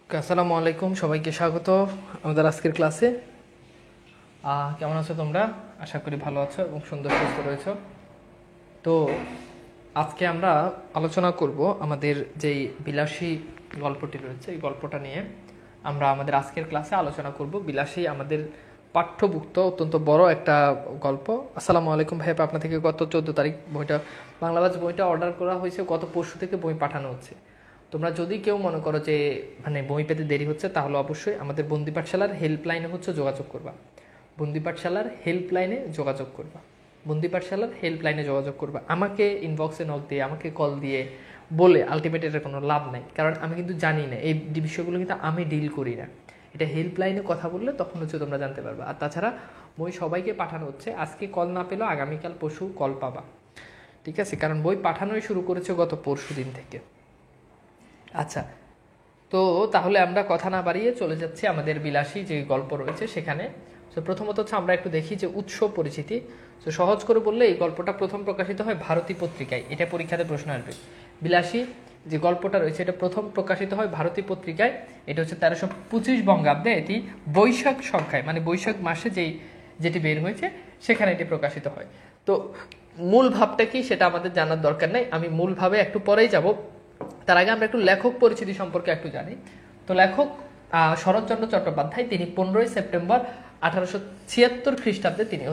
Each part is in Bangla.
আসসালামু আলাইকুম, সবাইকে স্বাগত আমাদের আজকের ক্লাসে। কেমন আছো তোমরা? আশা করি ভালো আছো এবং সুন্দর সুস্থ রয়েছো। তো আজকে আমরা আলোচনা করব আমাদের যেই বিলাসী গল্পটি রয়েছে, এই গল্পটা নিয়ে আমরা আমাদের আজকের ক্লাসে আলোচনা করব। বিলাসী আমাদের পাঠ্যভুক্ত অত্যন্ত বড় একটা গল্প। আসসালামু আলাইকুম ভাইয়া, আপনার থেকে গত 14 তারিখ বইটা বাংলাবাজ বইটা অর্ডার করা হয়েছে, গত পরশু থেকে বই পাঠানো হচ্ছে। তোমরা যদি কেউ মনে করো যে বই পেতে দেরি হচ্ছে, তাহলে অবশ্যই আমাদের বন্দি পাঠশালার হেল্পলাইনে যোগাযোগ করবা। বন্দি পাঠশালার হেল্পলাইনে যোগাযোগ করবা। বন্দি পাঠশালার হেল্পলাইনে যোগাযোগ করবা। আমাকে ইনবক্সে নক দিয়ে, আমাকে কল দিয়ে বলে আলটিমেট এটার কোনো লাভ নাই, কারণ আমি কিন্তু জানি না এই বিষয়গুলো, কিন্তু আমি ডিল করি না। এটা হেল্পলাইনে কথা বললে তখন তোমরা জানতে পারবা। আর তাছাড়া বই সবাইকে পাঠানো হচ্ছে। আজকে কল না পেলেও আগামীকাল পরশু কল পাবা, ঠিক আছে? কারণ বই পাঠানোই শুরু করেছে গত পরশু দিন থেকে। আচ্ছা, তো তাহলে আমরা কথা না বাড়িয়ে চলে যাচ্ছি আমাদের বিলাসী যে গল্প রয়েছে সেখানে। তো প্রথমত আমরা একটু দেখি যে উৎস পরিচিতি। তো সহজ করে বললে এই গল্পটা প্রথম প্রকাশিত হয় ভারতী পত্রিকায়। এটা পরীক্ষাতে প্রশ্ন আসবে। বিলাসী যে গল্পটা রয়েছে এটা প্রথম প্রকাশিত হয় ভারতী পত্রিকায়। এটা হচ্ছে 1325 বঙ্গাব্দে। এটি বৈশাখ সংখ্যায়, বৈশাখ মাসে যেটি বের হয়েছে সেখানে এটি প্রকাশিত হয়। তো মূল ভাবটা কি সেটা আমাদের জানার দরকার নেই, আমি মূল ভাবে একটু পরেই যাব। তার আগে আমরা একটু লেখক পরিচিতি সম্পর্কে একটু জানি। তো লেখক শরৎচন্দ্র চট্টোপাধ্যায়। তিনি 15ই সেপ্টেম্বর 1876 খ্রিস্টাব্দে তিনি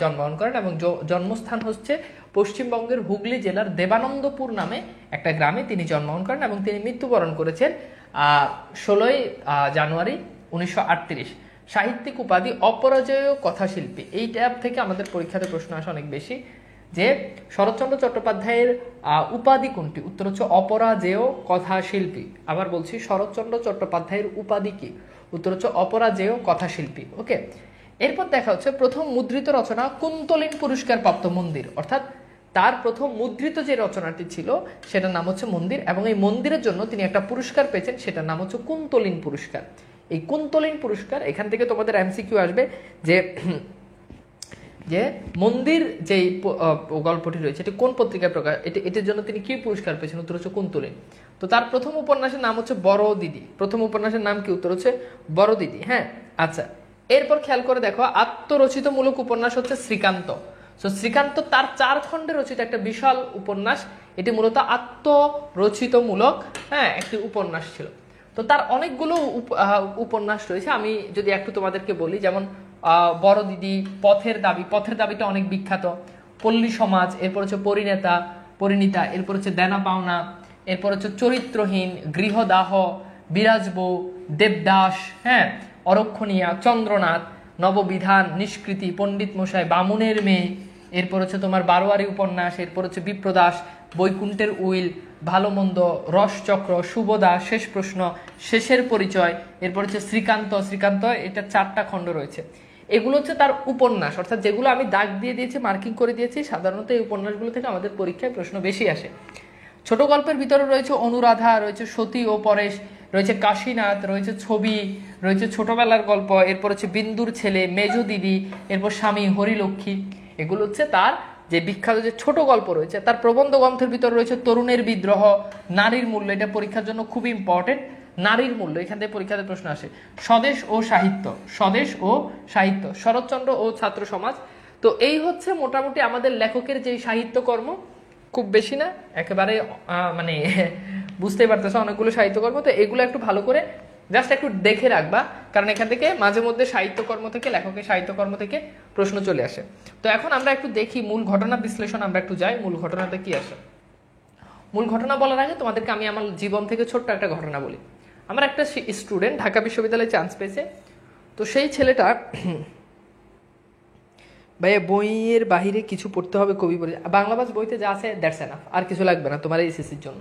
জন্মগ্রহণ করেন এবং জন্মস্থান হচ্ছে পশ্চিমবঙ্গের হুগলি জেলার দেবানন্দপুর নামে একটা গ্রামে তিনি জন্মগ্রহণ করেন এবং তিনি মৃত্যুবরণ করেছেন 16ই জানুয়ারি 1938। সাহিত্যিক উপাধি অপরাজেয় কথাশিল্পী। এই ট্যাব থেকে আমাদের পরীক্ষাতে প্রশ্ন আসে অনেক বেশি, যে শরৎচন্দ্র চট্টোপাধ্যায়ের উপাধি কোনটি? উত্তর হচ্ছে অপরাজেয় কথাশিল্পী। আবার বলছি, শরৎচন্দ্র চট্টোপাধ্যায়ের উপাধি কি? উত্তর হচ্ছে অপরাজেয় কথাশিল্পী। ওকে, এরপর দেখা হচ্ছে প্রথম মুদ্রিত রচনা কুন্তলিন পুরস্কার প্রাপ্ত মন্দির, অর্থাৎ তার প্রথম মুদ্রিত যে রচনাটি ছিল সেটার নাম হচ্ছে মন্দির, এবং এই মন্দিরের জন্য তিনি একটা পুরস্কার পেয়েছেন, সেটার নাম হচ্ছে কুন্তলিন পুরস্কার। এই কুন্তলিন পুরস্কার, এখান থেকে তোমাদের এমসিকিউ আসবে যে মন্দির যে গল্পটি রয়েছে এটি কোন পত্রিকায় প্রকাশ, এটির জন্য তিনি কি পুরস্কার পেয়েছেন? উত্তর হচ্ছে কুন্তলিন। তো তার প্রথম উপন্যাসের নাম হচ্ছে বড় দিদি। প্রথম উপন্যাসের নাম কি? উত্তর হচ্ছে বড় দিদি। হ্যাঁ, আচ্ছা, এরপর খেয়াল করে দেখো, আত্মরচিতমূলক উপন্যাস হচ্ছে শ্রীকান্ত। তো শ্রীকান্ত তার 4 খণ্ডে রচিত একটা বিশাল উপন্যাস। এটি মূলত আত্মরচিতমূলক একটি উপন্যাস ছিল। তো তার অনেকগুলো উপন্যাস রয়েছে। আমি যদি একটু তোমাদেরকে বলি, যেমন বড় দিদি, পথের দাবি। পথের দাবিটা অনেক বিখ্যাত। পল্লী সমাজ, এরপর হচ্ছে পরিণেতা পরিণীতা, এরপর হচ্ছে দেনা পাওনা, এরপর হচ্ছে চরিত্রহীন, গৃহদাহ, বিরাজবউ, দেবদাস, অরক্ষণীয়া, চন্দ্রনাথ, নববিধান, নিষ্কৃতি, পণ্ডিত মশাই, বামুনের মেয়ে, এরপর হচ্ছে তোমার বারোয়ারি উপন্যাস, এরপর হচ্ছে বিপ্রদাস, বৈকুণ্ঠের উইল, ভালো মন্দ, রসচক্র, শুভদা, শেষ প্রশ্ন, শেষের পরিচয়, এরপর হচ্ছে শ্রীকান্ত। শ্রীকান্ত এটা 4টা খণ্ড রয়েছে। এগুলো হচ্ছে তার উপন্যাস, অর্থাৎ যেগুলো আমি দাগ দিয়ে দিয়েছি, মার্কিং করে দিয়েছি। সাধারণত এই উপন্যাসগুলো থেকে আমাদের পরীক্ষায় প্রশ্ন বেশি আসে। ছোট গল্পের ভিতরে রয়েছে অনুরাধা, রয়েছে সতী ও পরেশ, রয়েছে কাশীনাথ, রয়েছে ছবি, রয়েছে ছোটবেলার গল্প, এরপর হচ্ছে বিন্দুর ছেলে, মেজ দিদি, এরপর স্বামী হরিলক্ষ্মী। এগুলো হচ্ছে তার যে বিখ্যাত যে ছোট গল্প রয়েছে। তার প্রবন্ধ গ্রন্থের ভিতরে রয়েছে তরুণের বিদ্রোহ, নারীর মূল্য, এটা পরীক্ষার জন্য খুব ইম্পর্টেন্ট। নারীর মূল্য, এখান থেকে পরীক্ষাতে প্রশ্ন আসে। স্বদেশ ও সাহিত্য, স্বদেশ ও সাহিত্য, শরৎচন্দ্র ও ছাত্র সমাজ। তো এই হচ্ছে মোটামুটি আমাদের লেখকের যে সাহিত্যকর্ম, খুব বেশি না, একেবারে বুঝতেই পারতেছো অনেকগুলো সাহিত্যকর্ম। তো এগুলো একটু ভালো করে জাস্ট একটু দেখে রাখবা, কারণ এখান থেকে মাঝে মধ্যে সাহিত্যকর্ম থেকে, লেখকের সাহিত্যকর্ম থেকে প্রশ্ন চলে আসে। তো এখন আমরা একটু দেখি মূল ঘটনা বিশ্লেষণ, আমরা একটু যাই মূল ঘটনাটা কি আসে। মূল ঘটনা বলার আগে তোমাদেরকে আমি আমার জীবন থেকে ছোট্ট একটা ঘটনা বলি। আমার একটা স্টুডেন্ট ঢাকা বিশ্ববিদ্যালয়ে চান্স পেয়েছে। তো সেই ছেলেটা ভাইয়া বইয়ের বাহিরে কিছু পড়তে হবে, কবি পড়ে, বাংলাভাষ বইতে যা আছে দ্যাটস এনাফ, আর কিছু লাগবে না তোমার এইচএসসির জন্য।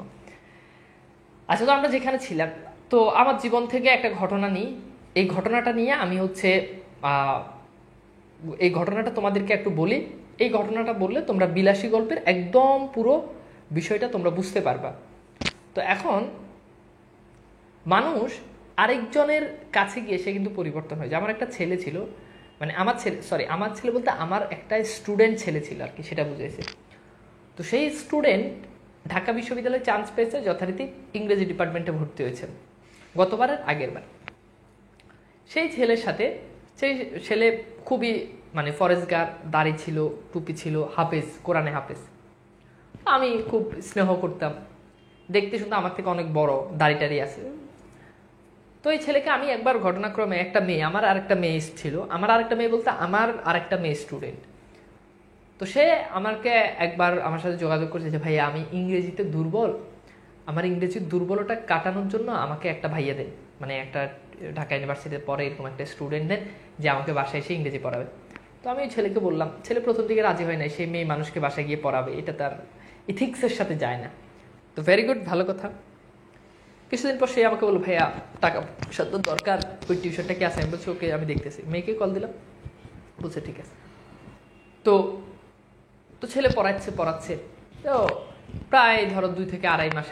আচ্ছা, তো আমরা যেখানে ছিলাম, তো আমার জীবন থেকে একটা ঘটনা নিই। এই ঘটনাটা নিয়ে আমি এই ঘটনাটা তোমাদেরকে একটু বলি। এই ঘটনাটা বললে তোমরা বিলাসী গল্পের একদম পুরো বিষয়টা তোমরা বুঝতে পারবা। তো এখন মানুষ আরেকজনের কাছে গিয়ে সে কিন্তু পরিবর্তন হয়। যে আমার একটা ছেলে ছিল, আমার ছেলে বলতে আমার একটা স্টুডেন্ট ছেলে ছিল আর কি, সেটা বুঝেছে। তো সেই স্টুডেন্ট ঢাকা বিশ্ববিদ্যালয়ে চান্স পেয়েছে, যথারীতি ইংরেজি ডিপার্টমেন্টে ভর্তি হয়েছে। গতবারের আগের বার। সেই ছেলের সাথে, সেই ছেলে খুবই মানে ফরেজগার, দাড়ি ছিল, টুপি ছিল, হাফেজ, কোরআনে হাফেজ। আমি খুব স্নেহ করতাম, দেখতে শুনতে আমার থেকে অনেক বড়, দাড়ি টাড়ি আছে। তো এই ছেলেকে আমি একবার ঘটনাক্রমে একটা মেয়ে, আমার আরেকটা মেয়ে ছিল, আমার আরেকটা মেয়ে বলতে আমার আরেকটা মেয়ে স্টুডেন্ট, তো সে আমাকে একবার আমার সাথে যোগাযোগ করছে যে ভাইয়া আমি ইংরেজিতে দুর্বল, আমার ইংরেজির দুর্বলতা কাটানোর জন্য আমাকে একটা ভাইয়া দেন, মানে একটা ঢাকা ইউনিভার্সিটিতে পড়ে এরকম একটা স্টুডেন্ট দেন যে আমাকে বাসায় এসে ইংরেজি পড়াবে। তো আমি ছেলেকে বললাম, ছেলে প্রথম দিকে রাজি হয় নাই, সেই মেয়ে মানুষকে বাসায় গিয়ে পড়াবে, এটা তার ইথিক্সের সাথে যায় না। তো ভেরি গুড, ভালো কথা। কিছুদিন পর সে আমাকে বললো ভাইয়া টাকা পয়সার তো দরকার, ওই টিউশনটা কি আছে? আমি বলছি ওকে আমি দেখতেছি। মেয়েকে কল দিলাম, বলছে ঠিক আছে। তো তো ছেলে পড়াচ্ছে। তো প্রায় ধরো 2 থেকে আড়াই মাস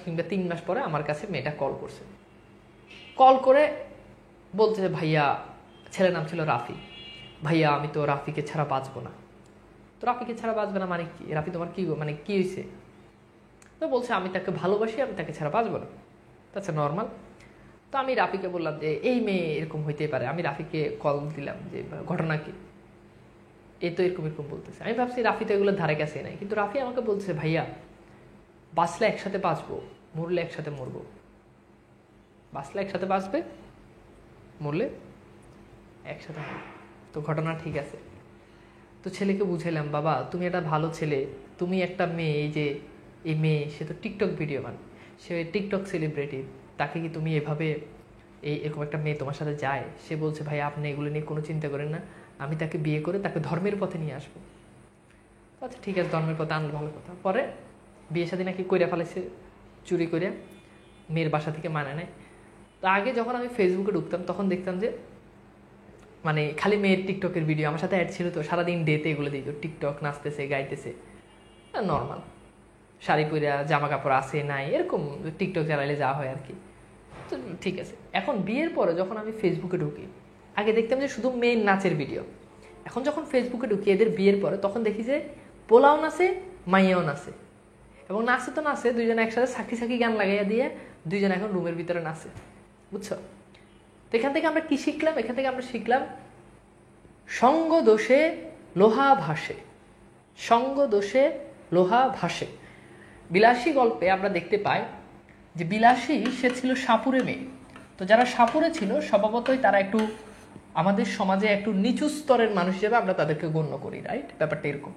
কিংবা 3 মাস পরে আমার কাছে মেয়েটা কল করছে। কল করে বলছে ভাইয়া, ছেলের নাম ছিল রাফি, ভাইয়া আমি তো রাফিকে ছাড়া বাঁচবো না। তো রাফিকে ছাড়া বাঁচবে না মানে কি? রাফি তোমার কি মানে কি হয়েছে? তো বলছে আমি তাকে ভালোবাসি, আমি তাকে ছাড়া বাঁচবো না। আচ্ছা নর্মাল। তো আমি রাফিকে বললাম যে এই মেয়ে এরকম হইতেই পারে। আমি রাফিকে কল দিলাম যে ঘটনা কি, এ তো এরকম এরকম বলতেছে। আমি ভাবছি রাফি তো এগুলো ধারে কাছে নাই, কিন্তু রাফি আমাকে বলছে ভাইয়া বাঁচলে একসাথে বাঁচবো, মরলে একসাথে মরবো। বাঁচলে একসাথে বাঁচবে, মরলে একসাথে মরবে। তো ঘটনা ঠিক আছে। তো ছেলেকে বুঝাইলাম বাবা তুমি একটা ভালো ছেলে, তুমি একটা মেয়ে, এই যে এই মেয়ে সে তো টিকটক ভিডিও বানায়, সে টিকটক সেলিব্রিটি, তাকে কি তুমি এভাবে এরকম একটা মেয়ে তোমার সাথে যায়? সে বলছে ভাই আপনি এগুলো নিয়ে কোনো চিন্তা করেন না, আমি তাকে বিয়ে করে তাকে ধর্মের পথে নিয়ে আসবো। আচ্ছা ঠিক আছে, ধর্মের পথে আনলে ভালো কথা। পরে বিয়ে শাদী নাকি কইরা ফেলেছে, চুরি করে মেয়ের বাসা থেকে মানে নেয়। তো আগে যখন আমি ফেসবুকে ঢুকতাম তখন দেখতাম যে মানে খালি মেয়ের টিকটকের ভিডিও, আমার সাথে অ্যাড ছিল, তো সারাদিন ডেতে এগুলো দিত, টিকটক নাচতেছে গাইতেছে, নর্মাল শাড়ি পরা, জামা কাপড় আছে নাই, এরকম টিকটক চালাইলে যা হয় আর কি। তো ঠিক আছে। এখন বিয়ের পরে যখন আমি ফেসবুকে ঢুকি, আগে দেখতাম যে শুধু মেয়ের নাচের ভিডিও, এখন যখন ফেসবুকে ঢুকি এদের বিয়ের পরে তখন দেখি যে পোলাও নাচে, মাইয়াও নাচে, এবং নাচে তো নাচে দুইজনে একসাথে সাক্ষী সাক্ষী গান লাগাইয়া দিয়ে দুইজন এখন রুমের ভিতরে নাচে, বুঝছো? তো এখান থেকে আমরা কি শিখলাম? এখান থেকে আমরা শিখলাম সঙ্গ দোষে লোহা ভাসে, সঙ্গ দোষে লোহা ভাসে। বিলাসী গল্পে আমরা দেখতে পাই যে বিলাসী সে ছিল সাপুরে মেয়ে। তো যারা সাপুরে ছিল স্বভাবতই তারা একটু আমাদের সমাজে একটু নিচু স্তরের মানুষ হিসেবে আমরা তাদেরকে গণ্য করি, রাইট? ব্যাপারটা এরকম।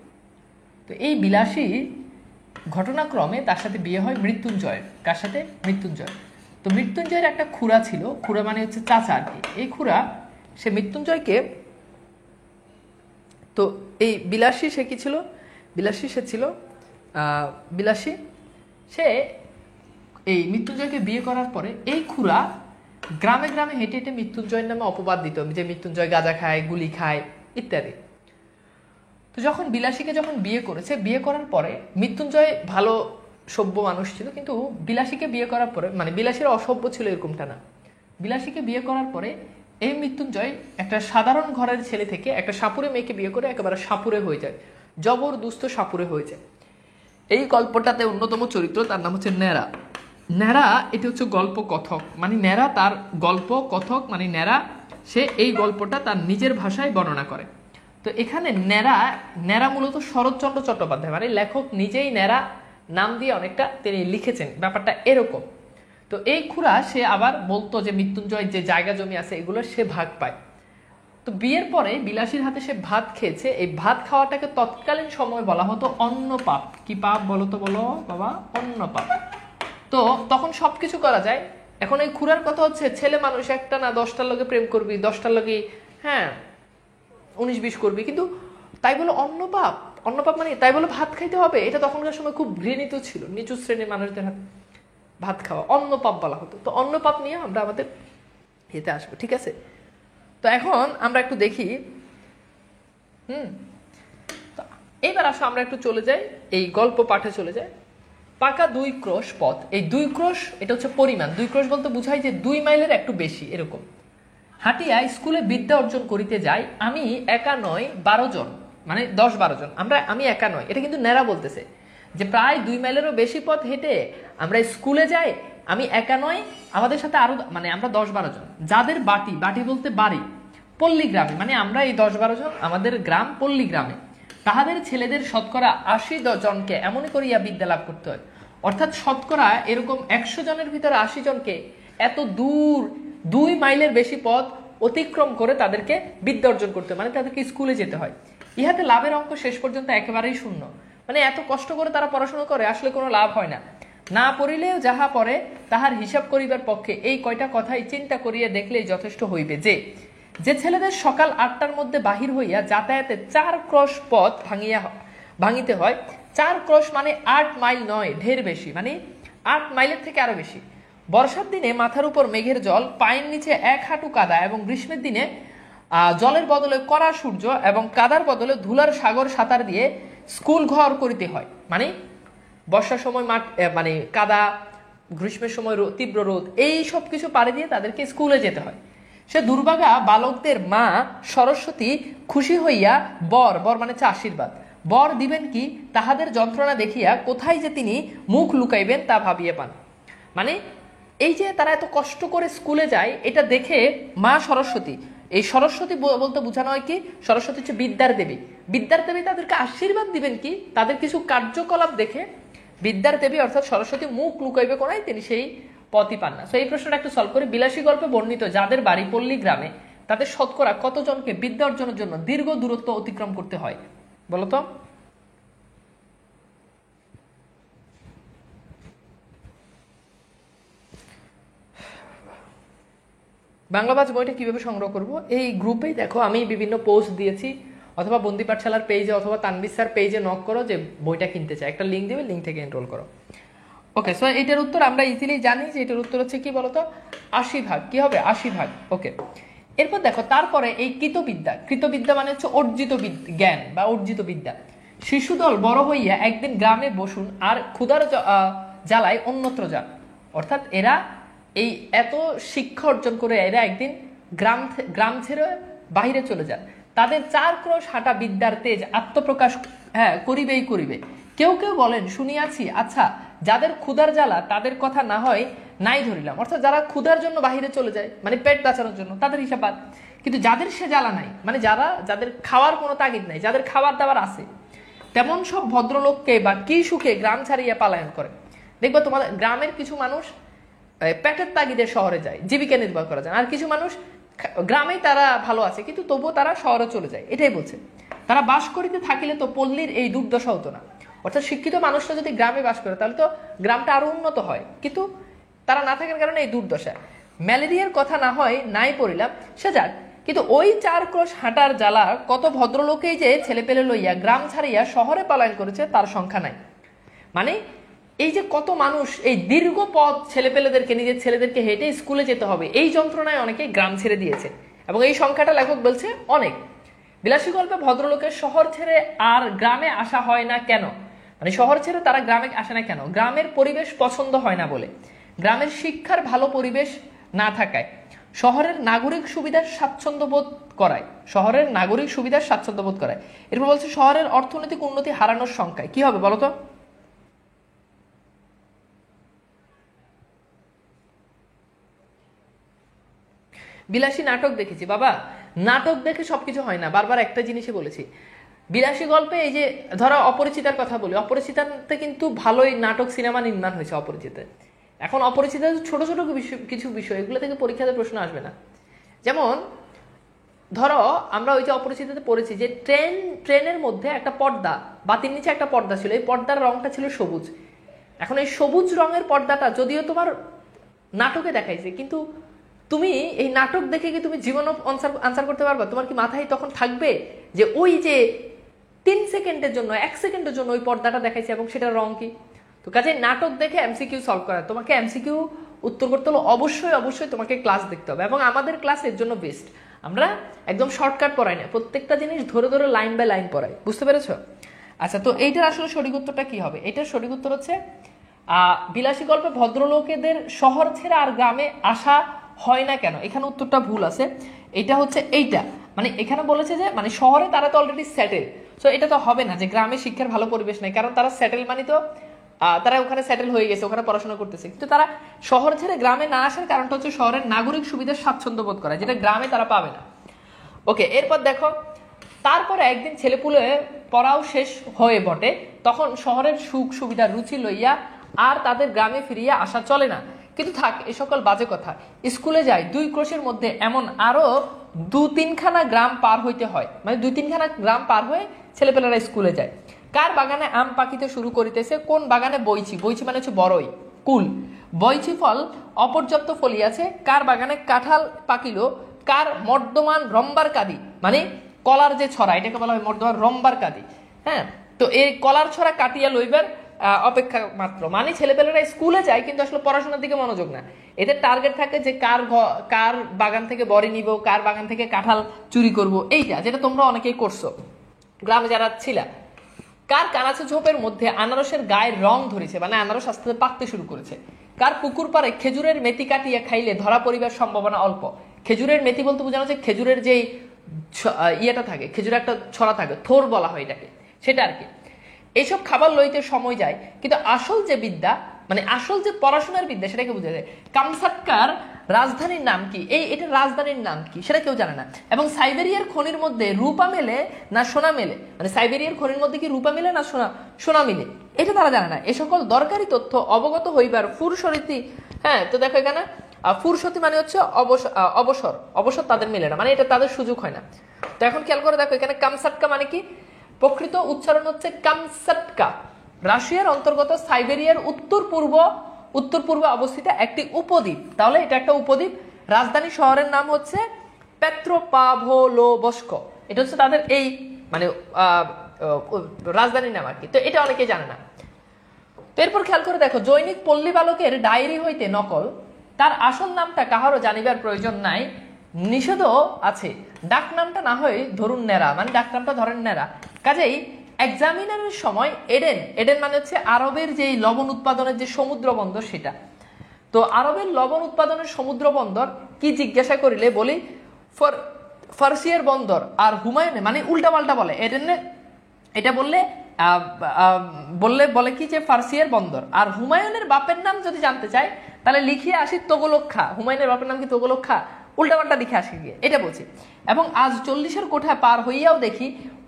তো এই বিলাসী ঘটনাক্রমে তার সাথে বিয়ে হয় মৃত্যুঞ্জয়ের। কার সাথে? মৃত্যুঞ্জয়। তো মৃত্যুঞ্জয়ের একটা খুড়া ছিল, খুড়া মানে হচ্ছে চাচা আর কি। এই খুড়া সে মৃত্যুঞ্জয়কে, তো এই বিলাসী সে কি ছিল? বিলাসী সে ছিল বিলাসী সে এই মৃত্যুঞ্জয়কে বিয়ে করার পরে এই খুড়া গ্রামে গ্রামে হেঁটে হেঁটে মৃত্যুঞ্জয়ের নামে অপবাদ দিত যে মৃত্যুঞ্জয় গাঁজা খায়, গুলি খায় ইত্যাদি। তো যখন বিলাসীকে যখন বিয়ে করেছে, বিয়ে করার পরে মৃত্যুঞ্জয় ভালো সভ্য মানুষ ছিল, কিন্তু বিলাসীকে বিয়ে করার পরে, মানে বিলাসীর অসভ্য ছিল এরকমটা না, বিলাসীকে বিয়ে করার পরে এই মৃত্যুঞ্জয় একটা সাধারণ ঘরের ছেলে থেকে একটা সাপুরে মেয়েকে বিয়ে করে একেবারে সাপুরে হয়ে যায়, জবরদস্ত সাপুরে হয়ে যায়। এই গল্পটাতে অন্যতম চরিত্র, তার নাম হচ্ছে ন্যাড়া। ন্যাড়া এটি হচ্ছে গল্প কথক, মানে ন্যাড়া তার গল্প কথক, মানে ন্যাড়া সে এই গল্পটা তার নিজের ভাষায় বর্ণনা করে। তো এখানে ন্যাড়া মূলত শরৎচন্দ্র চট্টোপাধ্যায়, মানে লেখক নিজেই ন্যাড়া নাম দিয়ে অনেকটা তিনি লিখেছেন, ব্যাপারটা এরকম। তো এই খুড়া সে আবার বলতো যে মৃত্যুঞ্জয় যে জায়গা জমি আছে এগুলো সে ভাগ পায়। তো বিয়ের পরে বিলাসীর হাতে সে ভাত খেয়েছে, এই ভাত খাওয়াটাকে তৎকালীন সময় বলা হতো অন্ন পাপ। কি পাপ বলো তো, বলো বাবা? অন্ন পাপ। তো তখন সবকিছু করা যায়। এখন এই খুড়ার কথা হচ্ছে ছেলে মানুষ, একটা না 10টার লগে প্রেম করবি, 10টার লগে 19-20 করবি, কিন্তু তাই বলে অন্ন পাপ। অন্ন পাপ মানে তাই বলে ভাত খাইতে হবে? এটা তখনকার সময় খুব ঘৃণিত ছিল, নিচু শ্রেণীর মানুষদের হাতে ভাত খাওয়া অন্ন পাপ বলা হতো। তো অন্ন পাপ নিয়ে আমরা আমাদের এতে আসবো, ঠিক আছে? তো এখন আমরা একটু দেখি, এইবার আসো আমরা একটু চলে যাই, এই গল্প পাঠে চলে যাই। পাকা 2 ক্রোশ পথ, এই 2 ক্রোশ এটা হচ্ছে পরিমাণ। 2 ক্রোশ বলতে বুঝাই যে 2 মাইলের একটু বেশি এরকম। হাঁটিয়া স্কুলে বিদ্যা অর্জন করিতে যাই, আমি একা নয় 12 জন, মানে 10-12 জন। আমি একা নয়, এটা কিন্তু ন্যাড়া বলতেছে যে প্রায় 2 মাইলেরও বেশি পথ হেঁটে আমরা স্কুলে যাই, আমি একা নয়, আমাদের সাথে আরো মানে আমরা 10-12 জন, যাদের বাটি বাটি বলতে বাড়ি পল্লী গ্রামে, মানে আমরা এই 10-12 জন আমাদের গ্রাম পল্লী গ্রামে, তাহাদের ছেলেদের শতকরা 80 জনকে এমনই করিয়া বিদ্যা লাভ করতে হয়। অর্থাৎ শতকরা এরকম 100 জনের ভিতরে 80 জনকে এত দূর 2 মাইলের বেশি পথ অতিক্রম করে তাদেরকে বিদ্যা অর্জন করতে হয়, মানে তাদেরকে স্কুলে যেতে হয়। ইহাতে লাভের অঙ্ক শেষ পর্যন্ত একেবারেই শূন্য। মানে এত কষ্ট করে তারা পড়াশোনা করে আসলে কোনো লাভ হয় না। না পড়িলেও যাহা পড়ে তাহার হিসাব করিবার পক্ষে এই কয়টা কথাই চিন্তা করিয়া দেখলেই যথেষ্ট হইবে যে যে ছেলেদের সকাল 8টার মধ্যে বাহির হইয়া যাতায়াতে 4 ক্রোশ পথ ভাঙিতে হয়, 4 ক্রোশ মানে 8 মাইল নয়, ঢের বেশি, মানে 8 মাইলের থেকে আরো বেশি। বর্ষার দিনে মাথার উপর মেঘের জল, পায়ের নিচে 1 হাঁটু কাদা, এবং গ্রীষ্মের দিনে জলের বদলে কড়া সূর্য এবং কাদার বদলে ধুলার সাগর সাঁতার দিয়ে স্কুল ঘর করিতে হয়। মানে বর্ষার সময় মাঠ মানে কাদা, গ্রীষ্মের সময় তীব্র রোদ, এই সব কিছু পাড়ি দিয়ে তাদেরকে স্কুলে যেতে হয়। সে দুর্ভাগা বালকদের মা সরস্বতী খুশি হইয়া বর মানে আশীর্বাদ বর দিবেন কি তাহাদের যন্ত্রণা দেখিয়া কোথায় যে তিনি মুখ লুকাইবেন তা ভাবিয়ে পান। মানে এই যে তারা এত কষ্ট করে স্কুলে যায়, এটা দেখে মা সরস্বতী, এই সরস্বতী বলতে বোঝানো হয় কি, সরস্বতী হচ্ছে বিদ্যার দেবী। বিদ্যার দেবী তাদেরকে আশীর্বাদ দিবেন কি, তাদের কিছু কার্যকলাপ দেখে বিদ্যার দেবী অর্থাৎ সরস্বতী মুখ লুকাইবে কোনায়, তিনি সেই পথই পান না। তো এই প্রশ্নটা একটু সলভ করি। বিলাসী গল্পে বর্ণিত যাদের বাড়ি পল্লী গ্রামে, তাদের শতকরা কতজনকে বিদ্যা অর্জনের জন্য দীর্ঘ দূরত্ব অতিক্রম করতে হয় বলতো? বাংলাবাজ বইটা কিভাবে সংগ্রহ করব? এই গ্রুপেই দেখো আমি বিভিন্ন পোস্ট দিয়েছি, অথবা বন্দি পাঠশালার পেজে অথবা তানবির স্যার পেজে নক করো যে বইটা কিনতে চাই, একটা লিঙ্ক দেবে, লিঙ্ক থেকে এনরোল করো। ওকে, সো এটার উত্তর আমরা ইজিলি জানি যে এটার উত্তর হচ্ছে কি বলতো, 80 ভাগ। কি হবে? 80 ভাগ। ওকে, এরপর দেখো তারপরে এই কৃতবিদ্যা মানে হচ্ছে অর্জিত জ্ঞান বা অর্জিত বিদ্যা। শিশুদল বড় হইয়া একদিন গ্রামে বসুন আর ক্ষুধার জ্বালায় অন্যত্র যান। অর্থাৎ এরা এই এত শিক্ষা অর্জন করে এরা একদিন গ্রাম ছেড়ে বাহিরে চলে যান। তাদের 4 ক্রোশ হাঁটা বিদ্যার তেজ আত্মপ্রকাশ করিবেই করিবে। কেউ কেউ বলেন শুনিয়াছি, আচ্ছা যাদের ক্ষুধার জ্বালা তাদের কথা না হয় নাই ধরিলাম, অর্থাৎ যারা ক্ষুধার জন্য বাহিরে চলে যায় মানে পেট বাঁচানোর জন্য তাদের হিসাব বাদ, কিন্তু যাদের সে জ্বালা নাই মানে যাদের খাওয়ার কোনো তাগিদ নাই, যাদের খাবার দাবার আছে, তেমন সব ভদ্রলোককে বা কি সুখে গ্রাম ছাড়িয়ে পালায়ন করে। দেখবো তোমাদের গ্রামের কিছু মানুষ পেটের তাগিদে শহরে যায়, জীবিকা নির্বাহ করা যায়, আর কিছু মানুষ গ্রামেই তারা ভালো আছে কিন্তু তবুও তারা শহরে চলে যায়। এটাই বলছে, তারা বাস করিতে থাকিলে তো পল্লীর এই দুর্দশা হতো না। অর্থাৎ শিক্ষিত মানুষরা যদি গ্রামে বাস করে তাহলে তো গ্রামটা আরো উন্নত হয়, কিন্তু তারা না থাকার কারণে এই দুর্দশা। ম্যালেরিয়ার কথা না হয় নাই পড়িলাম সে যাক, কিন্তু ওই 4 ক্রোশ হাঁটার জ্বালা কত ভদ্রলোকেই যে ছেলেপেলে লইয়া গ্রাম ছাড়িয়া শহরে পলায়ন করেছে তার সংখ্যা নাই। মানে এই যে কত মানুষ এই দীর্ঘ পথ ছেলেপেলেদেরকে, নিজের ছেলেদেরকে হেঁটে স্কুলে যেতে হবে, এই যন্ত্রণায় অনেকে গ্রাম ছেড়ে দিয়েছে, এবং এই সংখ্যাটা লেখক বলছে অনেক। বিলাসী গল্পে ভদ্রলোকের শহর ছেড়ে আর গ্রামে আসা হয় না কেন, মানে শহর ছেড়ে তারা গ্রামে আসে না কেন? গ্রামের পরিবেশ পছন্দ হয় না বলে, গ্রামের শিক্ষার ভালো পরিবেশ না থাকায়, শহরের নাগরিক সুবিধার স্বাচ্ছন্দ্য বোধ করায়, এরপর বলছে শহরের অর্থনৈতিক উন্নতি হারানোর সংখ্যায়। কি হবে বলতো? বিলাসী নাটক দেখেছি বাবা, নাটক দেখে সবকিছু হয় না, বারবার একটা জিনিসই বলেছি। বিলাসী গল্পে এই যে ধরো অপরিচিতার কথা বলি, অপরিচিতাতে কিন্তু ভালোই নাটক সিনেমা নির্মাণ হয়েছে অপরিচিতে। এখন অপরিচিত ছোট ছোট কিছু বিষয়, এগুলো থেকে পরীক্ষাতে প্রশ্ন আসবে না। যেমন ধরো আমরা ওই যে অপরিচিততে পড়েছি যে ট্রেনের মধ্যে একটা পর্দা, বাতির নিচে একটা পর্দা ছিল, এই পর্দার রংটা ছিল সবুজ। এখন এই সবুজ রঙের পর্দাটা যদিও তোমার নাটকে দেখাইছে, কিন্তু তুমি এই নাটক দেখে কি তুমি জীবনও আনসার করতে পারবা? তোমার কি মাথায় তখন থাকবে যে ওই যে 3 সেকেন্ডের জন্য 1 সেকেন্ডের জন্য ওই পর্দাটা দেখাইছে এবং সেটার রং কি? তো কাজে নাটক দেখে এমসিকিউ সলভ করা, তোমাকে এমসিকিউ উত্তর করতে হলে অবশ্যই তোমাকে ক্লাস দেখতে হবে, এবং আমাদের ক্লাস এর জন্য বেস্ট। আমরা একদম শর্টকাট পড়াই না, প্রত্যেকটা জিনিস ধরে ধরে লাইন বাই লাইন পড়াই, বুঝতে পেরেছো? আচ্ছা, তো এইটার আসলে সঠিক উত্তরটা কি হবে? এটার সঠিক উত্তর হচ্ছে বিলাসী গল্পে ভদ্রলোকেদের শহর ছেড়ে আর গ্রামে আসা হয় না কেন, এখানে উত্তরটা ভুল আছে। এটা হচ্ছে এইটা, মানে এখানে বলেছে যে মানে শহরে তারা তো অলরেডি সেটেল, সো এটা তো হবে না যে গ্রামে শিক্ষার ভালো পরিবেশ নেই, কারণ তারা সেটেল মানে তো তারা ওখানে সেটেল হয়ে গেছে, ওখানে পড়াশোনা করতেছে, কিন্তু তারা শহর ছেড়ে গ্রামে না আসার কারণটা হচ্ছে শহরের নাগরিক সুবিধার স্বাচ্ছন্দ্য বোধ করা, যেটা গ্রামে তারা পাবে না। ওকে, এরপর দেখো, তারপরে একদিন ছেলেপুলে পড়াও শেষ হয়ে বটে, তখন শহরের সুখ সুবিধার রুচি লইয়া আর তাদের গ্রামে ফিরিয়া আসা চলে না। কিন্তু থাক এ সকল বাজে কথা, স্কুলে যায় 2 ক্রোশের মধ্যে এমন আরো 2-3খানা গ্রাম পার হইতে হয়, মানে 2-3খানা গ্রাম পার হয়ে ছেলেপেলেরা স্কুলে যায়। কার বাগানে আম পাকিতে শুরু করিতেছে, কোন বাগানে বইছি, বইছি মানে হচ্ছে বড়ই কুল, বইছি ফল অপর্যাপ্ত ফলিয়াছে, কার বাগানে কাঁঠাল পাকিল, কার মর্দমান রম্বার কাদি, মানে কলার যে ছড়া, এটাকে বলা হয় মর্দমান রম্বার কাদি। হ্যাঁ, তো এই কলার ছড়া কাটিয়া লইবার অপেক্ষা মাত্র, মানে ছেলেপেলেরা স্কুলে যায় কিন্তু আসলে পড়াশোনার দিকে মনোযোগ না, এদের টার্গেট থাকে যে কার বাগান থেকে বড়ি নিব, কার বাগান থেকে কাঁঠাল চুরি করব, এইটা যেটা তোমরা অনেকেই করছো গ্রামে যারা ছিলা। কার কানাচে ঝোপের মধ্যে আনারসের গায়ের রং ধরেছে, মানে আনারস আস্তে আস্তে পাকতে শুরু করেছে, কার পুকুর পাড়ে খেজুরের মেথি কাটিয়া খাইলে ধরা পড়িবার সম্ভাবনা অল্প। খেজুরের মেথি বলতে বোঝানো হচ্ছে খেজুরের যেই ইয়েটা থাকে, খেজুরের একটা ছড়া থাকে, থোর বলা হয় এটাকে, সেটা আর কি। এইসব খাবার লইতে সময় যায়, কিন্তু আসল যে বিদ্যা, মানে আসল যে পড়াশোনার বিদ্যা, সেটাকে বোঝা যায়। কামসাটকার রাজধানীর নাম কি, এটা রাজধানীর নাম কি সেটা কেউ জানে না। এবং সাইবেরিয়ার খনির মধ্যে রূপা মেলে না সোনা মেলে, মানে সাইবেরিয়ার খনির মধ্যে কি রূপা মেলে না সোনা মিলে, এটা তারা জানে না। এ সকল দরকারি তথ্য অবগত হইবার ফুরসরিতি, হ্যাঁ, তো দেখো এখানে ফুরসতি মানে হচ্ছে অবসর তাদের মিলে না, মানে এটা তাদের সুযোগ হয় না। তো এখন খেয়াল করে দেখো এখানে কামসাটকা মানে কি, প্রকৃত উচ্চারণ হচ্ছে কামসাটকা, রাশিয়ার অন্তর্গত সাইবেরিয়ার উত্তর পূর্ব অবস্থিত একটি উপদ্বীপ। তাহলে এটা একটা উপদ্বীপ। রাজধানী শহরের নাম হচ্ছে পেত্রোপাভলোভস্ক, এটা হচ্ছে তাদের এই মানে রাজধানীর নাম আর কি। তো এটা অনেকে জানে না। তো এরপর খেয়াল করে দেখো, জৈনিক পল্লী বালকের ডায়েরি হইতে নকল, তার আসল নামটা কাহারও জানিবার প্রয়োজন নাই, নিষেধও আছে। ডাক নামটা না হয় ধরুন নেরা, মানে ডাক নামটা ধরেন নেরা। কাজেই এক্সামিনারের সময় এডেন মানে হচ্ছে আরবের যে লবণ উৎপাদনের যে সমুদ্র বন্দর সেটা। তো আরবের লবণ উৎপাদনের সমুদ্র বন্দর কি জিজ্ঞাসা করিলে বলি ফার্সিয়ার বন্দর, আর হুমায়ুনে মানে উল্টা পাল্টা বলে, এডেনে এটা বলে কি যে ফার্সিয়ার বন্দর। আর হুমায়ুনের বাপের নাম যদি জানতে চাই তাহলে লিখিয়ে আসি তোগলক খা, হুমায়ুনের বাপের নাম কি তোগলক খা, উল্টাপাল্টা লিখে আসি গিয়ে, এটা বলছি। এবং আজ 40-এর কোঠা পার হইয়াও দেখি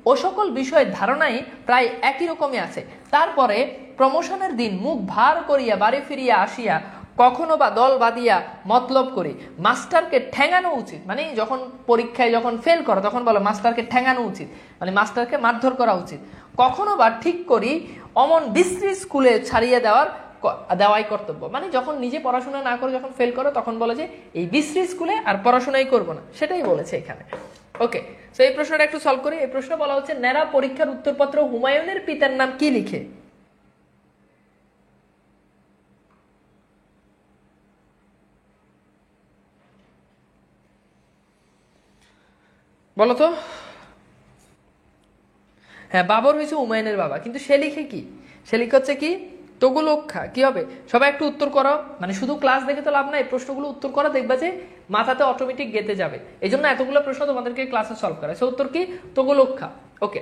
ও সকল বিষয়ের ধারণাই প্রায় একই রকমই আছে। তারপরে প্রমোশনের দিন মুখ ভার করিয়া বাড়ি ফিরিয়া আসিয়া কখনো বা দল বাঁধিয়া মতলব করি মাস্টারকে ঠ্যাঙানো উচিত, মানে যখন পরীক্ষায় যখন ফেল করো তখন বলো মাস্টারকে ঠ্যাঙানো উচিত, মানে মাস্টারকে মারধর করা উচিত। কখনো বা ঠিক করি অমন বিশ্রী স্কুলে ছাড়িয়ে দেওয়াই কর্তব্য, মানে যখন নিজে পড়াশোনা না করে যখন ফেল করো তখন বলে যে এই বিশ্রী স্কুলে আর পড়াশোনাই করবো না, সেটাই বলেছে এখানে। ওকে, তো এই প্রশ্নটা একটু সলভ করি। এই প্রশ্ন বলা হচ্ছে নেরা পরীক্ষার উত্তরপত্র হুমায়ুনের পিতার নাম কি লিখে? বলো তো। হ্যাঁ, বাবর হয়েছে হুমায়ুনের বাবা, কিন্তু সে লিখে কি, সে লিখে হচ্ছে কি তোগলক খা। কি হবে সবাই একটু উত্তর করো, মানে শুধু ক্লাস দেখে তো লাভ নাই, প্রশ্নগুলো উত্তর করো, দেখবা যে মাথাতে অটোমেটিক গেতে যাবে। এই জন্য এতগুলো প্রশ্ন তোমাদেরকে ক্লাসে সলভ করা। সে উত্তর কি তোগলক খা। ওকে,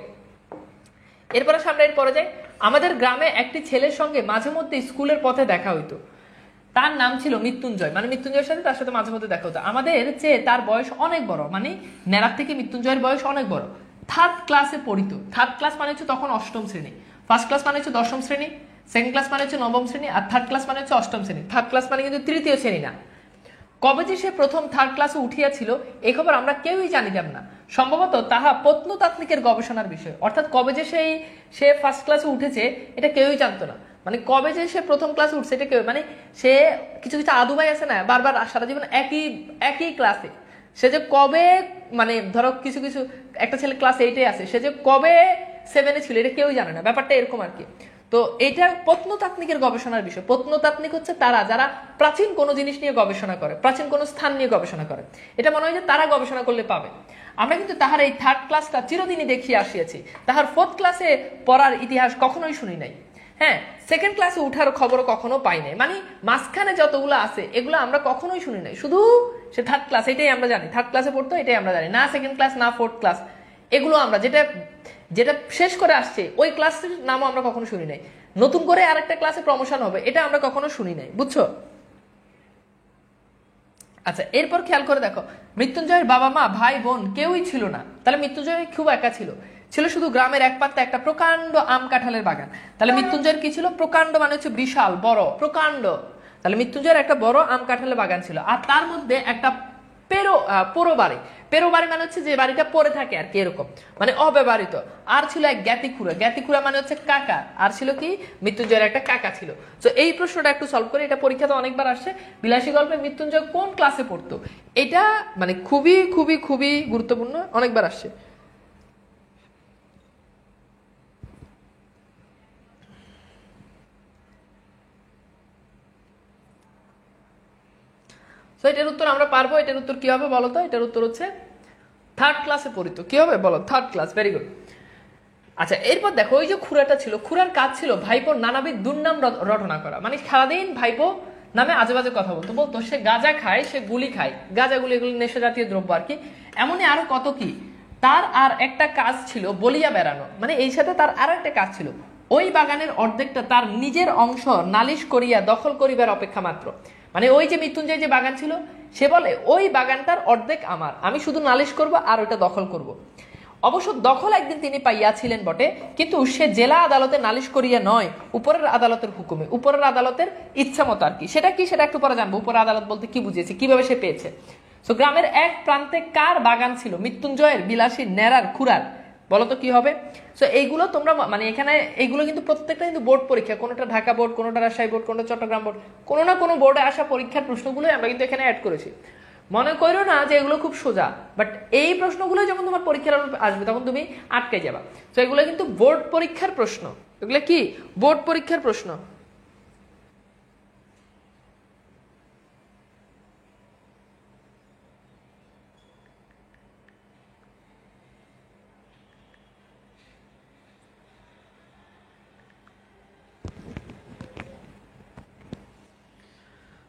এরপরে সামনে পরে যাই। আমাদের গ্রামে একটি ছেলের সঙ্গে মাঝে মধ্যে স্কুলের পথে দেখা হইতো, তার নাম ছিল মৃত্যুঞ্জয়, মানে মৃত্যুঞ্জয়ের সাথে তার সাথে মাঝে মধ্যে দেখা হতো। আমাদের চেয়ে তার বয়স অনেক বড়, মানে নেরার থেকে মৃত্যুঞ্জয়ের বয়স অনেক বড়। 3rd ক্লাসে পড়িত। 3rd ক্লাস মানে হচ্ছে তখন 8ম শ্রেণী, 1st ক্লাস মানে হচ্ছে 10ম শ্রেণী, 2nd ক্লাস মানে হচ্ছে 9ম শ্রেণী, আর 3rd ক্লাস মানে হচ্ছে 8ম শ্রেণী। 3rd ক্লাস মানে কিন্তু 3য় শ্রেণী না। কবে যে সে প্রথম 3rd ক্লাসে উঠিয়াছিল এই খবর আমরা কেউই জানিতাম না। সম্ভবত তাহা প্রত্নতাত্ত্বিকের গবেষণার বিষয়, অর্থাৎ কবে যে সে 1st ক্লাসে উঠেছে এটা কেউই জানতো না, মানে কবে যে সে প্রথম ক্লাসে উঠছে এটা কেউ, মানে সে কিছু আদুভাই আছে না বারবার সারা জীবন একই ক্লাসে, সে যে কবে, মানে ধরো কিছু একটা ছেলে ক্লাস 8-এ আছে, সে যে কবে 7-এ ছিল এটা কেউই জানে না, ব্যাপারটা এরকম আর কি। তো এটা প্রত্নতাত্ত্বিকের গবেষণার বিষয়। প্রত্নতাত্ত্বিক হচ্ছে তারা যারা প্রাচীন কোনো জিনিস নিয়ে গবেষণা করে, প্রাচীন কোনো স্থান নিয়ে গবেষণা করে, এটা মনে হয় যে তারা গবেষণা করলে পাবে। আমরা কিন্তু তাহার এই 3rd ক্লাসটা চিরদিনই দেখিয়ে আসিয়াছি, তাহার 4th ক্লাসে পড়ার ইতিহাস কখনোই শুনি নাই। হ্যাঁ, 2nd ক্লাসে উঠার খবরও কখনো পাই নাই, মানে মাঝখানে যতগুলো আছে এগুলো আমরা কখনোই শুনি নাই, শুধু সে 3rd ক্লাস এটাই আমরা জানি, 3rd ক্লাসে পড়তো এটাই আমরা জানি, না 2nd ক্লাস না 4th ক্লাস, এগুলো আমরা যেটা যেটা শেষ করে আসছে ওই ক্লাসের নামও আমরা কখনো শুনি নাই, নতুন করে আরেকটা ক্লাসে প্রমোশন হবে এটা আমরা কখনো শুনি নাই, বুঝছো? আচ্ছা, এরপর খেয়াল করে দেখো, মৃত্যুঞ্জয়ের বাবা মা ভাই বোন কেউই ছিল না, তাহলে মৃত্যুঞ্জয় খুব একা ছিল, ছিল শুধু গ্রামের এক প্রান্তে একটা প্রকাণ্ড আম কাঁঠালের বাগান। তাহলে মৃত্যুঞ্জয়ের কি ছিল? প্রকাণ্ড মানে হচ্ছে বিশাল বড়, প্রকাণ্ড। তাহলে মৃত্যুঞ্জয়ের একটা বড় আম কাঁঠালের বাগান ছিল, আর তার মধ্যে একটা পোড়ো বাড়ি। পেরো বাড়ি মানে হচ্ছে যে বাড়িটা পড়ে থাকে আর কি, এরকম মানে অব্যবহৃত। আর ছিল এক জ্ঞাতিখুড়া, জ্ঞাতিখুড়া মানে হচ্ছে কাকা। আর ছিল কি? মৃত্যুঞ্জয়ের একটা কাকা ছিল। তো এই প্রশ্নটা একটু সলভ করে, এটা পরীক্ষাতে অনেকবার আসছে। বিলাসী গল্পে মৃত্যুঞ্জয় কোন ক্লাসে পড়তো? এটা মানে খুবই খুবই খুবই গুরুত্বপূর্ণ, অনেকবার আসছে। তো এটার উত্তর আমরা পারবো। এটার উত্তর কি হবে বলো তো? এটার উত্তর হচ্ছে থার্ড ক্লাসে পড়িত। কি হবে বলো? Third class. Very good. আচ্ছা, এরপর দেখো, ওই যে খুড়াটা ছিল, খুড়ার কাজ ছিল ভাইপোর নানাবিধ দুর্নাম রটনা করা। মানে সারাদিন ভাইপো নামে আজে বাজে কথা বলতো, বলতো সে গাঁজা খায়, সে গুলি খায়, গাঁজা গুলি, এগুলি নেশা জাতীয় দ্রব্য আর কি। এমনই আরো কত কি। তার আর একটা কাজ ছিল বলিয়া বেড়ানো, মানে এই সাথে তার আর একটা কাজ ছিল, ওই বাগানের অর্ধেকটা তার নিজের অংশ নালিশ করিয়া দখল করিবার অপেক্ষা মাত্র। মানে ওই যে মৃত্যুঞ্জয় যে বাগান ছিল, সে বলে ওই বাগানটার অর্ধেক আমার, আমি শুধু নালিশ করব আর ওইটা দখল করব। অবশ্য দখল একদিন তিনি পাইয়াছিলেন বটে, কিন্তু সে জেলা আদালতে নালিশ করিয়া নয়, উপরের আদালতের হুকুমে, উপরের আদালতের ইচ্ছা মতো আর কি। সেটা কি, সেটা একটু পরে জানবো। উপরের আদালত বলতে কি বুঝিয়েছে, কিভাবে সে পেয়েছে। তো গ্রামের এক প্রান্তে কার বাগান ছিল? মৃত্যুঞ্জয়ের, বিলাসী, নেড়ার, খুড়ার। বলতো কি হবে? সো এইগুলো তোমরা মানে এখানে এইগুলো কিন্তু প্রত্যেকটা কিন্তু বোর্ড পরীক্ষা, কোনোটা ঢাকা বোর্ড, কোনোটা রাজশাহী বোর্ড, কোনোটা চট্টগ্রাম বোর্ড, কোনো না কোনো বোর্ডে আসা পরীক্ষার প্রশ্নগুলোই আমরা কিন্তু এখানে অ্যাড করেছি। মনে করো না যে এগুলো খুব সোজা, বাট এই প্রশ্নগুলো যখন তোমার পরীক্ষার আসবে তখন তুমি আটকে যাবা। তো এগুলো কিন্তু বোর্ড পরীক্ষার প্রশ্ন, এগুলো কি বোর্ড পরীক্ষার প্রশ্ন।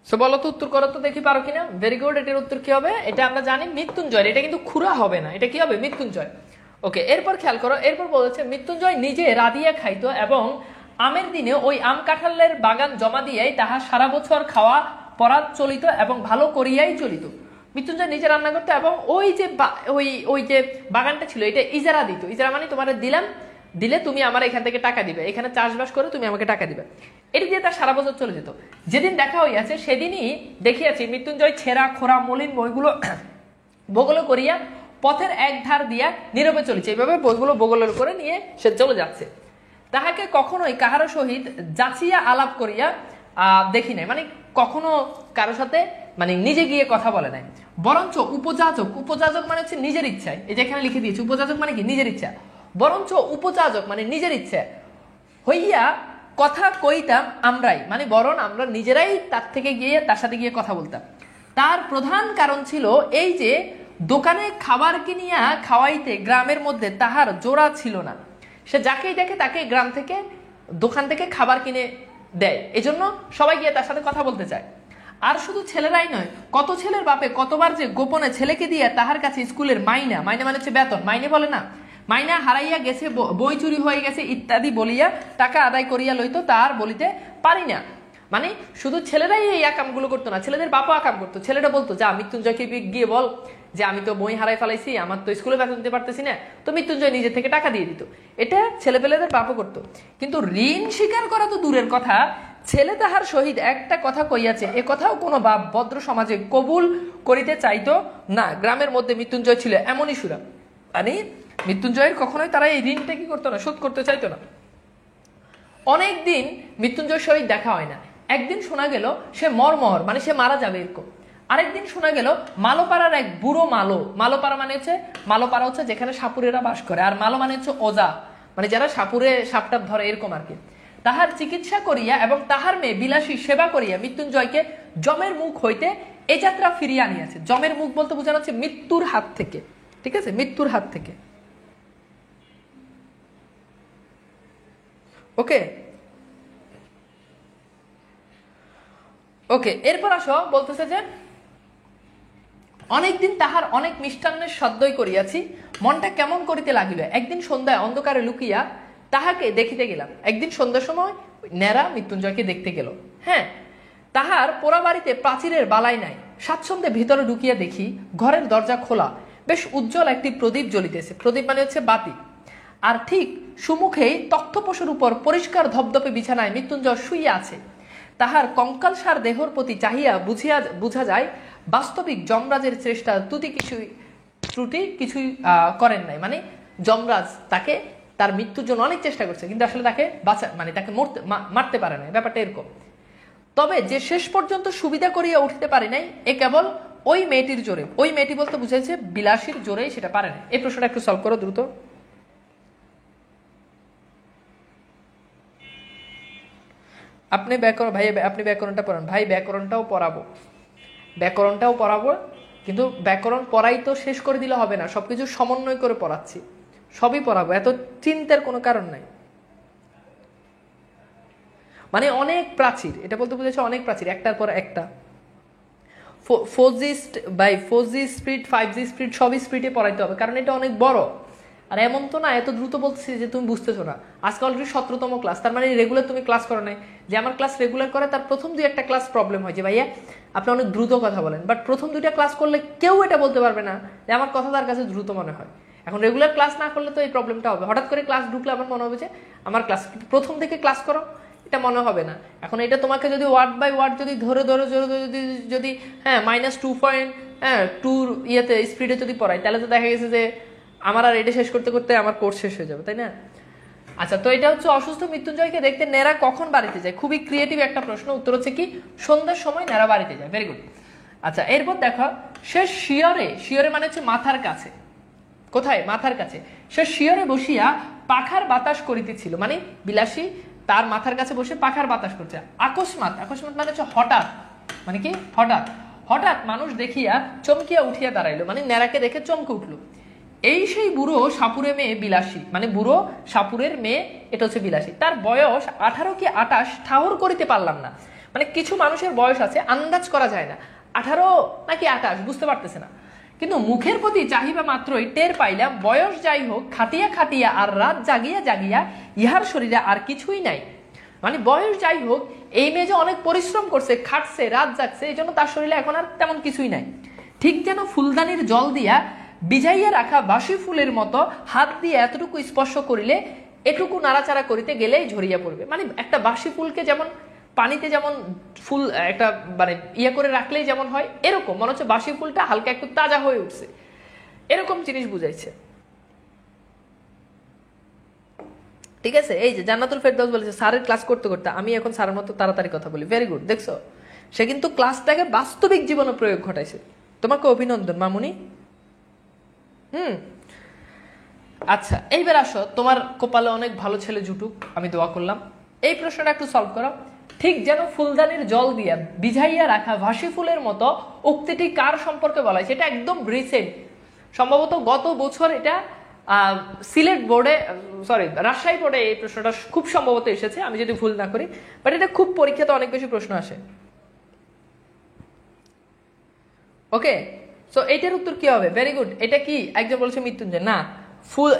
সো বলো তো, উত্তর করো তো দেখি, পারো কিনা। Very good. এটার উত্তর কি হবে? এটা আমরা জানি মৃত্যুঞ্জয়। এটা কিন্তু খুড়া হবে না, এটা কি হবে? মৃত্যুঞ্জয়। ওকে, এরপর খেয়াল করো, এরপর বলেছে মৃত্যুঞ্জয় নিজে রাধিয়া খাইতো এবং আমের দিনে ওই আম কাঁঠালের বাগান জমা দিয়াই তাহা সারা বছর খাওয়া পড়া চলিত এবং ভালো করিয়াই চলিত। মৃত্যুঞ্জয় নিজে রান্না করতো এবং ওই যে ওই যে বাগানটা ছিল এটা ইজারা দিত। ইজারা মানে তোমার দিলাম, দিলে তুমি আমার এখান থেকে টাকা দিবে, এখানে চাষবাস করে তুমি আমাকে টাকা দিবে। এটি দিয়ে তার সারা বছর চলে যেত। যেদিন দেখা হইয়াছে সেদিনই দেখিয়াছি মৃত্যুঞ্জয় ছেঁড়া খোরা মলিন বইগুলো বগল করিয়া পথের এক ধার দিয়া নীরবে চলেছে। এইভাবে বইগুলো বগল করে নিয়ে সে চলে যাচ্ছে। তাহাকে কখনোই কাহারো সহিত যাচিয়া আলাপ করিয়া দেখি নাই, মানে কখনো কারো সাথে মানে নিজে গিয়ে কথা বলে নাই। বরঞ্চ উপযাজক, উপযাজক মানে হচ্ছে নিজের ইচ্ছায়, এই যে এখানে লিখে দিয়েছি, উপযাজক মানে কি? নিজের ইচ্ছা। বরঞ্চ উপযাজক মানে নিজের ইচ্ছা হইয়া কথা কইতাম আমরাই, মানে বরং আমরা নিজেরাই তার থেকে গিয়ে তার সাথে গিয়ে কথা বলতাম। তার প্রধান কারণ ছিল এই যে দোকানে খাবার কিনিয়া খাওয়াইতে গ্রামের মধ্যে তাহার জোড়া ছিল না। সে যাকেই দেখে তাকে গ্রাম থেকে, দোকান থেকে খাবার কিনে দেয়, এজন্য সবাই গিয়ে তার সাথে কথা বলতে চায়। আর শুধু ছেলেরাই নয়, কত ছেলের বাপে কতবার যে গোপনে ছেলেকে দিয়ে তাহার কাছে স্কুলের মাইনা, মাইনা মানে হচ্ছে বেতন, মাইনে বলে না, মাইনা হারাইয়া গেছে, বই চুরি হয়ে গেছে ইত্যাদি বলিয়া টাকা আদায় করিয়া লইত, তার বলিতে পারি না। মানে শুধু ছেলেরাই এই আকামগুলো করতো না, ছেলেদের বাপও আকাম করতো। ছেলেটা বলতো যা মৃত্যুঞ্জয়কে গিয়ে বল যে আমি তো বই হারাই ফেলাইছি, আমার তো স্কুলে বেতন দিতে পারতেছি না, তো মৃত্যুঞ্জয় নিজে থেকে টাকা দিয়ে দিত। এটা ছেলেপেলেদের বাপও করতো। কিন্তু ঋণ স্বীকার করা তো দূরের কথা, ছেলে তাহার সহিত একটা কথা কইয়াছে এ কথাও কোনো বাপ ভদ্র সমাজে কবুল করিতে চাইতো না। গ্রামের মধ্যে মৃত্যুঞ্জয় ছিল এমনই সুরা, মানে মৃত্যুঞ্জয়ের কখনোই তারা এই ঋণটা কি করতো না, শোধ করতে চাইতো না। অনেকদিন মৃত্যুঞ্জয়ের সহিত দেখা হয় না। একদিন শোনা গেল সে মরমর, মানে সে মারা যাবে এরকম। আরেকদিন শোনা গেল মালোপাড়ার এক বুড়ো মালোপাড়া মানে হচ্ছে, মালোপাড়া হচ্ছে যেখানে সাপুরেরা বাস করে, আর মালো মানে হচ্ছে ওজা, মানে যারা সাপুরে সাপটাপ ধরে এরকম আর কি। তাহার চিকিৎসা করিয়া এবং তাহার মেয়ে বিলাসী সেবা করিয়া মৃত্যুঞ্জয়কে যমের মুখ হইতে এ যাত্রা ফিরিয়ে আনিয়াছে। যমের মুখ বলতে বোঝানো হচ্ছে মৃত্যুর হাত থেকে, ঠিক আছে, মৃত্যুর হাত থেকে। ওকে ওকে, এরপর আসো, বলতেছে যে অনেকদিন তাহার অনেক মিষ্টান্নের সদ্যই করিয়াছি, মনটা কেমন করিতে লাগিল। একদিন সন্ধ্যায় অন্ধকারে লুকিয়া তাহাকে দেখিতে গেলাম। একদিন সন্ধ্যার সময় ন্যাড়া মৃত্যুঞ্জয়কে দেখতে গেল। হ্যাঁ, তাহার পোড়া বাড়িতে প্রাচীরের বালাই নাই। স্বাচ্ছন্দ্যে ভিতরে ঢুকিয়া দেখি ঘরের দরজা খোলা, বেশ উজ্জ্বল একটি প্রদীপ জ্বলিতেছে। প্রদীপ মানে হচ্ছে বাতি। আর ঠিক সুমুখেই তক্তপোষের উপর পরিষ্কার ধপধপে বিছানায় মৃত্যুঞ্জয় শুইয়া আছে। তাহার কঙ্কালসার দেহর প্রতি চাহিয়া বুঝা যায় বাস্তবিক যমরাজের চেষ্টা ত্রুটি কিছুই করেন নাই। মানে যমরাজ তাকে তার মৃত্যুর জন্য অনেক চেষ্টা করছে, কিন্তু আসলে তাকে তাকে মারতে পারে নাই, ব্যাপারটা এরকম। তবে যে শেষ পর্যন্ত সুবিধা করিয়া উঠতে পারে নাই, এ কেবল ওই মেয়েটির জোরে। ওই মেয়েটি বলতে বুঝাইছে বিলাসীর জোরেই সেটা পারে না। এই প্রশ্নটা একটু সলভ করো দ্রুত। আপনি ব্যাকরণটা পড়ান ভাই, ব্যাকরণটাও পড়াবো, কিন্তু ব্যাকরণ পড়াই তো শেষ করে দিলে হবে না, সবকিছু সমন্বয় করে পড়াচ্ছি, সবই পড়াবো, এত চিন্তার কোনো কারণ নাই। মানে অনেক প্রাচীর, এটা বলতে বুঝেছে অনেক প্রাচীর, একটার পর একটা। 4G স্পিড 5G স্পিড সবই স্পিডে পড়াইতে হবে, কারণ এটা অনেক বড়। আর এমন তো না এত দ্রুত বলতেছি যে তুমি বুঝতেছো না। আজকে অলরেডি 17তম ক্লাস, তার মানে রেগুলার তুমি ক্লাস করো নাই। যে আমার ক্লাস রেগুলার করে তার প্রথম 2-1টা ক্লাস প্রবলেম হয় যে ভাইয়া আপনি অনেক দ্রুত কথা বলেন, বাট প্রথম 2টা ক্লাস করলে কেউ এটা বলতে পারবে না যে আমার কথা তার কাছে দ্রুত মনে হয়। এখন রেগুলার ক্লাস না করলে তো এই প্রবলেমটা হবে। হঠাৎ করে ক্লাস ঢুকলে আমার মনে হবে যে আমার ক্লাস, প্রথম থেকে ক্লাস করো এটা মনে হবে না। এখন এটা তোমাকে যদি ওয়ার্ড বাই ওয়ার্ড যদি ধরে যদি -2.2 ইয়েতে স্পিডে যদি পড়াই, তাহলে তো দেখা গেছে যে আমার আর এটা শেষ করতে করতে আমার কোর্স শেষ হয়ে যাবে, তাই না? আচ্ছা, তো এটা হচ্ছে অসুস্থ মৃত্যুঞ্জয়কে দেখতে নেরা কখন বাড়িতে যায়। খুবই ক্রিয়েটিভ একটা প্রশ্ন। উত্তর হচ্ছে কি, সন্ধ্যার সময় নেরা বাড়িতে যায়। Very good. আচ্ছা, এরপর দেখো সে শিয়রে মানে হচ্ছে মাথার কাছে। কোথায়? মাথার কাছে। সে শিয়রে বসিয়া পাখার বাতাস করিতেছিল, মানে বিলাসী তার মাথার কাছে বসে পাখার বাতাস করছে। আকস্মাৎ মানে হচ্ছে হঠাৎ, মানে কি হঠাৎ মানুষ দেখিয়া চমকিয়া উঠিয়া দাঁড়াইলো, মানে নেড়াকে দেখে চমকে উঠলো। এই সেই বুড়ো সাপুরে মেয়ে বিলাসী, মানে বুড়ো সাপুরের মেয়ে, এটা হচ্ছে বিলাসী। তার বয়স 18 কি 28 ঠাহর করিতে পারলাম না। মানে কিছু মানুষের বয়স আছে আন্দাজ করা যায় না 18 নাকি 28, বুঝতে পারতেছে না। কিন্তু মুখের প্রতি চাহিবা মাত্রই টের পাইলাম বয়স যাই হোক, খাটিয়া আর রাত জাগিয়া ইহার শরীরে আর কিছুই নাই। মানে বয়স যাই হোক, এই মেয়ে যে অনেক পরিশ্রম করছে, খাটছে, রাত জাগছে, এই জন্য তার শরীরে এখন আর তেমন কিছুই নাই। ঠিক যেন ফুলদানির জল দিয়া ভিজাইয়া রাখা বাসি ফুলের মতো হাত দিয়ে এতটুকু স্পর্শ করিলে এটুকু নাড়াচাড়া করিতে গেলেই ঝরিয়া পড়বে। মানে একটা বাসি ফুলকে যেমন পানিতে যেমন ফুল একটা মানে ইয়ে করে রাখলেই যেমন হয়, এরকম মনে হচ্ছে বাসি ফুলটা হালকা একটু তাজা হয়ে উঠছে, এরকম জিনিস বুঝাইছে। ঠিক আছে? এই যে জান্নাতুল ফেরদৌস বলেছে স্যারের ক্লাস করতে করতে আমি এখন স্যারের মতো তাড়াতাড়ি কথা বলি। Very good. দেখছো, সে কিন্তু ক্লাসটাকে বাস্তবিক জীবনে প্রয়োগ ঘটাইছে। তোমাকে অভিনন্দন মামুনি। আচ্ছা, এইবার আসো, তোমার কপালে অনেক ভালো ছেলে জুটুক, আমি দোয়া করলাম। এই প্রশ্নটা একটু সলভ করো। ঠিক যেন ফুলদানির জল দিয়া ভিজাইয়া রাখা ভাসি ফুলের মতো উক্তিটি কার সম্পর্কে বলা হয়? সেটা একদম রিসেন্ট, সম্ভবত গত বছর এটা সিলেট বোর্ডে, রাজশাহী বোর্ডে এই প্রশ্নটা খুব সম্ভবত এসেছে, আমি যদি ভুল না করি। বাট এটা খুব পরীক্ষাতে অনেক বেশি প্রশ্ন আসে। ওকে, সো এইটার উত্তর কি হবে? Very good. এটা কি একজন বলছে মৃত্যুঞ্জয়, না ফুল,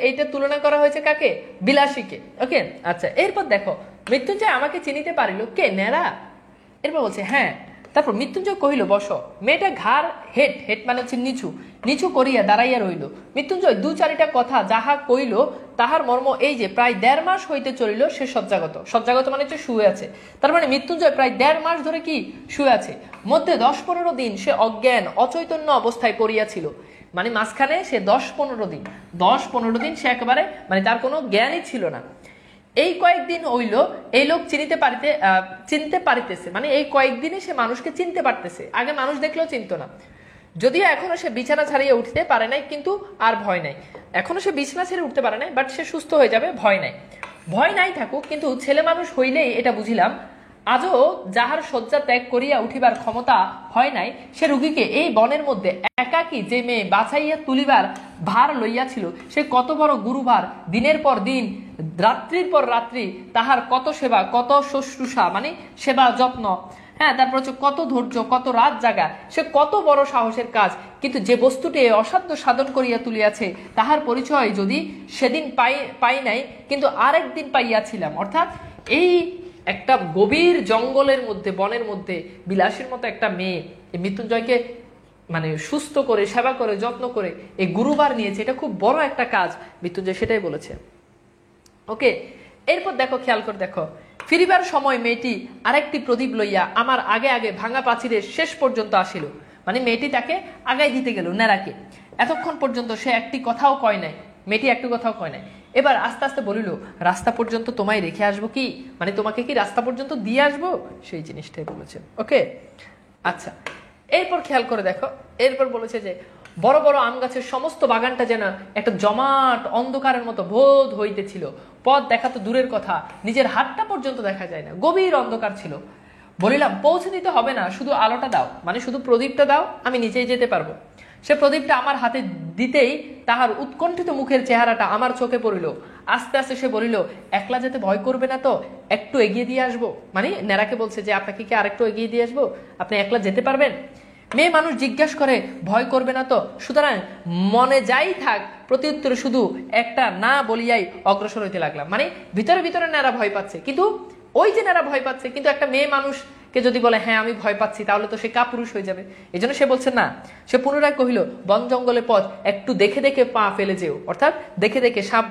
এটা তুলনা করা হয়েছে কাকে? বিলাসীকে। ওকে, আচ্ছা, এরপর দেখো মৃত্যুঞ্জয় আমাকে চিনিতে পারিল কে? নেড়া। এরপর বলছে হ্যাঁ। তারপর মৃত্যুঞ্জয় কহিল বসো। মেয়েটা ঘাড় হেট মানে হচ্ছে নিচু করিয়া দাঁড়াইয়া রইল। মৃত্যুঞ্জয় 2-4টা কথা যাহা কইল তাহার মর্ম এই যে প্রায় 1.5 মাস হইতে চলিল সে শয্যাগত মানে হচ্ছে শুয়ে আছে। তার মানে মৃত্যুঞ্জয় প্রায় 1.5 মাস ধরে কি শুয়ে আছে। মধ্যে 10-15 দিন সে অজ্ঞান অচৈতন্য অবস্থায় পড়িয়াছিল। মানে মাঝখানে সে 10-15 দিন সে একেবারে মানে তার কোনো জ্ঞানই ছিল না। এই কয়েকদিন হইল এই লোক চিনতে পারিতেছে, মানে এই কয়েকদিনে সে মানুষকে চিনতে পারতেছে। আগে মানুষ দেখলেও চিনতো না। যদিও এখনো সে বিছানা ছাড়িয়ে উঠতে পারে নাই, কিন্তু আর ভয় নাই। এখনো সে বিছানা ছেড়ে উঠতে পারে নাই, বাট সে সুস্থ হয়ে যাবে, ভয় নাই থাকুক। কিন্তু ছেলে মানুষ হইলেই এটা বুঝিলাম আজও যাহার শয্যা ত্যাগ করিয়া উঠিবার ক্ষমতা হয় নাই, সে রুগীকে এই বনের মধ্যে একাকী যে মেয়ে বাছাইয়া তুলিবার ভার লইয়াছিল, সে কত বড় গুরুভার। দিনের পর দিন, রাত্রির পর রাত্রি তাহার কত সেবা, কত শুশ্রূষা, মানে সেবা যত্ন, হ্যাঁ, তারপর হচ্ছে কত ধৈর্য, কত রাত জাগা, সে কত বড় সাহসের কাজ, কিন্তু যে বস্তুটি অসাধ্য সাধন করিয়া তুলিয়াছে তাহার পরিচয় যদি সেদিন পাই নাই, কিন্তু আরেকদিন পাইয়াছিলাম। অর্থাৎ এই একটা গভীর জঙ্গলের মধ্যে, বনের মধ্যে বিলাসীর মতো একটা মেয়ে এই মৃত্যুঞ্জয়কে মানে সুস্থ করে, সেবা করে, যত্ন করে এই গুরুবার নিয়েছে, এটা খুব বড় একটা কাজ। মৃত্যুঞ্জয় সেটাই বলেছে। ওকে, এরপর দেখো, খেয়াল করে দেখো, ফিরিবার সময় মেয়েটি আরেকটি প্রদীপ লইয়া আমার আগে আগে ভাঙা প্রাচীরের শেষ পর্যন্ত আসিল। মানে মেয়েটি তাকে আগাই দিতে গেল নেড়াকে। এতক্ষণ পর্যন্ত সে একটি কথাও কয় নাই, মেয়েটি একটি কথাও কয় নাই। এবার আস্তে আস্তে বলিল, রাস্তা পর্যন্ত তোমায় রেখে আসবো কি, মানে তোমাকে কি রাস্তা পর্যন্ত দিয়ে আসবো, সেই জিনিসটাই বলেছে। ওকে, আচ্ছা, এরপর খেয়াল করে দেখো, এরপর বলেছে যে বড় বড় আম গাছের সমস্ত বাগানটা যেন একটা জমাট অন্ধকারের মতো বোধ হইতেছিল। পথ দেখা তো দূরের কথা, নিজের হাতটা পর্যন্ত দেখা যায় না, গভীর অন্ধকার ছিল। বলিলাম, পৌঁছে দিতে হবে না, শুধু আলোটা দাও, মানে শুধু প্রদীপটা দাও, আমি নিচেই যেতে পারবো। সে প্রদীপটা আমার হাতে দিতেই তাহার উৎকণ্ঠিত মুখের চেহারাটা আমার চোখে পড়িল। আস্তে আস্তে সে বলিল, একলা যেতে ভয় করবে না তো, একটু এগিয়ে দিয়ে আসবো। মানে নেড়াকে বলছে যে আপনাকে কি আরেকটু এগিয়ে দিয়ে আসবো, আপনি একলা যেতে পারবেন? মেয়ে মানুষ জিজ্ঞাসা করে, ভয় করবে না তো, সুতরাং মনে যাই থাক, প্রত্যুত্তরে শুধু একটা না বলিয়াই অগ্রসর হইতে লাগলাম। মানে ভিতরে ভিতরে নেড়া ভয় পাচ্ছে, কিন্তু ওই যে নেড়া ভয় পাচ্ছে, কিন্তু একটা মেয়ে মানুষকে যদি বলে হ্যাঁ আমি ভয় পাচ্ছি, তাহলে তো সে কাপুরুষ হয়ে যাবে। এই জন্য সে বলছে না। সে পুনরায় কহিল, বন জঙ্গলের পথ একটু দেখে দেখে পা ফেলে যেও। অর্থাৎ দেখে দেখে, সাপ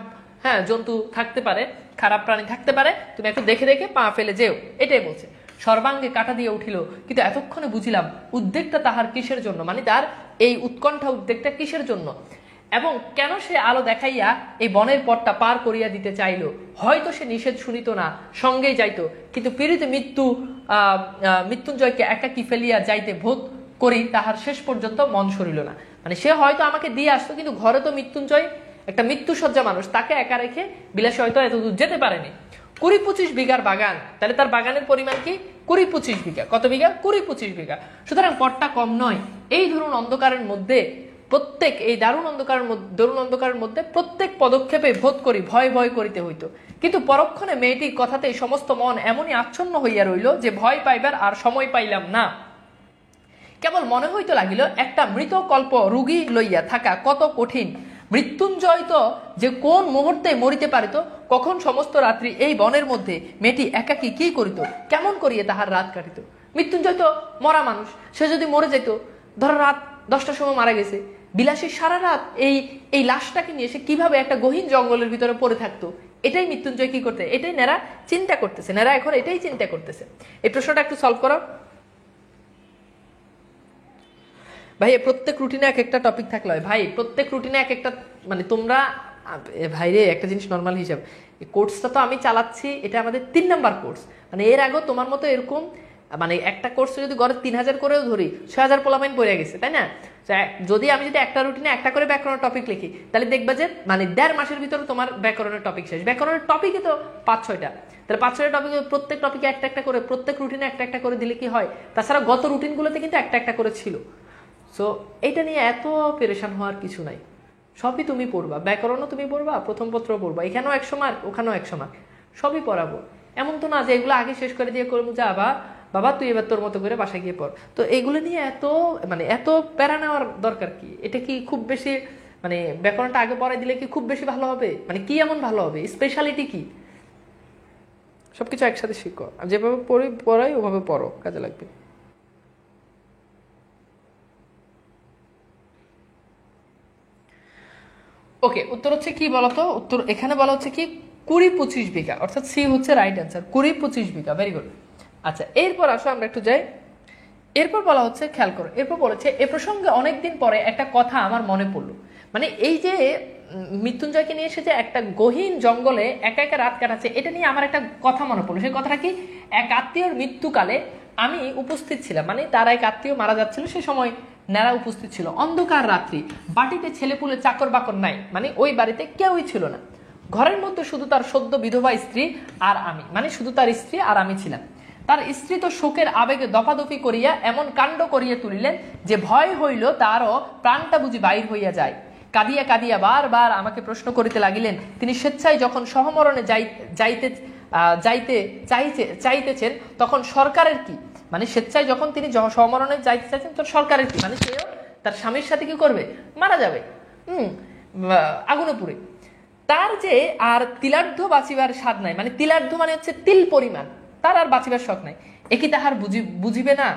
হ্যাঁ জন্তু থাকতে পারে, খারাপ প্রাণী থাকতে পারে, তুমি একটু দেখে দেখে পা ফেলে যেও, এটাই বলছে। সর্বাঙ্গে কাটা দিয়ে উঠিল, কিন্তু এতক্ষণে বুঝিলাম উদ্বেগটা তাহার কিসের জন্য, মানে তার এই উৎকণ্ঠা উদ্বেগটা কিসের জন্য, এবং কেন সে আলো দেখাইয়া এই বনের পথটা পার করিয়া দিতে চাইল। হয়তো সে নিষেধ শুনিত না, সঙ্গেই যাইতো, কিন্তু পীড়িতে মৃত্যুঞ্জয়কে একাকী ফেলিয়া যাইতে বোধ করি তাহার শেষ পর্যন্ত মন সরিল না। মানে সে হয়তো আমাকে দিয়ে আসতো, কিন্তু ঘরে তো মৃত্যুঞ্জয় একটা মৃত্যুসজ্জা মানুষ, তাকে একা রেখে বিলাসী হয়তো এত দূর যেতে পারেনি। 20-25 বিঘার বাগান, তাহলে তার বাগানের পরিমাণ কি 20-25 বিঘা। কত বিঘা? 20-25 বিঘা। সুতরাং পথটা কম নয়। এই ধরুন অন্ধকারের মধ্যে প্রত্যেক, এই দারুণ অন্ধকারের মধ্যে প্রত্যেক পদক্ষেপে বোধ করি ভয় ভয় করিতে হইতো। কিন্তু পরক্ষণে মেয়েটির কথাতেই সমস্ত মন এমনই আচ্ছন্ন হইয়া রইল যে ভয় পাইবার আর সময় পাইলাম না। কেবল মনে হইতে লাগিল একটা মৃত কল্প রোগী লইয়া থাকা কত কঠিন। মৃত্যুঞ্জয় তো যে কোন মুহূর্তে মরিতে পারিত, কখন সমস্ত রাত্রি এই বনের মধ্যে মেয়েটি একাকী কি করিত, কেমন করিয়ে তাহার রাত কাটিত। মৃত্যুঞ্জয় তো মরা মানুষ, সে যদি মরে যেত, ধরো রাত 10টার সময় মারা গেছে, বিলাসী সারা রাত এই লাশটাকে নিয়ে সে কিভাবে একটা গহীন জঙ্গলের ভিতরে পড়ে থাকতো, এটাই মৃত্যুঞ্জয় কি করতে, এটাই নেরা চিন্তা করতেছে। নেরা এখন এটাই চিন্তা করতেছে। এই প্রশ্নটা একটু সলভ করো ভাই। প্রত্যেক রুটিনে এক একটা টপিক থাকলে হয় ভাই, প্রত্যেক রুটিনে এক একটা, মানে তোমরা ভাইরে একটা জিনিস নর্মাল হিসাব, এই কোর্সটা তো আমি চালাচ্ছি, এটা আমাদের 3 নাম্বার কোর্স। মানে এর আগেও তোমার মতো এরকম, মানে একটা কোর্সে যদি গড়ে 3000 করেও ধরি, 6000 পোলাপাইন পড়ে গেছে, তাই না? যদি আমি যদি একটা রুটিনে একটা করে ব্যাকরণের টপিক লিখি, তাহলে দেখবা যে মানে 1.5 মাসের ভিতরে তোমার ব্যাকরণের টপিক শেষ। ব্যাকরণের টপিকই তো 5-6টা, তাহলে 5-6টা টপিক, প্রত্যেক টপিকে একটা একটা করে, প্রত্যেক রুটিনে একটা একটা করে দিলে কি হয়? তাছাড়া গত রুটিনগুলোতে কিন্তু একটা একটা করে ছিল। সো এটা নিয়ে এত পেরেশান হওয়ার কিছু নাই, সবই তুমি পড়বা, ব্যাকরণও তুমি পড়বা, প্রথম পত্র পড়বা, এখানেও 100 মার্ক, ওখানেও 100 মার্ক, সবই পড়াবো। এমন তো না যে এগুলো আগে শেষ করে দিয়ে করবো যা বাবা তুই এবার তোর মতো করে বাসায় গিয়ে পড়। তো এগুলো নিয়ে এত প্যারা নেওয়ার দরকার কি? এটা কি খুব বেশি, মানে ব্যাকরণটা আগে পড়াই দিলে কি খুব বেশি ভালো হবে? মানে কি এমন ভালো হবে? স্পেশালিটি কি? সবকিছু একসাথে শিখো, আর যেভাবে পড়াই ওভাবে পড়ো, কাজে লাগবে। ওকে, উত্তর হচ্ছে কি বলতো? উত্তর এখানে বলা হচ্ছে কি 20-25 বিঘা, অর্থাৎ সি হচ্ছে right answer, 20-25 bigha. Very good. আচ্ছা, এরপর আসো আমরা একটু যাই। এরপর বলা হচ্ছে, খেয়াল করো, এরপর বলেছে এ প্রসঙ্গে অনেকদিন পরে একটা কথা আমার মনে পড়লো। মানে এই যে মৃত্যুঞ্জয়কে নিয়ে এসে যে একটা গহীন জঙ্গলে একা একা রাত কাটাচ্ছে, এটা নিয়ে আমার একটা কথা মনে পড়লো। সেই কথাটা কি? এক আত্মীয়র মৃত্যুকালে আমি উপস্থিত ছিলাম, মানে তার এক আত্মীয় মারা যাচ্ছিল, সে সময় নেড়া উপস্থিত ছিল। অন্ধকার রাত্রি, বাটিতে ছেলেপুলে চাকর বাকর নাই, মানে ওই বাড়িতে কেউই ছিল না। ঘরের মধ্যে শুধু তার সদ্য বিধবা স্ত্রী আর আমি, মানে শুধু তার স্ত্রী আর আমি ছিলাম। তার স্ত্রী তো শোকের আবেগে দফাদফি করিয়া এমন কাণ্ড করিয়া তুলিলেন যে ভয় হইল তারও প্রাণটা বুঝি বাইর হইয়া যায়। কাঁদিয়া কাঁদিয়া বারবার আমাকে প্রশ্ন করিতে লাগিলেন, তিনি স্বেচ্ছায় যখন সহমরণে যাইতে চাইতেছেন, তখন সরকারের কি? মানে স্বেচ্ছায় যখন তিনি সমরণে যাইতে চাইছেন, তো সরকারের কি, মানে সেও তার স্বামীর সাথে কি করবে, মারা যাবে আগুনে পুড়ে। তার যে আর তিলার্ধ বাঁচিবার স্বাদ নাই, মানে তিলার্ধ মানে হচ্ছে তিল পরিমাণ, তার আর বাঁচিবার শখ নাই। এ কি তাহার বুঝিবে না?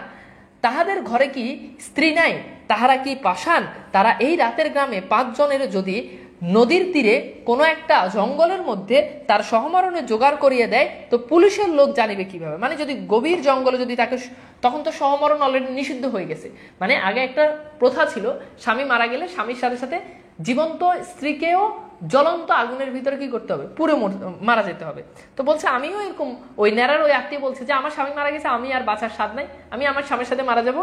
তাহাদের ঘরে কি স্ত্রী নাই? তাহারা কি পাষাণ? তারা এই রাতের গ্রামে 5 জনের যদি নদীর তীরে কোনো একটা জঙ্গলের মধ্যে তার সহমরণে জোগাড় করিয়ে দেয়, তো পুলিশের লোক জানিবে কিভাবে? মানে যদি গভীর জঙ্গলে যদি তাকে, তখন তো সহমরণ অলরেডি নিষিদ্ধ হয়ে গেছে। মানে আগে একটা প্রথা ছিল, স্বামী মারা গেলে স্বামীর সাথে সাথে জীবন্ত স্ত্রীকেও জ্বলন্ত আগুনের ভিতরে কি করতে হবে, পুরো মারা যেতে হবে। তো বলছে আমিও এরকম, ওই ন্যাড়ার ওই আত্মীয় বলছে যে আমার স্বামী মারা গেছে, আমি আর বাঁচার স্বাদ নাই, আমি আমার স্বামীর সাথে মারা যাব।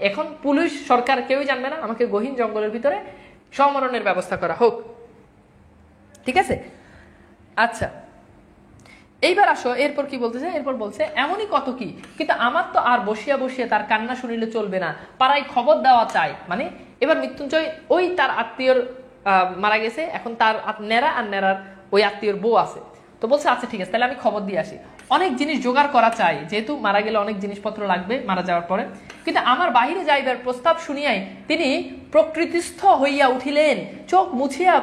এখন পুলিশ সরকার কেউই জানবে না, আমাকে গহীন জঙ্গলের ভিতরে সমরণের ব্যবস্থা করা হোক। ঠিক আছে, আচ্ছা এইবার আসো, এরপর কি বলতেছে? এরপর বলছে এমনই কত কি, কিন্তু আমার তো আর বসিয়া বসিয়া তার কান্না শুনিলে চলবে না, পাড়ায় খবর দেওয়া চাই। মানে এবার মৃত্যুঞ্জয় ওই তার আত্মীয়র মারা গেছে, এখন তার নেড়া আর নেড়ার ওই আত্মীয়র বউ আছে, তো বলছে আচ্ছা ঠিক আছে, তাহলে আমি খবর দিয়ে আসি। অনেক জিনিস জোগাড় করা চাই, যেহেতু মারা গেলে অনেক জিনিসপত্র লাগবে মারা যাওয়ার পরে। কিন্তু আমার বাহিরে যাইবার প্রস্তাব শুনিয়াই তিনি প্রকৃতিস্থ হইয়া উঠিলেন, চোখ মুছিয়া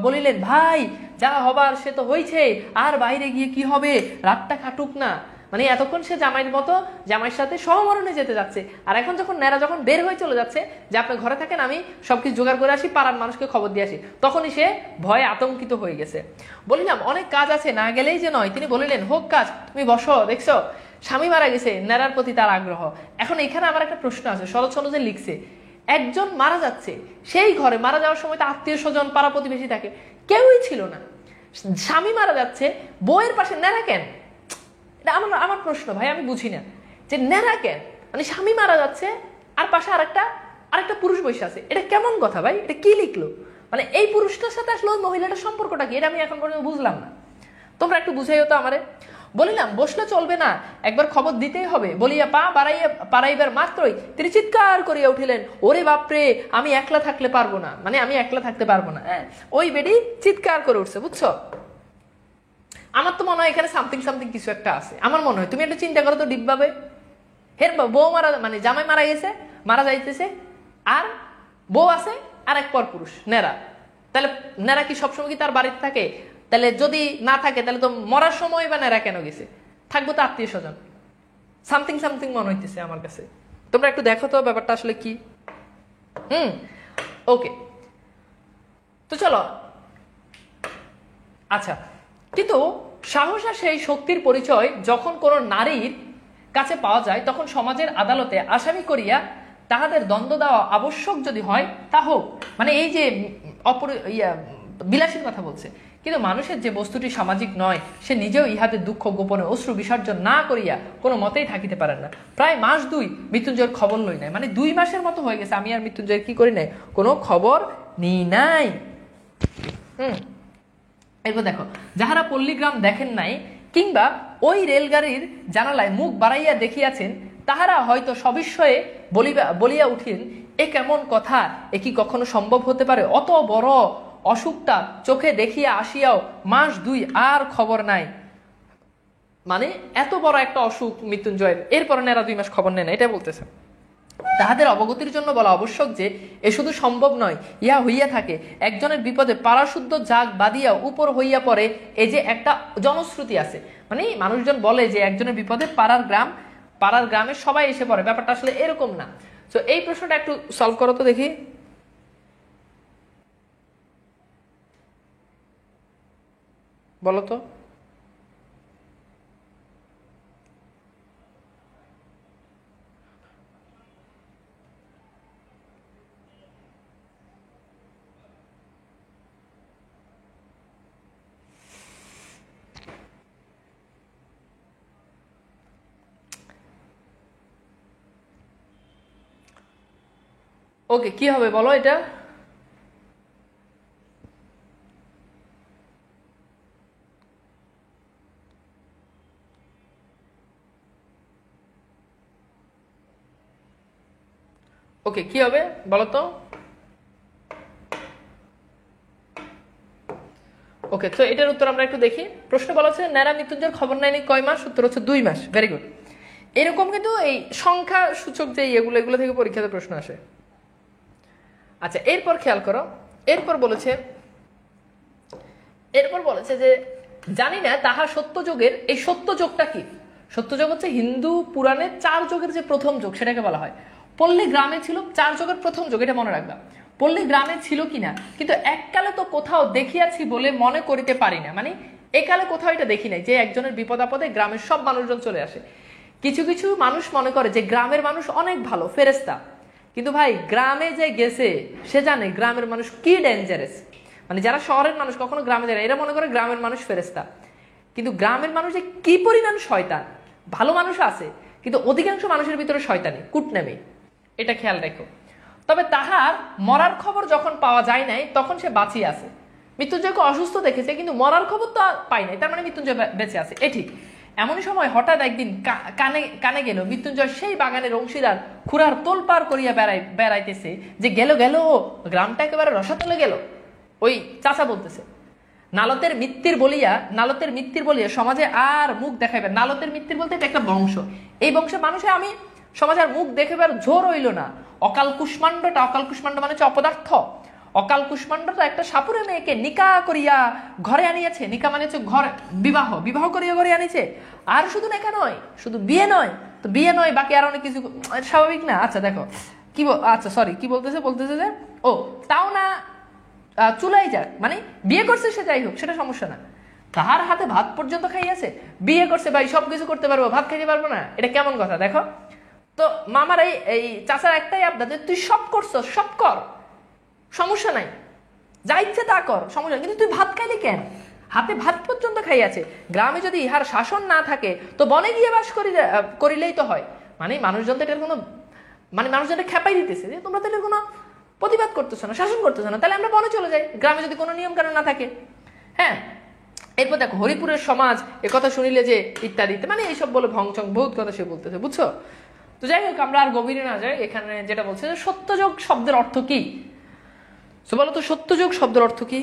বলিলেন, ভাই যা হবার সে তো হয়েছে, আর বাইরে গিয়ে কি হবে, রাতটা কাটুক না। মানে এতক্ষণ সে জামাইয়ের মতো জামাইয়ের সাথে সহমরণে যেতে যাচ্ছে, আর এখন যখন নেড়া যখন বের হয়ে চলে যাচ্ছে যে আপনি ঘরে থাকেন, আমি সবকিছু জোগাড় করে আসি, পাড়ার মানুষকে খবর দিয়ে আসি, তখনই সে ভয়ে আতঙ্কিত হয়ে গেছে। বলিলাম অনেক কাজ আছে, না গেলেই যে নয়। তিনি বলিলেন, হোক কাজ, তুমি বসো, দেখছো স্বামী মারা গেছে, নেড়ার প্রতি তার আগ্রহ। এখন এখানে আমার একটা প্রশ্ন আছে, শরৎ যে লিখছে, একজন মারা যাচ্ছে, সেই ঘরে মারা যাওয়ার সময় তো আত্মীয় স্বজন পাড়া প্রতিবেশী থাকে, কেউই ছিল না। স্বামী মারা যাচ্ছে, বউয়ের পাশে নেড়া কেন? এটা আমার প্রশ্ন ভাই, আমি বুঝি না যে নেড়া কেন, মানে স্বামী মারা যাচ্ছে আর পাশে আরেকটা পুরুষ বসে আছে, এটা কেমন কথা ভাই? এটা কি লিখলো? মানে এই পুরুষটার সাথে আসলে ওই মহিলাটার সম্পর্কটা কি, এটা আমি এখন পর্যন্ত বুঝলাম না। তোমরা একটু বুঝাইও তো আমারে। বলিলাম বসলে চলবে না, একবার খবর দিতেই হবে। বলিয়া পা বাড়াইবার মাত্রই তিনি চিৎকার করিয়া উঠিলেন, ওরে বাপরে, আমি একলা থাকলে পারবো না, মানে আমি একলা থাকতে পারবো না। ওই বেডি চিৎকার করে উঠছে, বুঝছো? আমার তো মনে হয় এখানে সামথিং কিছু একটা আছে। আমার মনে হয় তুমি একটু চিন্তা করো তো ডিপভাবে, হের বউ মারা, মানে জামাই মারা গেছে, মারা যাইতেছে, আর বউ আছে আর এক পর পুরুষ নেড়া। তাহলে নেড়া কি সবসময় কি তার বাড়িতে থাকে? তাহলে যদি না থাকে, তাহলে তো মরার সময় বা নেড়া কেন গেছে? থাকবো তো আত্মীয় স্বজন। সামথিং মনে হইতেছে আমার কাছে। তোমরা একটু দেখো তো ব্যাপারটা আসলে কি। ওকে, তো চলো। আচ্ছা, কিন্তু সাহস আর সেই শক্তির পরিচয় যখন কোনো নারীর কাছে পাওয়া যায়, তখন সমাজের আদালতে আসামি করিয়া তাহাদের দ্বন্দ্ব দেওয়া আবশ্যক যদি হয়, তা হোক। মানে এই যে বিলাসীর কথা বলছে, কিন্তু মানুষের যে বস্তুটি সামাজিক নয়, সে নিজেও ইহাদের দুঃখ গোপনে অশ্রু বিসর্জন না করিয়া কোনো মতেই থাকিতে পারেন না। প্রায় মাস 2 মৃত্যুঞ্জয়ের খবর লই নাই, মানে 2 মাসের মতো হয়ে গেছে আমি আর মৃত্যুঞ্জয়ের কি করি নাই, কোনো খবর নিই নাই। এরপর দেখো, যাহারা পল্লীগ্রাম দেখেন নাই, কিংবা ওই রেলগাড়ির জানালায় মুখ বাড়াইয়া দেখিয়াছেন, তাহারা হয়তো সবিস্ময়ে বলিয়া উঠিলেন, এ কেমন কথা, এ কি কখনো সম্ভব হতে পারে? অত বড় অসুখটা চোখে দেখিয়া আসিয়াও মাস 2 আর খবর নাই। মানে এত বড় একটা অসুখ মৃত্যুঞ্জয়ের, এরপর এরা 2 মাস খবর নেয় না, এটা বলতেছে। তাহাদের অবগতির জন্য বলা আবশ্যক যে এ শুধু সম্ভব নয়, ইহা হইয়া থাকে। একজনের বিপদে পাড়াশুদ্ধ জাগ বাঁধিয়া উপর হইয়া পড়ে, এই যে একটা জনশ্রুতি আছে, মানে মানুষজন বলে যে একজনের বিপদে পাড়ার গ্রামের সবাই এসে পড়ে। ব্যাপারটা আসলে এরকম না। তো এই প্রশ্নটা একটু সলভ করো তো দেখি, বলো তো। ওকে, কি হবে বলো এটা? ওকে, কি হবে বলো তো? ওকে, তো এটার উত্তর আমরা একটু দেখি। প্রশ্ন বলা হচ্ছে, ন্যাড়া মৃত্যুঞ্জয়ের খবর নেয়নি কয় মাস? উত্তর হচ্ছে 2 মাস। Very good. এরকম কিন্তু এই সংখ্যা সূচক যে এগুলো এগুলো থেকে পরীক্ষাতে প্রশ্ন আসে। আচ্ছা, এরপর খেয়াল করো, এরপর বলেছে যে জানি না তাহার সত্যযুগের, এই সত্যযুগটা কি? সত্যযুগ হচ্ছে হিন্দু পুরাণে 4 যুগের যে প্রথম যুগ সেটাকে বলা হয়। পল্লী গ্রামে ছিল 4 যুগের প্রথম যুগ, এটা মনে রাখবা। পল্লী গ্রামে ছিল কিনা, কিন্তু এককালে তো কোথাও দেখিয়াছি বলে মনে করিতে পারি না, মানে একালে কোথাও এটা দেখি নাই যে একজনের বিপদ আপদে গ্রামের সব মানুষজন চলে আসে। কিছু কিছু মানুষ মনে করে যে গ্রামের মানুষ অনেক ভালো, ফেরেস্তা, কিন্তু ভাই গ্রামে যে গেছে সে জানে গ্রামের মানুষ কি ডেঞ্জারাস। মানে যারা শহরের মানুষ কখনো গ্রামে যায় না, এরা মনে করে গ্রামের মানুষ ফেরেস্তা, কিন্তু গ্রামের মানুষ যে কি পরিমাণ শয়তান। ভালো মানুষ আছে, কিন্তু অধিকাংশ মানুষের ভিতরে শয়তানি, কুটনামি, এটা খেয়াল রেখো। তবে তাহার মরার খবর যখন পাওয়া যায় নাই তখন সে বাঁচিয়ে আছে। মৃত্যুঞ্জয়কে অসুস্থ দেখেছে, কিন্তু মরার খবর তো পাই নাই, তার মানে মৃত্যুঞ্জয় বেঁচে আছে, এ ঠিক। এমনই সময় হঠাৎ একদিন কানে গেল মৃত্যুঞ্জয় সেই বাগানের অংশীদার খুড়ার তোলপার করিয়া বেড়াইতেছে, যে গেল গ্রামটা একেবারে রসাতলে গেল। ওই চাচা বলতেছে, নালতের মৃত্যুর বলিয়া সমাজে আর মুখ দেখাইবে। নালতের মৃত্যুর বলতে এটা একটা বংশ, এই বংশের মানুষে আমি সমাজে আর মুখ দেখাবার জোর হইল না। অকাল কুষ্মাণ্ড মানে হচ্ছে অপদার্থ। অকাল কুষ্মাণ্ডটা একটা সাপুরে মেয়েকে নিকা করিয়া ঘরে আনিয়াছে। নিকা মানে হচ্ছে ঘরে বিবাহ করিয়া ঘরে আনিছে। আর শুধু নেকা নয়, শুধু বিয়ে নয়, তো বিয়ে নয় বাকি আর অনেক কিছু, স্বাভাবিক না? আচ্ছা দেখো কি বলতেছে যে ও তাও না চুলাই যাক, মানে বিয়ে করছে সে, যাই হোক সেটা সমস্যা না। তাহার হাতে ভাত পর্যন্ত খাইয়াছে। বিয়ে করছে ভাই, সবকিছু করতে পারবো, ভাত খাইতে পারবো না, এটা কেমন কথা? দেখো তো মামার এই চাচার একটাই আবদার যে তুই সব করছো, সব কর, সমস্যা নাই, যা ইচ্ছে তা কর, সমস্যা, কিন্তু তুই ভাত খাইলি কেন? হাতে ভাত পর্যন্ত খাইয়াছে। গ্রামে যদি ইহার শাসন না থাকে তো বনে গিয়ে বাস করিলেই তো হয়। মানে মানুষজন তো এটার কোনো, মানে মানুষজনটা খেপাই দিতেছে যে তোমরা তো এটার কোনো প্রতিবাদ করতেছো না, শাসন করতেছো না, তাহলে আমরা বনে চলে যাই, গ্রামে যদি কোনো নিয়ম কানুন না থাকে। হ্যাঁ, এরপর দেখো হরিপুরের সমাজ একথা শুনিলে যে ইত্যাদি, মানে এইসব বলে ভংচং বহুত কথা সে বলতেছে, বুঝছো? তো যাই হোক, আমরা আর গভীরে না যাই। এখানে যেটা বলছে যে সত্যযুগ শব্দের অর্থ কি, বলো তো সত্যযুগ শব্দের অর্থ কি?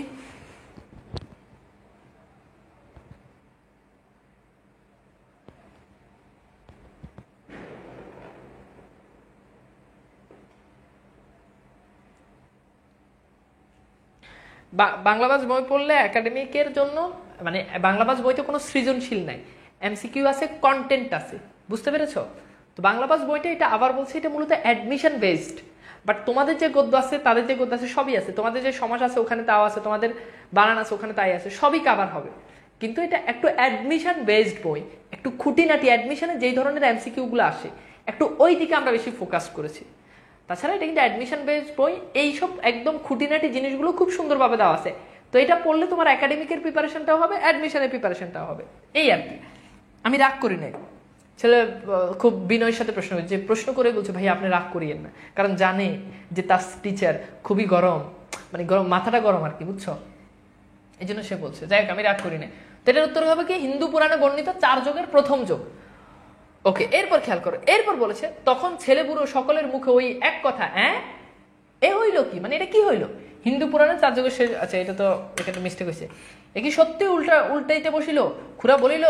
বাংলাবাজ বই পড়লে একাডেমিকের জন্য, মানে বাংলাবাজ বইতে কোনো সৃজনশীল নাই, এমসিকিউ আছে, কন্টেন্ট আছে, বুঝতে পেরেছো? তো বাংলাবাজ বইটা, এটা আবার বলছে, এটা মূলত অ্যাডমিশন বেসড। বাট তোমাদের যে গদ্য আছে, তাদের যে গদ্য আছে, সবই আছে। তোমাদের যে সমাজ আছে ওখানে তাও আছে, তোমাদের বানান আছে ওখানে তাই আছে, সবই কাভার হবে। কিন্তু এটা একটু অ্যাডমিশন বেসড বই, একটু খুঁটিনাটি অ্যাডমিশনে যেই ধরনের এমসিকিউ গুলো আসে একটু ওই দিকে আমরা বেশি ফোকাস করেছি। তাছাড়া এটা কিন্তু অ্যাডমিশন বেসড বই, এইসব একদম খুঁটিনাটি জিনিসগুলো খুব সুন্দরভাবে দেওয়া আছে। তো এটা পড়লে তোমার একাডেমিকের প্রিপারেশনটাও হবে, অ্যাডমিশনের প্রিপারেশনটাও হবে, এই আর কি। আমি রাগ করি নাই। ছেলে খুব বিনয়ের সাথে প্রশ্ন করে বলছে ভাই আপনি রাগ করিয়েন না, কারণ জানে যে তার টিচার খুবই গরম, মানে গরম, মাথাটা গরম আর কি, বুঝছো? এই জন্য সে বলছে। যাই হোক, আমি রাগ করি না। তো এটার উত্তর হবে কি, হিন্দু পুরাণে বর্ণিত 4 যুগের প্রথম যুগ। ওকে, এরপর খেয়াল করো, এরপর বলেছে তখন ছেলে বুড়ো সকলের মুখে ওই এক কথা, এ হইল কি, মানে এটা কি হইলো? হিন্দু পুরাণে 4 যুগের শেষ, আচ্ছা এটা তো এখানে মিস্টেক হয়েছে। এ কি সত্যি উল্টাইতে বসিল? খুড়া বলিল,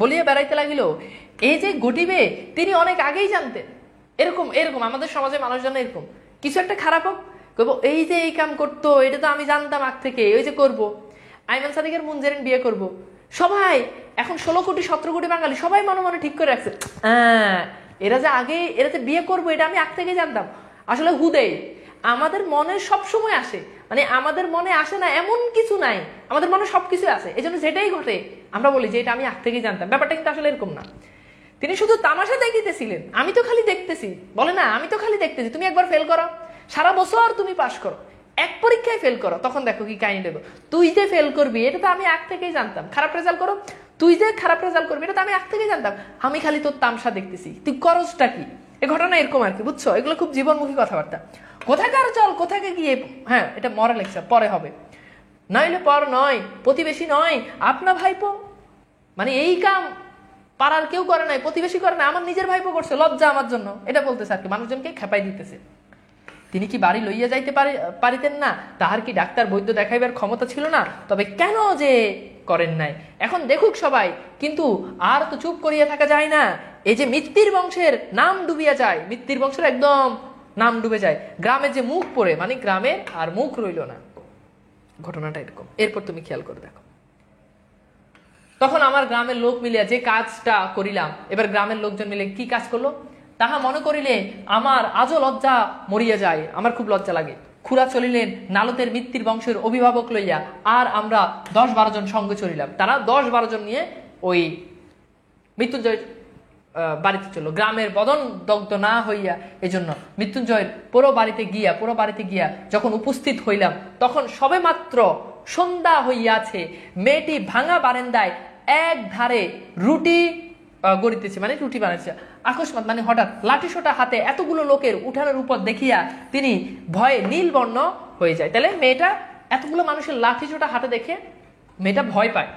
বলিয়া বেড়াইতে লাগিল, এই যে ঘটিবে তিনি অনেক আগেই জানতেন। এরকম আমাদের সমাজে মানুষজন এরকম, কিছু একটা খারাপ হোক কইব এই যে এই কাম করতো, এটা তো আমি জানতাম আগ থেকে, ওই যে করবো আইমান সাদিকের মুনজেরিন বিয়ে করব, সবাই এখন 16 কোটি 17 কোটি বাঙালি সবাই মনে মনে ঠিক করে রাখছে, এরা যে বিয়ে করবো এটা আমি আগ থেকে জানতাম। আসলে হুদেই আমাদের মনে সব সময় আসে, মানে আমাদের মনে আসে না এমন কিছু নাই, আমাদের মনে সবকিছু আছে, এই জন্য যেটাই ঘটে আমরা বলি যে এটা আমি আগ থেকেই জানতাম। ব্যাপারটা কিন্তু আসলে এরকম না। তিনি শুধু তামাশা দেখিতেছিলেন, আমি তো খালি দেখতেছি, বলে না আমি তো খালি দেখতেছি। তুমি একবার ফেল করো, সারা বছর তুমি পাশ করো, এক পরীক্ষায় ফেল করো, তখন দেখো কি কাহিনী দেবো। তুই যে ফেল করবি এটা তো আমি আগ থেকেই জানতাম। খারাপ রেজাল্ট করো, তুই যে খারাপ রেজাল্ট করবি এটা তো আমি আগ থেকেই জানতাম, আমি খালি তোর তামসা দেখতেছি, তুই করজটা কি। এই ঘটনা এরকম আর কি, বুঝছো? এগুলো খুব জীবনমুখী কথাবার্তা। কোথাকার চল কোথাকে গিয়ে, হ্যাঁ এটা মরা লেকচার পরে হবে, নইলে পর নয়, প্রতিবেশী নয়, আপনা ভাইপো, মানে এই কাম পাড়ার কেউ করে নাই, প্রতিবেশী করে না, আমার নিজের ভাইপো করছে, লজ্জা আমার জন্য, এটা বলতেছে আর কি, মানুষজনকে খেপাই দিতেছে। তিনি কি বাড়ি লইয়া যাইতে পারিতেন না? তাহার কি ডাক্তার বৈদ্য দেখাইবার ক্ষমতা ছিল না? তবে কেন যে করেন নাই? এখন দেখুক সবাই, কিন্তু আর তো চুপ করিয়া থাকা যায় না। এই যে মিত্তির বংশের নাম ডুবিয়া যায়, মিত্তির বংশের একদম নাম ডুবে যায়, গ্রামে যে মুখ পড়ে, মানে গ্রামের আর মুখ রইল না। ঘটনাটা এরকম। এরপর তুমি খেয়াল করে দেখো, তখন আমার গ্রামের লোক মিলিয়া যে কাজটা করিলাম, এবার গ্রামের লোকজন মিলে কি কাজ করলো, তাহা মনে করিলে আমার আজও লজ্জা মরিয়া যায়, আমার খুব লজ্জা লাগে। খুড়া চলিলেন নালতের মিত্তির বংশের অভিভাবক লইয়া, আর আমরা 10-12 জন সঙ্গে চলিলাম। তারা 10-12 জন নিয়ে ওই মৃত্যুঞ্জয় বাড়িতে চললো, গ্রামের বদন দগ্ধ না হইয়া। এই জন্য মৃত্যুঞ্জয়ের পুরো বাড়িতে গিয়া যখন উপস্থিত হইলাম, তখন সবে মাত্র সন্ধ্যা হইয়াছে। মেয়েটি ভাঙা বারান্দায় এক ধারে রুটি গড়িতেছে, মানে রুটি বানাচ্ছে। আকস্মাৎ, মানে হঠাৎ লাঠিসোঁটা হাতে এতগুলো লোকের উঠানের উপর দেখিয়া তিনি ভয়ে নীলবর্ণ হয়ে যায়। তাহলে মেয়েটা এতগুলো মানুষের লাঠিসোঁটা হাতে দেখে মেয়েটা ভয় পায়।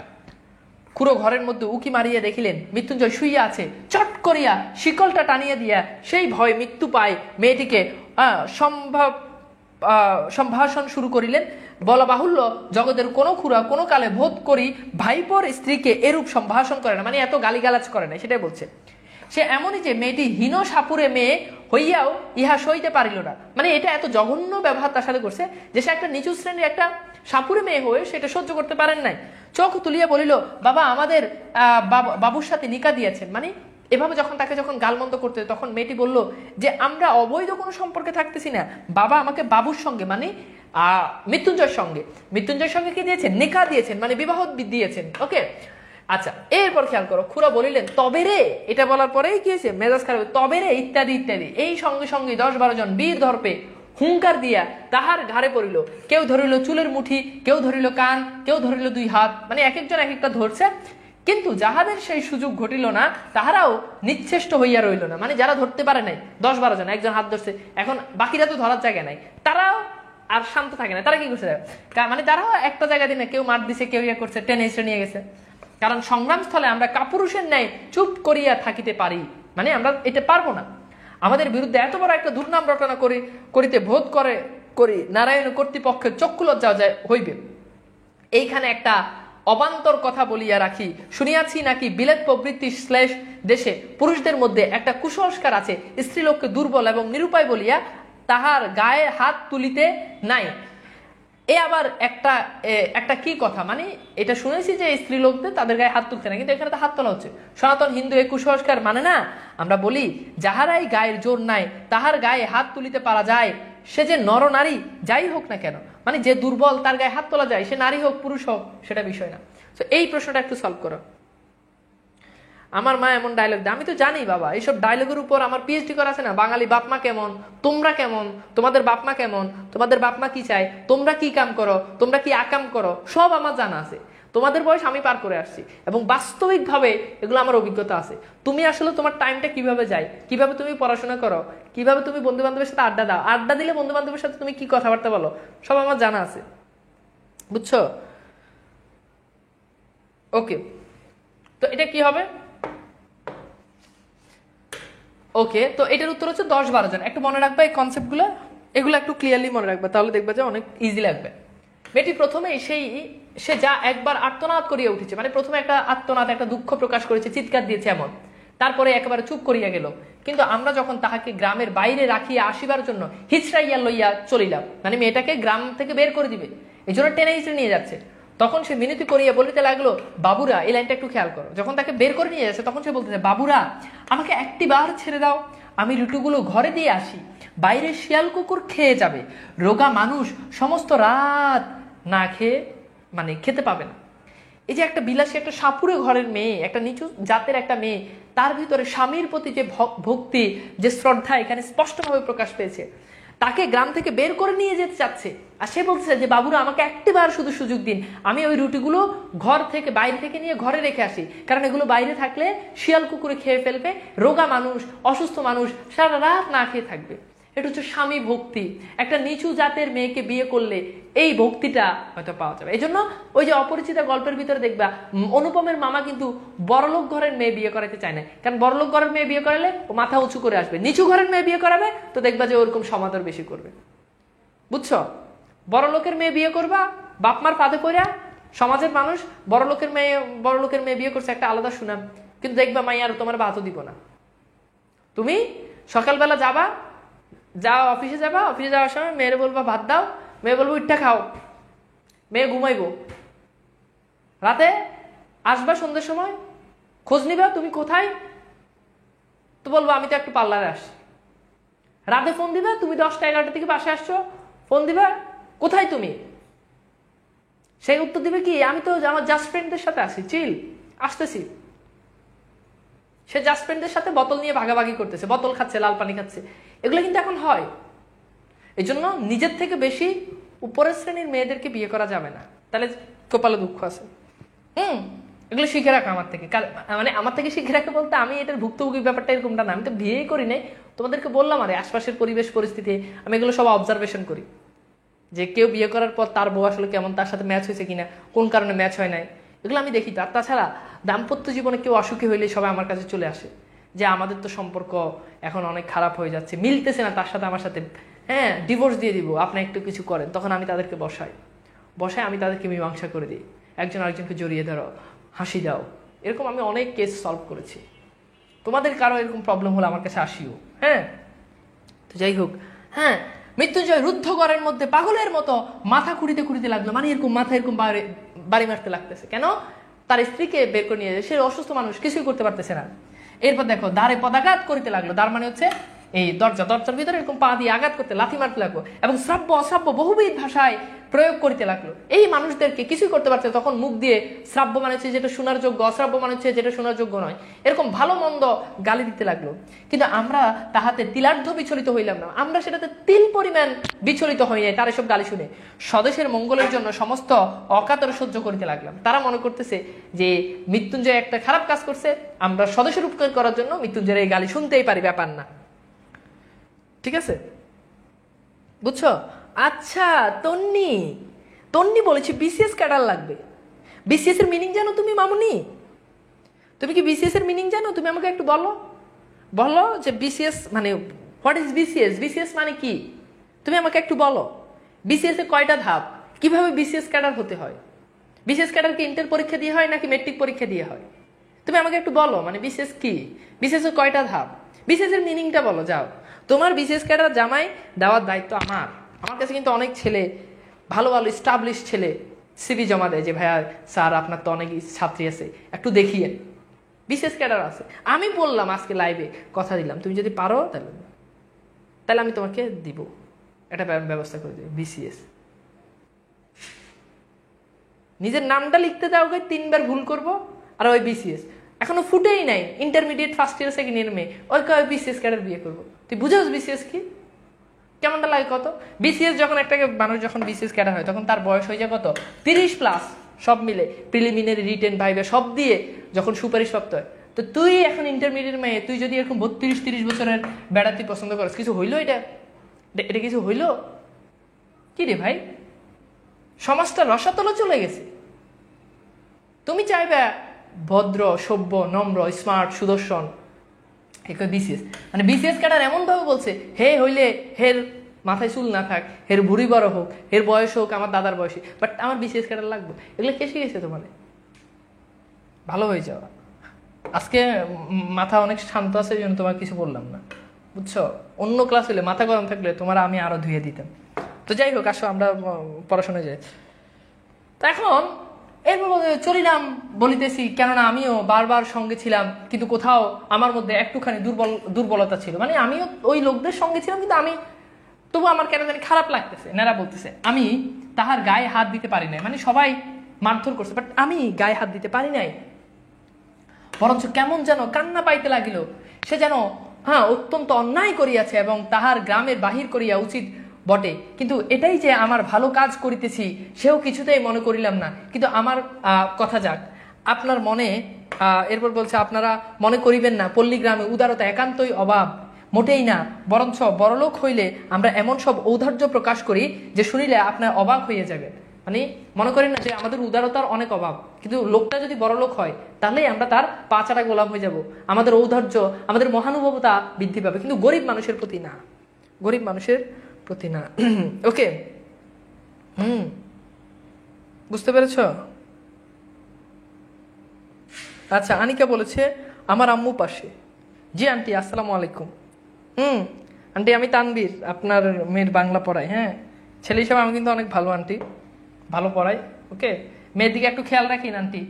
খুড়ো ঘরের মধ্যে উকি মারিয়া দেখিলেন মৃত্যুঞ্জয় শুইয়া আছে। চট করিয়া শিকলটা টানিয়া দিয়া সেই ভয় মৃত্যু পায় মেয়েটিকে সম্ভাষণ শুরু করিলেন। বলা বাহুল্য, জগতের কোনো খুড়া কোনো কালে বোধ করি ভাইপোর স্ত্রীকে এরূপ সম্ভাষণ করে না, মানে এত গালিগালাজ করে না, সেটাই বলছে। সে এমনই যে মেয়েটি হীন সাপুরে মেয়ে হইয়াও ইহা সইতে পারিল না, মানে এটা এত জঘন্য ব্যবহার তার সাথে করছে যে সে একটা নিচু শ্রেণীর একটা সাপুরে মেয়ে হয়ে সেটা সহ্য করতে পারেন নাই। চোখ তুলিয়া বলিল, বাবা আমাদের বাবুর সাথে নিকা দিয়েছেন। মানে এভাবে যখন গালমন্দ করতে, তখন মেয়েটি বলল যে আমরা অবৈধ কোনো সম্পর্কে থাকতেছি না, বাবা আমাকে বাবুর সঙ্গে, মানে মৃত্যুঞ্জয়ের সঙ্গে কি দিয়েছেন? নিকা দিয়েছেন, মানে বিবাহ দিয়েছেন। ওকে, আচ্ছা, এরপর খেয়াল করো, খুড়া বলিলেন তবে রে, এটা বলার পরেই কি হয়েছে, মেজাজ খারাপ, তবে রে ইত্যাদি ইত্যাদি। এই সঙ্গে সঙ্গে 10-12 জন বীর দর্পে হুঙ্কার দিয়া তাহার ঘাড়ে পড়িল। কেউ ধরিল চুলের মুঠি, কেউ ধরিল কান, কেউ ধরিল 2 হাত, মানে এক একজন এক একটা ধরছে। কিন্তু যাহাদের সেই সুযোগ ঘটিল না, তাহারাও নিচ্ছেষ্ট হইয়া রইল না, মানে যারা ধরতে পারে নাই 10-12 জন, একজন হাত ধরছে, এখন বাকিরা তো ধরার জায়গা নাই, তারাও আর শান্ত থাকে না। তারা কি করছে, মানে তারাও একটা জায়গা দিয়ে না, কেউ মার দিছে, কেউ ইয়ে করছে, টেনে এসে নিয়ে গেছে। কারণ সংগ্রাম স্থলে আমরা কাপুরুষের ন্যায় চুপ করিয়া থাকিতে পারি, মানে আমরা এটা পারবো না। আমাদের বিরুদ্ধে এত বড় একটা দুর্নাম রটনা করিতে বোধ করি নারায়ণ কর্তৃপক্ষের চক্ষু লজ্জা হইবে। এইখানে একটা অবান্তর কথা বলিয়া রাখি, শুনিয়াছি নাকি বিলেত প্রবৃত্তি দেশে পুরুষদের মধ্যে একটা কুসংস্কার আছে, স্ত্রীলোককে দুর্বল এবং নিরুপায় বলিয়া তাহার গায়ে হাত তুলিতে নাই। এ আবার একটা কি কথা, মানে এটা শুনেছি যে স্ত্রী লোকদের তাদের গায়ে হাত তুলতে না, কিন্তু এখানে তো হাত তোলা হচ্ছে। সনাতন হিন্দু এই কুসংস্কার মানে না। আমরা বলি যাহারাই গায়ের জোর নাই তাহার গায়ে হাত তুলিতে পারা যায়, সে যে নর নারী যাই হোক না কেন, মানে যে দুর্বল তার গায়ে হাত তোলা যায়, সে নারী হোক পুরুষ হোক, সেটা বিষয় না। তো এই প্রশ্নটা একটু সলভ করো। আমার মা এমন ডায়লগ দেয়, আমি তো জানি বাবা, এইসব ডায়লগের উপর আমার পিএইচডি করা আছে না। বাঙালি বাপমা কেমন, তোমরা কেমন, তোমাদের বাপমা কেমন, তোমাদের বাপমা কি চায়, তোমরা কি কাম করো, তোমরা কি আকাম করো, সব আমার জানা আছে। তোমাদের বয়স আমি পার করে আসছি এবং বাস্তবিকভাবে এগুলো আমার অভিজ্ঞতা আছে। তুমি আসলে তোমার টাইমটা কিভাবে যায়, কিভাবে তুমি পড়াশোনা করো, কিভাবে তুমি বন্ধু বান্ধবের সাথে আড্ডা দাও, আড্ডা দিলে বন্ধু বান্ধবের সাথে তুমি কি কথাবার্তা বলো, সব আমার জানা আছে, বুঝছো? ওকে, তো এটা কি হবে? ওকে, তো এটার উত্তর হচ্ছে 10-12 জন। একটু মনে রাখবে এই কনসেপ্টগুলো, এগুলো একটু ক্লিয়ারলি মনে রাখবে, তাহলে দেখবে যে অনেক ইজি লাগবে। মেয়েটি প্রথমে সে যা একবার আর্তনাদ করিয়া উঠেছে, মানে প্রথমে একটা আর্তনাদ, একটা দুঃখ প্রকাশ করেছে, চিৎকার দিয়েছে এমন, তারপরে একেবারে চুপ করিয়া গেল। কিন্তু আমরা যখন তাহাকে গ্রামের বাইরে রাখিয়া আসিবার জন্য হিচড়াইয়া লইয়া চলিলাম, মানে মেয়েটাকে গ্রাম থেকে বের করে দিবে, এই জন্য টেনে হিচড়ে নিয়ে যাচ্ছে, তখন সে মিনতি করিয়া বলিতে লাগলো, বাবুরা, এই লাইনটা একটু খেয়াল করো, যখন তাকে বের করে নিয়ে যাচ্ছে তখন সে বলতেছে, বাবুরা আমাকে একটিবার ছেড়ে দাও, আমি রুটিগুলো ঘরে দিয়ে আসি, বাইরে শিয়াল কুকুর খেয়ে যাবে, রোগা মানুষ সমস্ত রাত না খেয়ে, মানে খেতে পাবে না। এই যে একটা বিলাসী, একটা সাপুরে ঘরের মেয়ে, একটা নিচু জাতের একটা মেয়ে, তার ভিতরে স্বামীর প্রতি যে ভক্তি, যে শ্রদ্ধা এখানে স্পষ্টভাবে প্রকাশ পেয়েছে। তাকে গ্রাম থেকে বের করে নিয়ে যেতে চাচ্ছে, আর সে বলছে যে বাবুরা আমাকে একটিবার শুধু সুযোগ দিন, আমি ওই রুটিগুলো ঘর থেকে, বাইরে থেকে নিয়ে ঘরে রেখে আসি, কারণ এগুলো বাইরে থাকলে শিয়াল কুকুরে খেয়ে ফেলবে, রোগা মানুষ, অসুস্থ মানুষ সারা রাত না খেয়ে থাকবে। এটা হচ্ছে স্বামী ভক্তি। একটা নিচু জাতের মেয়েকে বিয়ে করলে এই ভক্তিটা হয়তো পাওয়া যাবে। এই জন্য ওই যে অপরিচিতা গল্পের ভিতরে দেখবা অনুপমের মামা কিন্তু বড়লোক ঘরের মেয়ে বিয়ে করাতে চায় না, কারণ বড়লোক ঘরের মেয়ে বিয়ে করালে ও মাথা উঁচু করে আসবে, নিচু ঘরের মেয়ে বিয়ে করাবে তো দেখবা যে ওরকম সমাদর বেশি করবে। বুঝছো? বড়লোকের মেয়ে বিয়ে করবা, বাপমার পাদে পড়া, সমাজের মানুষ বড়লোকের মেয়ে বিয়ে করছে একটা আলাদা সুনাম, কিন্তু দেখবা মাই আর তোমার ভাতও দিব না। তুমি সকালবেলা অফিসে যাওয়ার সময় মেয়েরে বলবা ভাত দাও, মেয়ে বলবো ইটটা খাও, মেয়ে ঘুমাইবো। রাতে আসবা সন্ধ্যের সময়, খোঁজ নিবা তুমি কোথায়, তো বলবো আমি তো একটু পার্লারে আসছি। রাতে ফোন দিবা, তুমি 10টা 11টার দিকে বাসায় আসছো, ফোন দিবা কোথায় তুমি, সেই উত্তর দিবে কি আমি তো আমার জাস্ট ফ্রেন্ডদের সাথে আসি, চিল আসতেছি। সে জাস্ট ফ্রেন্ডদের সাথে বোতল নিয়ে ভাগাভাগি করতেছে, বোতল খাচ্ছে, লাল পানি খাচ্ছে। এগুলো কিন্তু এখন হয়। এই জন্য নিজের থেকে বেশি উপরের শ্রেণীর মেয়েদেরকে বিয়ে করা যাবে না, তাহলে কপালে দুঃখ আছে। এগুলো শিখে রাখো আমার থেকে, মানে আমার থেকে শিখে রাখে বলতে আমি এটার ভুক্তভোগী ব্যাপারটা এরকমটা না, আমি তো বিয়েই করি নাই, তোমাদেরকে বললাম আরে আশপাশের পরিবেশ পরিস্থিতি আমি এগুলো সব অবজারভেশন করি, যে কেউ বিয়ে করার পর তার বউ আসলে কেমন, তার সাথে ম্যাচ হয়েছে কিনা, কোন কারণে ম্যাচ হয় নাই, এগুলো আমি দেখি। আর তাছাড়া দাম্পত্য জীবনে কেউ অসুখী হইলে সবাই আমার কাছে চলে আসে যে আমাদের তো সম্পর্ক এখন অনেক খারাপ হয়ে যাচ্ছে, মিলতেছে না তার সাথে আমার সাথে, হ্যাঁ ডিভোর্স দিয়ে দিব, আপনি একটু কিছু করেন। তখন আমি তাদেরকে বসাই, আমি তাদেরকে মীমাংসা করে দিই, একজন আরেকজনকে জড়িয়ে ধরো, হাসি দাও। এরকম আমি অনেক কেস সলভ করেছি। তোমাদের কারো এরকম প্রবলেম হলে আমার কাছে আসিও। হ্যাঁ, তো যাই হোক, হ্যাঁ মৃত্যুঞ্জয় রুদ্ধ ঘরের মধ্যে পাগলের মতো মাথা খুঁড়িতে লাগলো, মানে এরকম মাথা এরকম বাড়ি মারতে লাগতেছে। কেন? তার স্ত্রীকে বের করে নিয়ে, সে অসুস্থ মানুষ, কিছুই করতে পারতেছে না। এরপর দেখো দ্বারে পদাঘাত করিতে লাগলো, দ্বার মানে হচ্ছে এই দরজার ভিতরে এরকম পা দিয়ে আঘাত করতে, লাথি মারতে লাগলো, এবং শ্রাব্য অশ্রাব্য বহুবিধ ভাষায় প্রয়োগ করিতে লাগলো। এই মানুষদেরকে কিছুই করতে পারছে, তখন মুখ দিয়ে শ্রাব্য মানে হচ্ছে যেটা শোনার যোগ্য, অশ্রাব্য মানে হচ্ছে যেটা শোনার যোগ্য নয়, এরকম ভালো মন্দ গালি দিতে লাগলো। কিন্তু আমরা তাহাতে তিলার্ধ বিচলিত হইলাম না, আমরা সেটাতে তিল পরিমাণ বিচলিত হই নাই তার এসব গালি শুনে। স্বদেশের মঙ্গলের জন্য সমস্ত অকাতরে সহ্য করিতে লাগলাম। তারা মনে করতেছে যে মৃত্যুঞ্জয় একটা খারাপ কাজ করছে, আমরা স্বদেশের উপকার করার জন্য মৃত্যুঞ্জয়ের এই গালি শুনতেই পারি, ব্যাপার না। ঠিক আছে, বুঝছো? আচ্ছা, তন্নি বলেছি বিসিএস ক্যাডার লাগবে। বিসিএস এর মিনিং জানো তুমি মামুনি? তুমি কি বিসিএস এর মিনিং জানো? তুমি আমাকে একটু বলো যে বিসিএস মানে হোয়াট ইজ বিসিএস, বিসিএস মানে কি? তুমি আমাকে একটু বলো বিসিএস এর কয়টা ধাপ, কিভাবে বিসিএস ক্যাডার হতে হয়? বিসিএস ক্যাডার কি ইন্টার পরীক্ষা দিয়ে হয় নাকি মেট্রিক পরীক্ষা দিয়ে হয়? তুমি আমাকে একটু বলো, মানে বিসিএস কি, বিসিএস এর কয়টা ধাপ, বিসিএস এর মিনিংটা বলো। যাও, তোমার বিসিএস ক্যাডার জামাই দেওয়ার দায়িত্ব আমার কাছে কিন্তু অনেক ছেলে, ভালো স্টাবলিশ ছেলে সিভি জমা দেয় যে ভাইয়া স্যার আপনার তো অনেক ছাত্রী আছে, একটু দেখিয়ে। বিসিএস ক্যাডার আছে। আমি বললাম আজকে লাইভে কথা দিলাম, তুমি যদি পারো তাহলে আমি তোমাকে দিব, এটা ব্যবস্থা করে দিব। বিসিএস নিজের নামটা লিখতে দাও, 3বার ভুল করবো, আর ওই বিসিএস এখনো ফুটেই নাই, intermediate first year second year মেয়ে, ওই বিসিএস ক্যাডার বিয়ে করবো। তুই বুঝোস বিসিএস কি, কেমনটা লাগে কত? বিসিএস যখন একটা মানুষ যখন বিসিএস ক্যাডার হয় তখন তার বয়স হয়ে যায় কত, 30+, সব মিলে প্রিলিমিনারি রিটেন ভাইভা সব দিয়ে যখন সুপারিশপ্রাপ্ত হয়। তো তুই এখন ইন্টারমিডিয়েট মেয়ে, তুই যদি এরকম 32-30 বছরের বেড়া তুই পছন্দ করিস, কিছু হইলো? এটা কিছু হইলো কি রে ভাই? সমাজটা রসাতলে চলে গেছে। তুমি চাইবে ভদ্র, সভ্য, নম্র, স্মার্ট, সুদর্শন, বিসিএস মানে বিসিএস ক্যাডার এমন ভাবে বলছে হে হইলে হের মাথায় চুল না থাক, হের ভুড়ি বড় হোক, হের বয়স হোক আমার দাদার বয়সী, বাট আমার বিসিএস ক্যাডার লাগবে। এগুলো কে শিখেছে তোমার? ভালো হয়ে যাওয়া। আজকে মাথা অনেক শান্ত আছে, এই জন্য তোমার কিছু বললাম না, বুঝছো? অন্য ক্লাস হলে মাথা গরম থাকলে তোমার আমি আরো ধুয়ে দিতাম। তো যাই হোক, আসো আমরা পড়াশোনায় যাই। তো এখন এরপর চলিলাম বলিতেছি, কেননা আমিও বারবার সঙ্গে ছিলাম, কিন্তু কোথাও আমার মধ্যে একটুখানি দুর্বলতা ছিল, মানে আমিও ওই লোকদের সঙ্গে ছিলাম, কিন্তু আমি তবু আমার কেন জানি খারাপ লাগতেছে। নেরা বলতেছে আমি তাহার গায়ে হাত দিতে পারি নাই, মানে সবাই মারধর করছে, বাট আমি গায়ে হাত দিতে পারি নাই, বরঞ্চ কেমন যেন কান্না পাইতে লাগিল। সে যেন অত্যন্ত অন্যায় করিয়াছে এবং তাহার গ্রামের বাহির করিয়া উচিত বটে, কিন্তু এটাই যে আমার ভালো কাজ করিতেছি সেও কিছুতেই মনে করিলাম না। কিন্তু আমার কথা যাক, আপনার মনে এরপর বলছে আপনারা মনে করিবেন না পল্লী গ্রামে উদারতা একান্তই অভাব, মোটেই না, বরঞ্চ বড়লোক হইলে আমরা এমন সব ঔদার্য প্রকাশ করি যে শুনিলে আপনার অবাক হয়ে যাবে। মানে মনে করেন না যে আমাদের উদারতার অনেক অভাব, কিন্তু লোকটা যদি বড়লোক হয় তাহলেই আমরা তার পাচারা গোলাম হয়ে যাব, আমাদের ঔদার্য, আমাদের মহানুভবতা বৃদ্ধি পাবে, কিন্তু গরিব মানুষের প্রতি না, গরিব মানুষের প্রতি না। ওকে, বুঝতে পেরেছ? আচ্ছা, আনিকা বলেছে আমার আম্মু পাশে। জি আন্টি, আসসালামু আলাইকুম। আন্টি আমি তানবীর, আপনার মেয়ের বাংলা পড়াই। হ্যাঁ, ছেলে হিসাবে আমি কিন্তু অনেক ভালো আন্টি, ভালো পড়াই। ওকে, মেয়ের দিকে একটু খেয়াল রাখিন আন্টি,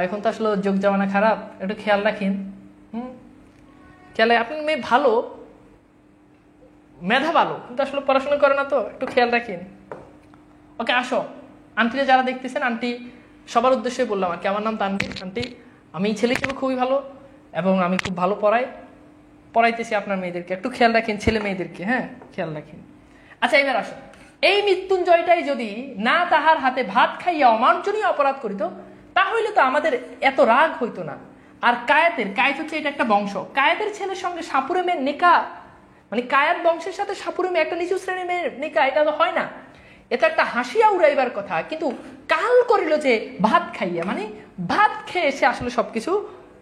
এখন তো আসলে যোগ জামানা খারাপ, একটু খেয়াল রাখিন। খেয়ালে আপনার মেয়ে ভালো, মেধা ভালো, কিন্তু আসলে পড়াশোনা করে না, তো একটু খেয়াল রাখিন। ওকে, আসো আন্টিরা যারা দেখতেছেন, আন্টি সবার উদ্দেশ্যে বললাম আর কি, আমার নাম তানবীর। আন্টি আমি ছেলে হিসেবে খুবই ভালো এবং আমি খুব ভালো পড়াইতেছি আপনার মেয়েদেরকে, একটু খেয়াল রাখেন ছেলে মেয়েদেরকে। হ্যাঁ, খেয়াল রাখেন। আচ্ছা, এবার আসো, এই মৃত্যুঞ্জয়টাই যদি না তাহার হাতে ভাত খাইয়া অমার্জনীয় অপরাধ করিত, তাহলে তো আমাদের এত রাগ হইতো না। আর কায়েত হচ্ছে এটা একটা বংশ, কায়েতের ছেলের সঙ্গে সাপুরে মেয়ের নিকা, মানে কায়েত বংশের সাথে সাপুরে মেয়ে একটা নিচু শ্রেণীর মেয়ের নিকা, এটা তো হয় না, এটা একটা হাসিয়া উড়াইবার কথা। কিন্তু কাল করিল যে ভাত খাইয়া, মানে ভাত খেয়ে সে আসলে সবকিছু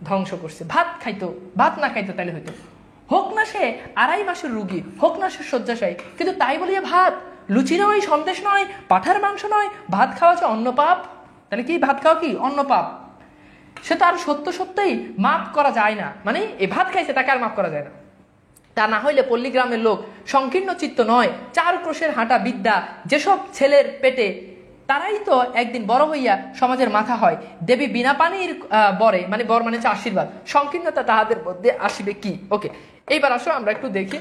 ধ্বংস করছে। ভাত খাইতো, ভাত না খাইতো তাহলে হইতো, হোক না সে 2.5 মাসের রুগী, হোক না সে শয্যাশায়ী, কিন্তু তাই বলিয়া ভাত, লুচি নয়, সন্দেশ নয়, পাঠার মাংস নয়, ভাত খাওয়া হচ্ছে অন্ন পাপ। তাহলে কি ভাত খাওয়া কি অন্ন পাপ? সে তো আর সত্যই মাফ করা যায় না, মানে এই ভাত খাইছে তাকে আর মাফ করা যায় না। তা না হইলে পল্লীগ্রামের লোক সংকীর্ণ চিত্ত নয়, 4 ক্রোশের হাঁটা বিদ্যা যেসব ছেলের পেটে, তারাই তো একদিন বড় হইয়া সমাজের মাথা হয়। দেবী বিনা পানির বরে, মানে বর মানে হচ্ছে আশীর্বাদ, সংকীর্ণতা তাহাদের মধ্যে আসিবে কি? ওকে, এইবার আসো আমরা একটু দেখি,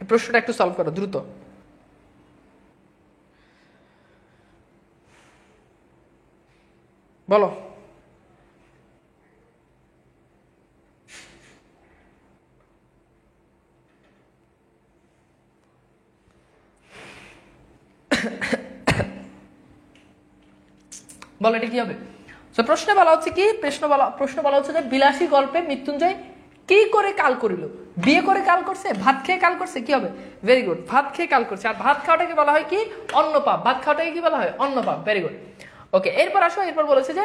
প্রশ্নটা একটু সলভ করো দ্রুত। বলো। বলো এটা কি হবে? প্রশ্ন বলা হচ্ছে কি, প্রশ্ন বলা হচ্ছে যে বিলাসী গল্পে মৃত্যুঞ্জয় কি করে কাল করিল? বিয়ে করে কাল করছে, ভাত খেয়ে কাল করছে, কি হবে? ভেরি গুড, ভাত খেয়ে কাল করছে। আর ভাত খাওয়াটাকে বলা হয় কি? অন্নপাপ। ভাত খাওয়াটাকে কি বলা হয়? অন্নপাপ। Very good. ওকে, এরপর আসো, এরপর বলেছে যে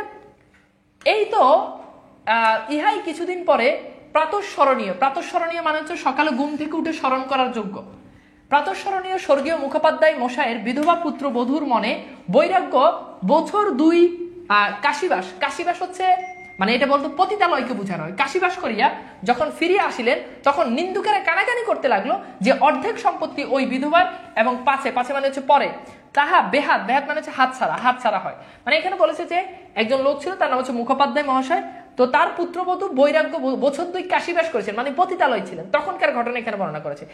এই তো ইহাই কিছুদিন পরে প্রাতঃস্মরণীয়। প্রাতঃস্মরণীয় মানে হচ্ছে সকালে ঘুম থেকে উঠে স্মরণ করার যোগ্য। প্রাতঃস্মরণীয় স্বর্গীয় মুখোপাধ্যায় মশায়ের বিধবা পুত্র বধূর মনে বৈরাগ্য বছর 2 কাশীবাস। কাশীবাস হচ্ছে মানে এটা বলতো পতিতালয়কে বোঝানো হয়। কাশীবাস করিয়া যখন ফিরিয়া আসিলেন, তখন নিন্দুকেরা কানাকানি করতে লাগলো যে অর্ধেক সম্পত্তি ওই বিধবার এবং পাছে মানে হচ্ছে পরে তাহা বেহাত মানে হচ্ছে হাতছাড়া হয়। মানে এখানে বলেছে যে একজন লোক ছিল, তার নাম হচ্ছে মুখোপাধ্যায় মহাশয়, তো তার পুত্রবধূ বৈরাগ্য বছর 2 কাশীবাস করেছেন, মানে পতিতালয় ছিলেন, তখনকার ঘটনা এখানে বর্ণনা করেছে।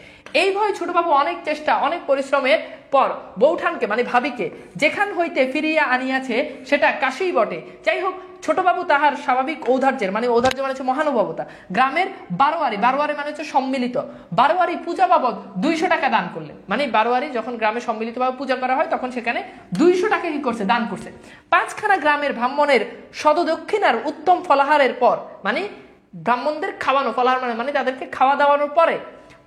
এই ভয় ছোটবাবু অনেক চেষ্টা অনেক পরিশ্রমের পর বৌঠানকে মানে ভাবিকে যেখান হইতে ফিরিয়া আনিয়াছে সেটা কাশীই বটে। যাই হোক, ছোটবাবু তাহার স্বাভাবিক ঔদার্যের, মানে ঔদার্য মানে হচ্ছে মহানুভবতা, গ্রামের বারোয়ারি মানে হচ্ছে সম্মিলিত বারোয়ারি পূজা বাবদ 200 টাকা দান করলেন। মানে বারোয়ারি যখন গ্রামে সম্মিলিতভাবে পূজা করা হয়, তখন সেখানে 200 টাকা কি করছে? দান করছে। 5খানা গ্রামের ব্রাহ্মণের সদদক্ষিণার উত্তম ফলাহারের পর, মানে ব্রাহ্মণদের খাওয়ানো, ফলাহার মানে তাদেরকে খাওয়া দাওয়ানোর পরে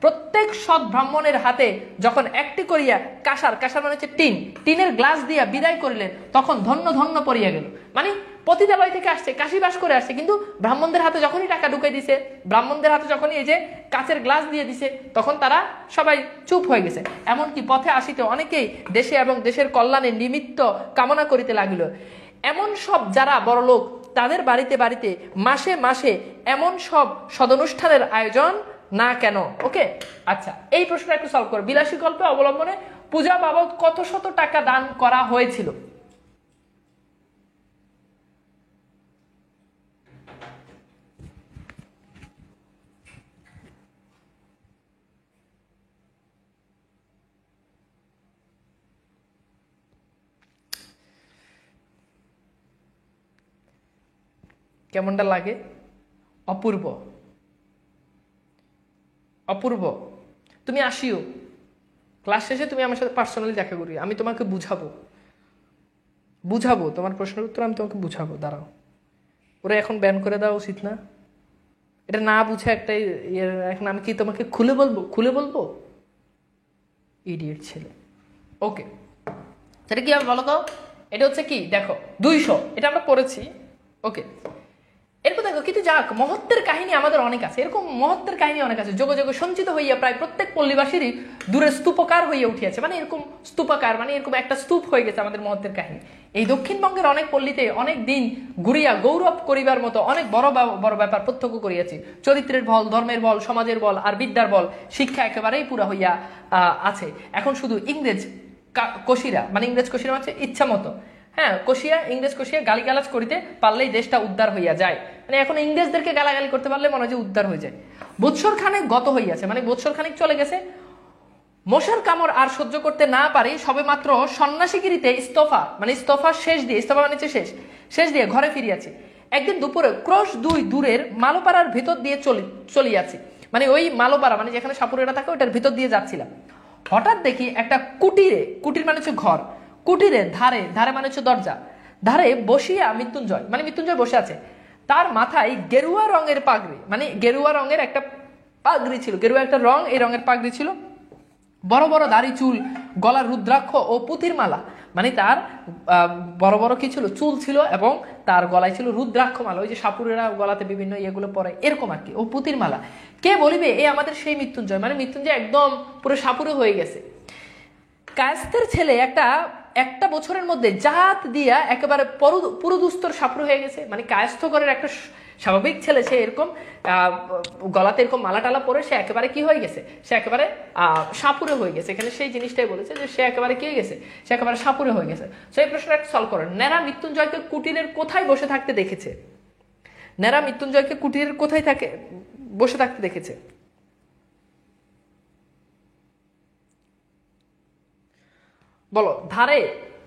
প্রত্যেক সৎ ব্রাহ্মণের হাতে যখন একটি করিয়া কাঁসার মানে হচ্ছে টিনের গ্লাস দিয়া বিদায় করিলেন, তখন ধন্য পড়িয়া গেল। মানে পতিতালয় থেকে আসছে, কাশীবাস করে আসছে, কিন্তু ব্রাহ্মণদের হাতে যখনই টাকা ঢুকাই দিছে, ব্রাহ্মণদের হাতে যখনই এই যে কাচের গ্লাস দিয়ে দিছে, তখন তারা সবাই চুপ হয়ে গেছে। এমনকি পথে আসিতে অনেকেই দেশে এবং দেশের কল্যাণের নিমিত্ত কামনা করিতে লাগিল। এমন সব যারা বড় লোক, তাদের বাড়িতে মাসে এমন সব সদনুষ্ঠানের আয়োজন না কেন? ওকে, আচ্ছা, এই প্রশ্নটা একটু সলভ করো। বিলাসী গল্পে অবলম্বনে পূজা বাবদ কত শত টাকা দান করা হয়েছিল? কেমনটা লাগে? অপূর্ব। তুমি আসিও, ক্লাস শেষে তুমি আমার সাথে পার্সোনালি দেখা করি, আমি তোমাকে বুঝাবো তোমার প্রশ্নের উত্তর আমি তোমাকে বুঝাবো। দাঁড়াও, ওরা এখন ব্যান করে দেওয়া উচিত না? এটা না বুঝে একটা এখন আমি কি তোমাকে খুলে বলবো ইডিয়েট ছেলে। ওকে, সেটা কি হবে বলো তো? এটা হচ্ছে কি দেখো 200, এটা আমরা পড়েছি। ওকে, এরপর দেখো কিন্তু যাক মহত্বের কাহিনী আমাদের অনেক আছে, এরকম মহত্বের কাহিনী অনেক আছে, যোগ যোগ সঞ্চিত হইয়া প্রায় প্রত্যেক পল্লীবাসীরই দূরে স্তূপকার হইয়া উঠিয়াছে, মানে এরকম স্তূপাকার, মানে এরকম একটা স্তূপ হয়ে গেছে আমাদের মহত্বের কাহিনী। এই দক্ষিণবঙ্গের অনেক পল্লীতে অনেক দিন ঘুরিয়া গৌরব করিবার মতো অনেক বড় বড় ব্যাপার প্রত্যক্ষ করিয়াছি। চরিত্রের বল, ধর্মের বল, সমাজের বল আর বিদ্যার বল, শিক্ষা একেবারেই পুরা হইয়া আছে। এখন শুধু ইংরেজ কষিরা, মানে ইংরেজ কষিরা হচ্ছে ইচ্ছা মতো, হ্যাঁ ইংরেজ কষিয়া গালিগালাজ করিতে পারলেই দেশটা উদ্ধার হইয়া যায়, মানে এখন ইংরেজদেরকে গালাগালি করতে পারলে মনে হয় যে উদ্ধার হয়ে যায়। বৎসর খানেক গত হইয়াছে, মানে বৎসর খানেক চলে গেছে, মশার কামড় আর সহ্য করতে না পারি সবে মাত্র সন্ন্যাসীগিরিতে ইস্তফা, মানে ইস্তফা শেষ দিয়ে, ইস্তফা মানে শেষ দিয়ে ঘরে ফিরিয়াছি। একদিন দুপুরে ক্রস 2 দূরের মালোপাড়ার ভিতর দিয়ে চলিয়াছি, মানে ওই মালোপাড়া মানে যেখানে সাপুরেরা থাকে ওটার ভিতর দিয়ে যাচ্ছিলাম। হঠাৎ দেখি একটা কুটির মানে হচ্ছে ঘর, কুটিরের ধারে মানে হচ্ছে দরজা, ধারে বসিয়া মৃত্যুঞ্জয়, মানে মৃত্যুঞ্জয় বসে আছে। তার মাথায় গেরুয়া রঙের পাগড়ি, মানে গেরুয়া রঙের একটা পাগড়ি ছিল, গেরুয়া একটা রং, এই রঙের পাগড়ি ছিল, বড় বড় দাড়ি চুল, গলার রুদ্রাক্ষ ও পুঁথির মালা, মানে তার বড় বড় কি ছিল, চুল ছিল এবং তার গলায় ছিল রুদ্রাক্ষ মালা, ওই যে সাপুরেরা গলাতে বিভিন্ন ইয়েগুলো পরে এরকম আর কি, ও পুঁথির মালা। কে বলিবে এ আমাদের সেই মৃত্যুঞ্জয়, মানে মৃত্যুঞ্জয় একদম পুরো সাপুরে হয়ে গেছে। কায়স্থের ছেলে একটা বছরের মধ্যে জাত দিয়া একেবারে পুরোদুস্তর সাপুর হয়ে গেছে, মানে কায়স্থ ঘরের একটা স্বাভাবিক ছেলে, সে এরকম গলাতে এরকম মালা টালা পরে সে একেবারে কি হয়ে গেছে, সে একেবারে সাপুরে হয়ে গেছে। এখানে সেই জিনিসটাই বলেছে যে সে একেবারে কি হয়ে গেছে, সে একেবারে সাপুরে হয়ে গেছে। সেই প্রশ্নটা একটু সলভ করেন। নেরা মৃত্যুঞ্জয়কে কুটিরের কোথায় বসে থাকতে দেখেছে? নেরা মৃত্যুঞ্জয়কে কুটিরের কোথায় বসে থাকতে দেখেছে? বলো, ধারে,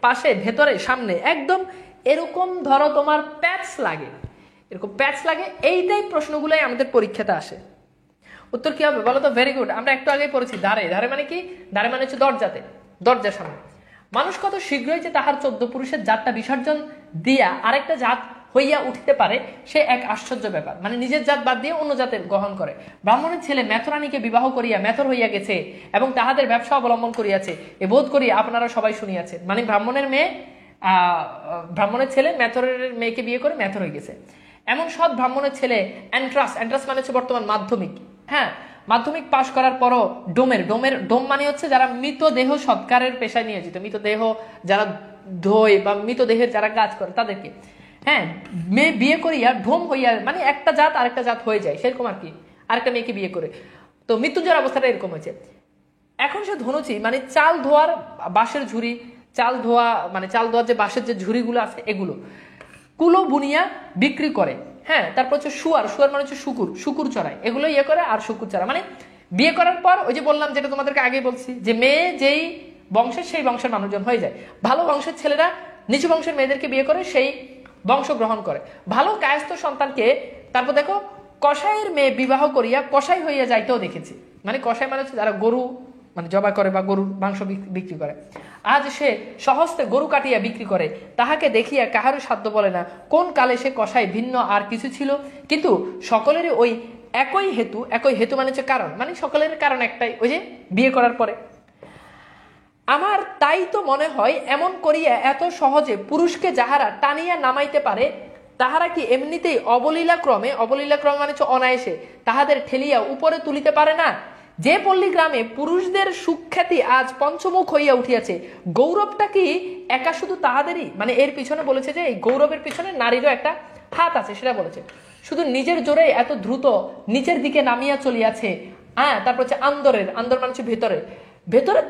পাশে, ভেতরে, সামনে, একদম এরকম ধরো তোমার প্যাচ লাগে, এরকম প্যাচ লাগে, এইটাই প্রশ্নগুলোই আমাদের পরীক্ষাতে আসে। উত্তর কি হবে বলো তো? ভেরি গুড, আমরা একটু আগেই পড়েছি ধারে মানে কি, ধারে মানে হচ্ছে দরজার সামনে। মানুষ কত শীঘ্রই যে তাহার 14 পুরুষের জাতটা বিসর্জন দিয়া আরেকটা জাত হইয়া উঠিতে পারে, সে এক আশ্চর্য ব্যাপার, মানে নিজের জাত বাদ দিয়ে অন্য জাতের গ্রহণ করে। ব্রাহ্মণের ছেলে মেথরানীকে বিবাহ করিয়া মেথর হইয়া গেছে এবং তাহাদের ব্যবসা অবলম্বন করিয়াছে, এ বোধ করি আপনারা সবাই শুনিয়াছেন। মানে ব্রাহ্মণের ছেলে মেথরের মেয়েকে বিয়ে করে মেথর হয়ে গেছে। এমন সৎ ব্রাহ্মণের ছেলে এন্ট্রাস মানে হচ্ছে বর্তমান মাধ্যমিক, হ্যাঁ মাধ্যমিক পাশ করার পরও ডোম মানে হচ্ছে যারা মৃতদেহ সৎকারের পেশায় নিয়োজিত, মৃতদেহ যারা ধোয় বা মৃতদেহের যারা কাজ করে তাদেরকে, হ্যাঁ মেয়ে বিয়ে করিয়া ঢোম হইয়া, মানে একটা জাত আরেকটা জাত হয়ে যায় সেরকম আর কি, আরেকটা মেয়েকে বিয়ে করে। তো মৃত্যুঞ্জয়ের অবস্থাটা এরকম হয়েছে। এখন সে ধনুচি, মানে চাল ধোয়ার বাঁশের ঝুড়ি, চাল ধোয়ার যে বাঁশের যে ঝুড়িগুলো আছে এগুলো কুলো বুনিয়া বিক্রি করে, হ্যাঁ তারপর হচ্ছে শুয়ার মানে হচ্ছে শুকুর চড়ায়, এগুলো ইয়ে করে আর শুকুর চড়া। মানে বিয়ে করার পর ওই যে বললাম, যেটা তোমাদেরকে আগেই বলছি, যে মেয়ে যেই বংশের সেই বংশের মানুষজন হয়ে যায়। ভালো বংশের ছেলেরা নিচু বংশের মেয়েদেরকে বিয়ে করে সেই বংশ গ্রহণ করে। ভালো কায়স্থ সন্তানকে তারপর দেখো কসাইয়ের মেয়ে বিবাহ করিয়া কসাই হইয়া যাইতেও দেখেছি। মানে কসাই মানে হচ্ছে যারা গরু মানে জবাই করে বা গরুর মাংস বিক্রি করে। আজ সে সহস্তে গরু কাটিয়া বিক্রি করে, তাহাকে দেখিয়া কাহারও সাধ্য বলে না কোন কালে সে কসাই ভিন্ন আর কিছু ছিল। কিন্তু সকলেরই ওই একই হেতু মানে হচ্ছে কারণ, মানে সকলের কারণ একটাই, ওই যে বিয়ে করার পরে। আমার তাই তো মনে হয় এমন করিয়া এত সহজে পুরুষকে যাহারা টানিয়া নামাইতে পারে, তাহারা কি এমনিতেই অবলীলাক্রমে মানে হচ্ছে অনায়াসে তাহাদের ঠেলিয়া উপরে তুলিতে পারে না? যে পল্লী গ্রামে পুরুষদের সুখ্যাতি আজ পঞ্চমুখ হইয়া উঠিয়াছে, গৌরবটা কি একা শুধু তাহাদেরই? মানে এর পিছনে বলেছে যে এই গৌরবের পিছনে নারীরও একটা হাত আছে, সেটা বলেছে। শুধু নিজের জোরে এত দ্রুত নিচের দিকে নামিয়া চলিয়াছে। হ্যাঁ তারপর হচ্ছে আন্দর মানে হচ্ছে ভেতরের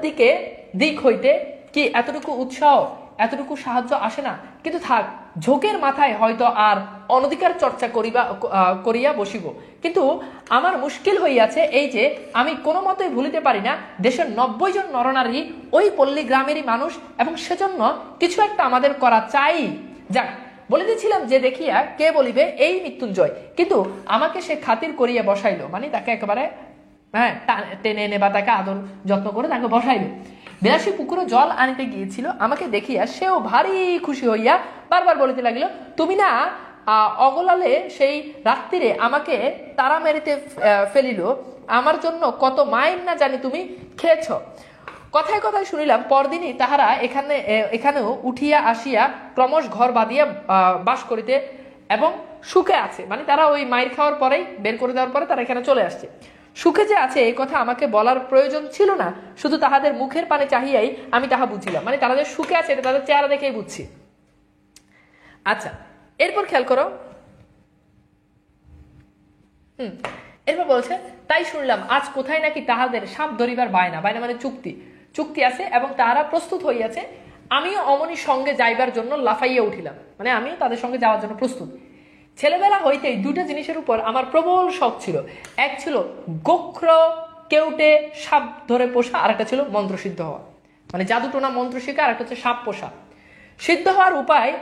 দিক হইতে কি এতটুকু উৎসাহ, এতটুকু সাহায্য আসে না। কিন্তু থাক, ঝোঁকের মাথায় হয়তো আর অনধিকার চর্চা করিয়া বসিব। কিন্তু আমার মুশকিল হইয়াছে এই যে আমি কোনো মতেই ভুলিতে পারি না দেশের 90 জন নরনারী ওই পল্লী গ্রামেরই মানুষ, এবং সেজন্য কিছু একটা আমাদের করা চাই। যাক, বলে দিয়েছিলাম যে দেখিয়া কে বলিবে এই মৃত্যুঞ্জয়, কিন্তু আমাকে সে খাতির করিয়া বসাইল, মানে তাকে একেবারে হ্যাঁ টেনে এনে বা তাকে আদর যত্ন করে তাকে বসাইল। বিলাসী পুকুরে জল আনিতে গিয়েছিল, আমাকে দেখিয়া সেও ভারী খুশি হইয়া বারবার বলিতে লাগিল, তুমি না অগলালে সেই রাত্রিরে আমাকে তারা মেরিতে ফেলিল, আমার জন্য কত মায়ের না জানি তুমি খেয়েছ। কথায় কথায় শুনিলাম পরদিনই তাহারা এখানেও উঠিয়া আসিয়া ক্রমশ ঘর বাঁধিয়া বাস করিতে এবং সুখে আছে। মানে তারা ওই মায়ের খাওয়ার পরেই, বের করে দেওয়ার পরে তারা এখানে চলে আসছে। সুখে যে আছে এই কথা আমাকে বলার প্রয়োজন ছিল না, শুধু তাহাদের মুখের পানে চাহিয়াই আমি তাহা বুঝিলাম। মানে তারা যে সুখে আছে এটা তাদের চেহারা দেখেই বুঝছি। আচ্ছা, এরপর খেয়াল করো, এরপর বলছে, তাই শুনলাম আজ কোথায় নাকি তাহাদের সাপ ধরিবার বায়না, বায়না মানে চুক্তি আছে এবং তাহারা প্রস্তুত হইয়াছে। আমিও অমনি সঙ্গে যাইবার জন্য লাফাইয়া উঠিলাম, মানে আমিও তাদের সঙ্গে যাওয়ার জন্য প্রস্তুত। ছেলেবেলা হইতেই দুইটা জিনিসের উপর আমার প্রবল শখ ছিল। এক ছিল গোখ্র কেউটে সাপ ধরে পোষা, আর একটা ছিল মন্ত্রসিদ্ধ হওয়া, মানে জাদুটোনা মন্ত্র শিখা, আর একটা হচ্ছে সাপ পোষা। সিদ্ধ হওয়ার উপায়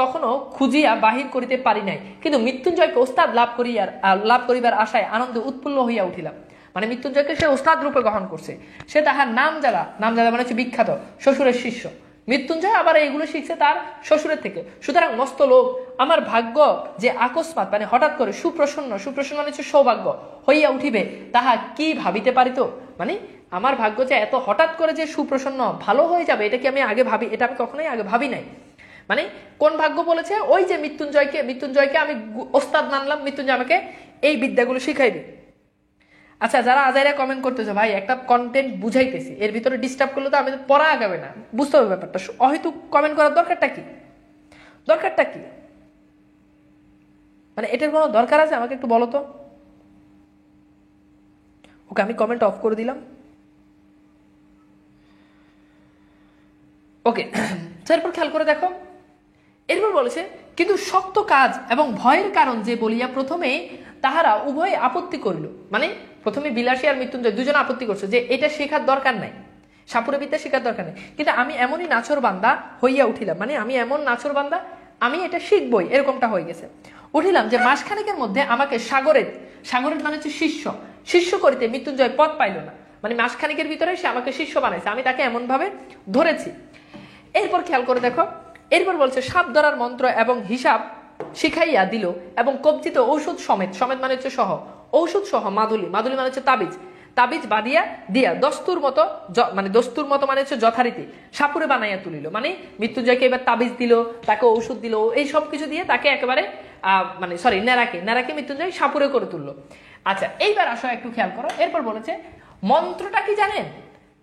তখনও খুঁজিয়া বাহির করিতে পারি নাই, কিন্তু মৃত্যুঞ্জয়কে ওস্তাদ লাভ করিবার আশায় আনন্দে উৎফুল্ল হইয়া উঠিলাম। মানে মৃত্যুঞ্জয়কে সে ওস্তাদ রূপে গ্রহণ করছে। সে তাহার নামজাদা মানে হচ্ছে বিখ্যাত শ্বশুরের শিষ্য। মৃত্যুঞ্জয় আবার এইগুলো শিখছে তার শ্বশুরের থেকে। সুতরাং মস্ত লোক, আমার ভাগ্য যে আকস্মাৎ মানে হঠাৎ করে সুপ্রসন্ন মানে হচ্ছে সৌভাগ্য হইয়া উঠিবে, তাহা কি ভাবিতে পারিত? মানে আমার ভাগ্য যে এত হঠাৎ করে যে সুপ্রসন্ন ভালো হয়ে যাবে, এটা কি আমি আগে ভাবি? এটা আমি কখনোই আগে ভাবি নাই। মানে কোন ভাগ্য বলেছে? ওই যে মৃত্যুঞ্জয়কে আমি ওস্তাদ মানলাম, মৃত্যুঞ্জয় আমাকে এই বিদ্যাগুলো শিখাইবে। আচ্ছা, যারা আজাইরা কমেন্ট করতেছে, ভাই একটা কন্টেন্ট বুঝাইতেছি, এর ভিতরে ডিস্টার্ব করলে তো আমি পড়া আগাবে না, বুঝতে হবে ব্যাপারটা। হয়তো কমেন্ট করার দরকারটা কি? মানে এটার কোনো দরকার আছে? আমাকে একটু বলো তো। ওকে, আমি কমেন্ট অফ করে দিলাম। ওকে, এরপর খেয়াল করে দেখো, এরপর বলেছে, কিন্তু শক্ত কাজ এবং ভয়ের কারণ যে বলিয়া প্রথমে তাহারা উভয়ে আপত্তি করিল। মানে প্রথমে বিলাসী আর মৃত্যুঞ্জয় দুজন আপত্তি করছে যে এটা শেখার দরকার নাই, সাপুরে বিদ্যা শেখার দরকার নেই। কিন্তু আমি এমনই নাছর বান্দা হইয়া উঠিলাম, মানে আমি এমন নাছর বান্দা, আমি এটা শিখবই, এরকমটা হয়ে গেছে। উঠিলাম যে মাসখানেকের মধ্যে আমাকে সাগরের মানে হচ্ছে শিষ্য করিতে মৃত্যুঞ্জয় পথ পাইল না। মানে মাসখানেকের ভিতরে সে আমাকে শিষ্য বানাইছে, আমি তাকে এমন ভাবে ধরেছি। এরপর খেয়াল করে দেখো, এরপর বলছে, সাপ ধরার মন্ত্র এবং হিসাব শিখাইয়া দিল এবং কবজিত ঔষধ সমেত মানে হচ্ছে সহ, ঔষধ সহ মাদুলি মানে হচ্ছে তাবিজ বাঁধিয়া দিয়া দস্তুর মতো মানে হচ্ছে যথারীতি সাপুরে বানাইয়া তুলিল। মানে মৃত্যুঞ্জয়কে এবার তাবিজ দিল, তাকে ঔষধ দিল, এই সব কিছু দিয়ে তাকে একেবারে নেড়াকে মৃত্যুঞ্জয় সাপুরে করে তুললো। আচ্ছা, এইবার আসো একটু খেয়াল করো। এরপর বলেছে, মন্ত্রটা কি জানেন?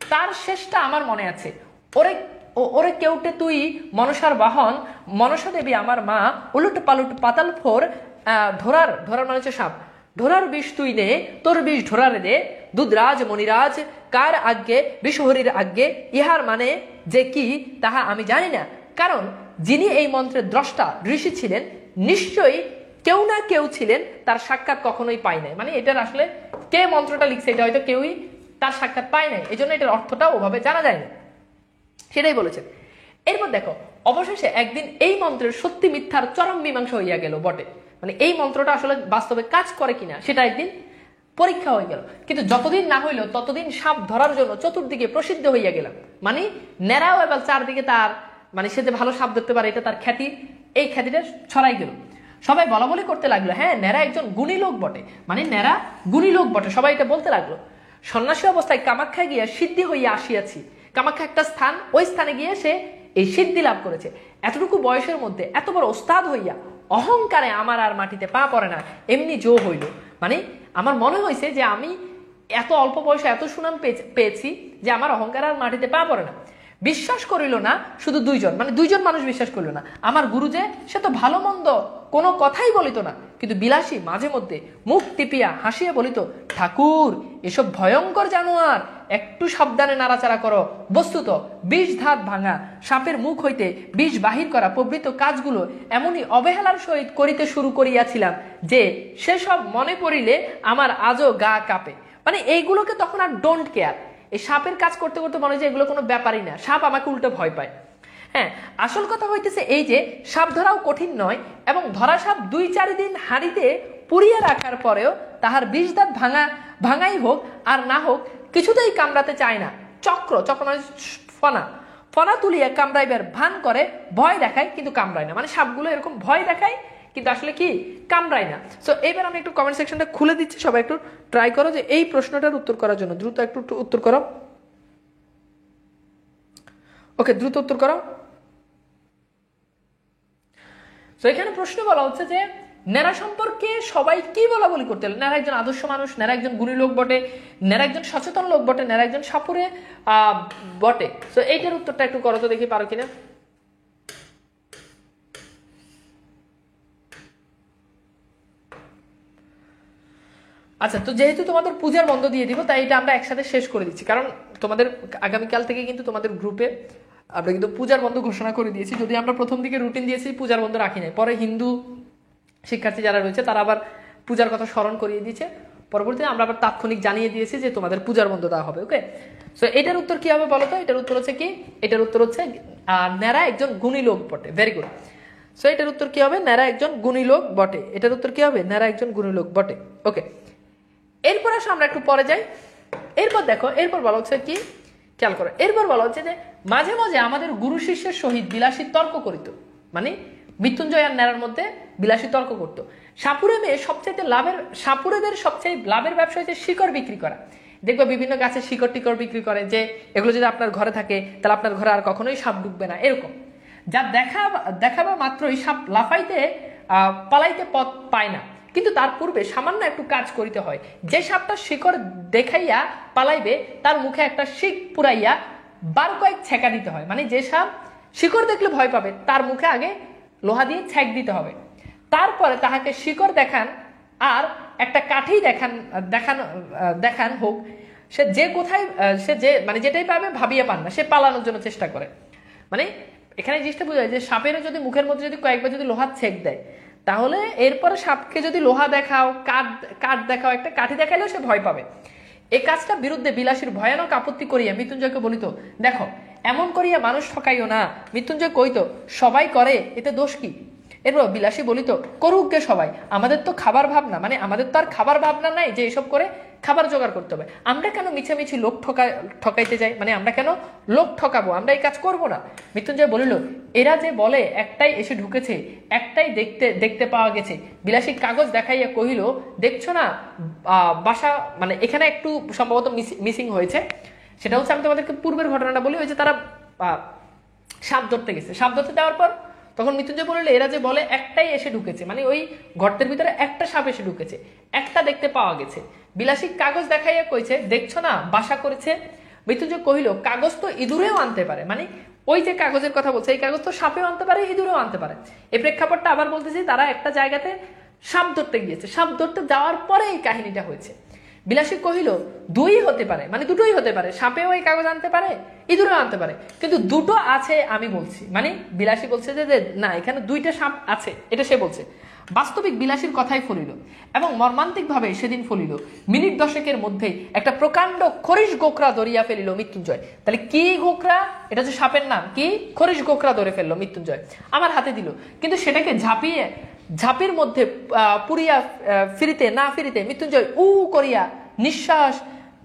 তার শেষটা আমার মনে আছে। ওরে কেউটে তুই মনসার বাহন, মনসা দেবী আমার মা, উলুট পালুট পাতাল ফোর, ধরার মানে হচ্ছে সাপ, ধরার বিষ তুই নে, তোর বিষ ধরারে দে, দুধরাজ মণিরাজ কার আজ্ঞে, বিশ্বহরীর আজ্ঞে, ইহার মানে যে কি তাহা আমি জানি না, কারণ যিনি এই মন্ত্রের দ্রষ্টা ঋষি ছিলেন, নিশ্চয়ই কেউ না কেউ ছিলেন, তার সাক্ষাৎ কখনোই পাই নাই। মানে এটার আসলে কে মন্ত্রটা লিখছে এটা হয়তো কেউই তার সাক্ষাৎ পায় নাই, এই জন্য এটার অর্থটা ওভাবে জানা যায়নি, সেটাই বলেছেন। এরপর দেখো, অবশেষে একদিন এই মন্ত্রের সত্যি মিথ্যার চরম মীমাংসা হইয়া গেল বটে। মানে এই মন্ত্রটা আসলে বাস্তবে কাজ করে কিনা সেটা একদিন পরীক্ষা হয়ে গেল। কিন্তু যতদিন না হইল ততদিন সাপ ধরার জন্য চতুর্দিকে প্রসিদ্ধ হইয়া গেলাম। মানে নেড়াও এবার চারদিকে তার, মানে সে যে ভালো সাপ ধরতে পারে এটা তার খ্যাতি, এই খ্যাতিটা ছড়াই গেল। সবাই বলা বলি করতে লাগলো, হ্যাঁ নেড়া একজন গুণী লোক বটে, মানে নেড়া গুণী লোক বটে, সবাই এটা বলতে লাগলো। সন্ন্যাসী অবস্থায় কামাখ্যায় গিয়া সিদ্ধি হইয়া আসিয়াছি। কামাখ্যা একটা স্থান, ওই স্থানে গিয়ে সে এই সিদ্ধি লাভ করেছে। এতটুকু বয়সের মধ্যে এত বড় ওস্তাদ হইয়া অহংকারে আমার আর মাটিতে পা পড়ে না, এমনি জো হইল। মানে আমার মনে হয়েছে যে আমি এত অল্প বয়সে এত সুনাম পেয়েছি যে আমার অহংকার আর মাটিতে পা পড়ে না। বিশ্বাস করিল না শুধু দুইজন মানুষ বিশ্বাস করিল না। আমার গুরু যে, সে তো ভালো মন্দ কোনো কথাই বলিত না, কিন্তু বিলাসী মাঝে মধ্যে মুখ টিপিয়া হাসিয়া বলিত, ঠাকুর এসব ভয়ঙ্কর জানোয়ার, একটু সাবধানে নাড়াচাড়া করো। বস্তুত বিষ ধাত ভাঙা, সাপের মুখ হইতে বিষ বাহির করা প্রভৃত কাজগুলো এমনই অবহেলার সহিত করিতে শুরু করিয়াছিলাম যে সেসব মনে পড়িলে আমার আজও গা কাঁপে। মানে এইগুলোকে তখন আর ডোন্ট কেয়ার, এই সাপের কাজ করতে করতে মনে হয় যে এগুলো কোনো ব্যাপারই না, সাপ আমাকে উল্টো ভয় পায়। হ্যাঁ, আসল কথা হইতেছে এই যে সাপ ধরাও কঠিন নয়, এবং ধরা সাপ 2-4 দিন হাঁড়িতে পুড়িয়ে রাখার পরেও তাহার বিষ দাঁত ভাঙাই হোক আর না হোক কিছুতেই কামড়াতে চায় না। চক্র মানে ফনা তুলিয়া কামড়াইবার ভান করে, ভয় দেখায় কিন্তু কামড়ায় না। মানে সাপগুলো এরকম ভয় দেখায় কিন্তু আসলে কি কামড়ায় না। সো এবার আমি একটু কমেন্ট সেকশনটা খুলে দিচ্ছি, সবাই একটু ট্রাই করো যে এই প্রশ্নটার উত্তর করার জন্য। দ্রুত একটু উত্তর করো। ওকে, দ্রুত উত্তর করো। তো এখানে প্রশ্ন বলা হচ্ছে যে ন্যাড়া সম্পর্কে সবাই কি বলা বলি করতে হলো? ন্যাড়া একজন আদর্শ মানুষ, ন্যাড়া একজন গুণী লোক বটে, ন্যাড়া একজন সচেতন লোক বটে, ন্যাড়া একজন সাপুরে বটে। তো এইটার উত্তরটা একটু করো তো দেখি, পারো কিনা। আচ্ছা, তো যেহেতু তোমাদের পূজার বন্ধ দিয়ে দিব, তাই এটা আমরা একসাথে শেষ করে দিচ্ছি, কারণ তোমাদের আগামীকাল থেকে কিন্তু তোমাদের গ্রুপে আমরা কিন্তু পূজার বন্ধ ঘোষণা করে দিয়েছি। যদি আমরা প্রথম দিকে রুটিন দিয়েছি, পূজার বন্ধ রাখি নাই, পরে হিন্দু শিক্ষার্থী যারা রয়েছে তারা আবার পূজার কথা স্মরণ করিয়ে দিয়েছে, পরবর্তীতে আমরা আবার তাৎক্ষণিক জানিয়ে দিয়েছি যে তোমাদের পূজার বন্ধ দেওয়া হবে। ওকে, সো এটার উত্তর কি হবে বলো তো? এটার উত্তর হচ্ছে কি? এটার উত্তর হচ্ছে ন্যাড়া একজন গুণী লোক বটে। Very good. সো এটার উত্তর কি হবে? ন্যাড়া একজন গুণী লোক বটে। এটার উত্তর কি হবে? ন্যাড়া একজন গুণী লোক বটে। ওকে, এরপর আসো আমরা একটু পরে যাই। এরপর দেখো, এরপর বলা হচ্ছে কি, খেয়াল করো, এরপর বলা হচ্ছে যে মাঝে মাঝে আমাদের গুরু শিষ্যের সহিত বিলাসী তর্ক করিত, মানে মৃত্যুঞ্জয় আর ন্যাড়ার মধ্যে বিলাসী তর্ক করতো। সাপুরে মেয়ে সবচেয়ে লাভের, সাপুরেদের সবচেয়ে লাভের ব্যবসা হচ্ছে শিকড় বিক্রি করা। দেখবে বিভিন্ন গাছের শিকড় টিকড় বিক্রি করে, যে এগুলো যদি আপনার ঘরে থাকে তাহলে আপনার ঘরে আর কখনোই সাপ ঢুকবে না, এরকম। যা দেখাবা মাত্রই সাপ লাফাইতে পালাইতে পথ পায় না, কিন্তু তার পূর্বে সামান্য একটু কাজ করিতে হয়। যে সাপটা শিকড় দেখাইয়া পালাইবে তার মুখে একটা শিক পুরাইয়া বার কয়েক ছেঁকা দিতে হয়। মানে যে সাপ শিকড় দেখলে ভয় পাবে তার মুখে আগে লোহা দিয়ে ছ্যাঁক দিতে হবে, তারপরে তাহাকে শিকড় দেখান আর একটা কাঠি দেখান হোক, সে যে কোথায় সে যে মানে যেটাই পাবে ভাবিয়া পান না, সে পালানোর জন্য চেষ্টা করে। মানে এখানে জিনিসটা বোঝায় যে সাপেরও যদি মুখের মধ্যে যদি কয়েকবার যদি লোহার ছেক দেয়, তাহলে এরপরে সাপকে যদি লোহা দেখাও, কাঠ দেখাও, একটা কাঠি দেখাইলেও সে ভয় পাবে। এই কাজটা বিরুদ্ধে বিলাসীর ভয়ানক আপত্তি করিয়া মৃত্যুঞ্জয়কে বলিত, দেখো এমন করিয়া মানুষ ঠকাইও না। মৃত্যুঞ্জয় কইতো, সবাই করে, এতে দোষ কি? এরপর বিলাসী বলিত, করুক গে সবাই, আমাদের তো খাবার ভাবনা, মানে আমাদের তো আর খাবার ভাবনা নাই যে এসব করে খাবার জোগাড় করতে হবে। আমরা কেন মিছামিছি লোক ঠকাইতে যাই, মানে আমরা কেন লোক ঠকাবো, আমরা এই কাজ করব না। মৃত্যুঞ্জয় বলিল, এরা যে বলে একটাই এসে ঢুকেছে, একটাই দেখতে পাওয়া গেছে। বিলাসী কাগজ দেখাইয়া কহিল, দেখছো না বাসা, মানে এখানে একটু সম্ভবত মিসিং হয়েছে। সেটা হচ্ছে, আমি তোমাদেরকে পূর্বের ঘটনাটা বলি, ওই যে তারা সাপ ধরতে গেছে, সাপ ধরতে দেওয়ার পর তখন মৃত্যুঞ্জয় বলল, এরা যে বলে একটাই এসে ঢুকেছে, মানে ওই গর্তের ভিতরে একটা সাপ এসে ঢুকেছে, একটা দেখতে পাওয়া গেছে। বিলাসী কাগজ দেখাইয়া কইছে, দেখছো না বাসা করেছে। মৃত্যুঞ্জয় কহিল, কাগজ তো ইঁদুরেও আনতে পারে, মানে ওই যে কাগজের কথা বলছে, এই কাগজ তো সাপেও আনতে পারে, ইঁদুরেও আনতে পারে। এই প্রেক্ষাপটটা আবার বলতেছি, তারা একটা জায়গাতে সাপ ধরতে গিয়েছে, সাপ ধরতে যাওয়ার পরে এই কাহিনীটা হয়েছে। বিলাসী কহিল, দুই হতে পারে, মানে দুটোই হতে পারে, সাপেও এই কাগজ আনতে পারে, ইঁদুরেও আনতে পারে, কিন্তু দুটো আছে আমি বলছি। মানে বিলাসী বলছে যে না, এখানে দুইটা সাপ আছে, এটা সে বলছে। বাস্তবিক বিলাসীর কথাই ফলিল এবং মর্মান্তিক ভাবে সেদিন ফলিল। মিনিট দশেকের মধ্যেই একটা প্রকাণ্ড খরিশ গোকরা ধরিয়া ফেলিল মৃত্যুঞ্জয়। তাহলে কি গোকরা? এটা হচ্ছে সাপের নাম। কি? খরিশ গোকরা ধরে ফেললো মৃত্যুঞ্জয়, আমার হাতে দিল, কিন্তু সেটাকে ঝাঁপির মধ্যে পুরিয়া ফিরিতে না ফিরিতে মৃত্যুঞ্জয় উ করিয়া নিঃশ্বাস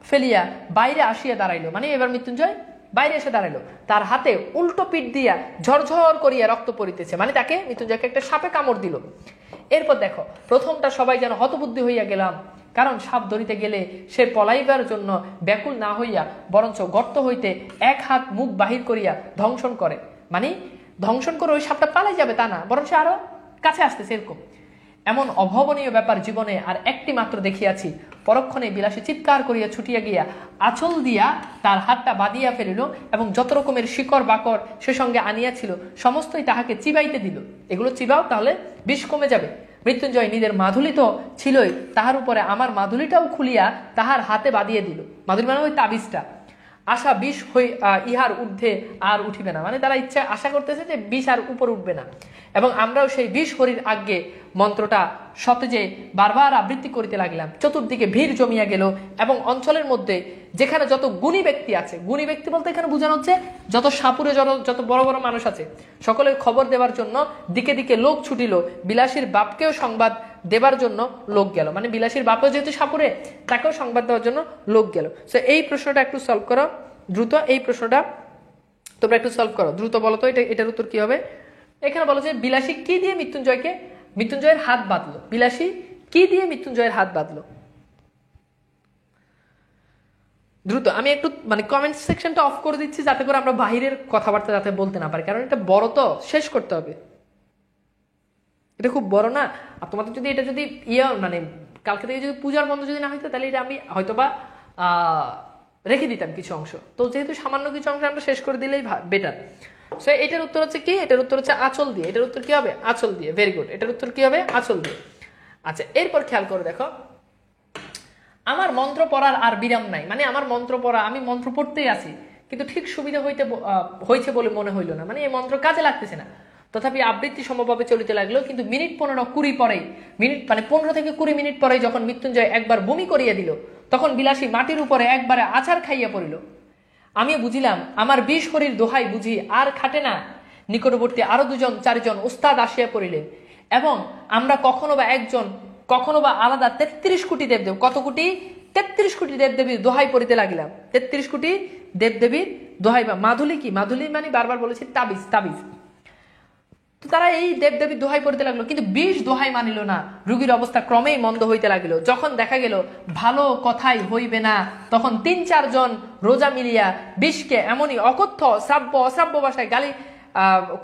ফেলিয়া বাইরে আসিয়া দাঁড়াইল। মানে এবার মৃত্যুঞ্জয় বাইরে এসে দাঁড়াইলো, তার হাতে উল্টো পিঠ দিয়া ঝরঝর করিয়া রক্ত পড়িতেছে, মানে তাকে মৃত্যুঞ্জয়কে একটা সাপে কামড় দিল। এরপর দেখো, প্রথমটা সবাই যেন হতবুদ্ধি হইয়া গেলাম, কারণ সাপ ধরিতে গেলে সে পলাইবার জন্য ব্যাকুল না হইয়া বরঞ্চ গর্ত হইতে এক হাত মুখ বাহির করিয়া ধ্বংসন করে, মানে ধ্বংসন করে ওই সাপটা পালাই যাবে তা না, বরং সে আরো কাছে আসতেছে। এরকম এমন অভাবনীয় ব্যাপার জীবনে আর একটি মাত্র দেখিয়াছি। পরক্ষণে বিলাসী চিৎকার করিয়া ছুটিয়া গিয়া আঁচল দিয়া তার হাতটা বাঁধিয়া ফেলিল এবং যত রকমের শিকড় বাকর সে সঙ্গে আনিয়াছিল সমস্তই তাহাকে চিবাইতে দিল। এগুলো চিবাও, তাহলে বিষ কমে যাবে। মৃত্যুঞ্জয় নিজের মাধুলি তো ছিলই, তাহার উপরে আমার মাধুলিটাও খুলিয়া তাহার হাতে বাঁধিয়ে দিল। মাধুলি মানে ওই তাবিজটা। আশা বিষ ইহার ঊর্ধ্বে আর উঠিবে না, মানে তারা ইচ্ছা আশা করতেছে যে বিষ আর উপর উঠবে না। এবং আমরাও সেই বিষ হরির আগে মন্ত্রটা সতেজে বারবার আবৃত্তি করিতে লাগিলাম। চতুর্দিকে ভিড় জমিয়া গেল এবং অঞ্চলের মধ্যে যেখানে যত গুণী ব্যক্তি আছে, গুণী ব্যক্তি বলতে এখানে বোঝানো হচ্ছে যত সাপুরে যত বড় বড় মানুষ আছে, সকলের খবর দেওয়ার জন্য দিকে দিকে লোক ছুটিল। বিলাসীর বাপকেও সংবাদ দেবার জন্য লোক গেল, মানে বিলাসীর বাপও যেহেতু সাপুরে, তাকেও সংবাদ দেওয়ার জন্য লোক গেল। সো এই প্রশ্নটা একটু সলভ করো দ্রুত, এই প্রশ্নটা তোমরা একটু সলভ করো দ্রুত, বলো তো এটার উত্তর কি হবে? এখানে বলো যে বিলাসী কি দিয়ে মৃত্যুঞ্জয়কে মৃত্যুঞ্জয়ের হাত বাঁধলো। বিলাসী কি দিয়ে মৃত্যুঞ্জয়ের হাত বাঁধলো? দ্রুত আমি একটু মানে কমেন্ট সেকশনটা অফ করে দিচ্ছি, যাতে করে আমরা বাহিরের কথাবার্তা যাতে বলতে না পারি, কারণ এটা বড়, তো শেষ করতে হবে। এটা খুব বড় না? আর তোমাদের যদি এটা যদি মানে কালকে থেকে যদি পূজার বন্ধ যদি না হইতো, তাহলে এটা আমি হয়তোবা রেখে দিতাম কিছু অংশ। তো যেহেতু সামান্য কিছু অংশ আমরা শেষ করে দিলেই বেটার। সো এটার উত্তর হচ্ছে কি? এটার উত্তর হচ্ছে আঁচল দিয়ে। এটার উত্তর কি হবে? আঁচল দিয়ে। Very good. এটার উত্তর কি হবে? আঁচল দিয়ে। আচ্ছা, এরপর খেয়াল করে দেখো, আমার মন্ত্র পড়ার আর বিরাম নাই। মানে আমার মন্ত্র পড়া, আমি মন্ত্র পড়তেই আছি, কিন্তু ঠিক সুবিধা হয়েছে বলে মনে হইল না। মানে এই মন্ত্র কাজে লাগতেছে না। তথাপি আবৃত্তি সমভাবে চলিতে লাগলো। কিন্তু মিনিট 15-20 পরেই, মানে 15 থেকে 20 মিনিট পরে যখন মৃত্যুঞ্জয় একবার বমি করিয়া দিল, তখন বিলাসী মাটির উপরে একবারে আছাড় খাইয়া পড়িল। আমি বুঝিলাম আমার 20 হরির দোহাই বুঝি আর খাটে না। নিকটবর্তী আরো 2-4 ওস্তাদ আসিয়া পড়িলেন, এবং আমরা কখনো বা একজন, কখনো বা আলাদা 33 কোটি দেবদেব, কত কোটি? 33 কোটি দেবদেবীর দোহাই পড়িতে লাগিলাম। 33 কোটি দেবদেবীর দোহাই, বা মাধুলি। কি মাধুলি? মানে বারবার বলেছি তাবিজ, তাবিজ। তো তারা এই দেবদেবীর দোহাই পড়তে লাগলো, কিন্তু 20 দোহাই মানিল না। রোগীর অবস্থা ক্রমেই মন্দ হইতে লাগিল। যখন দেখা গেল ভালো কথাই হইবে না, তখন 3-4 জন রোজা মিলিয়া বিষকে এমনই অকথ্য শ্রাব্য অশ্রাব্য ভাষায় গালি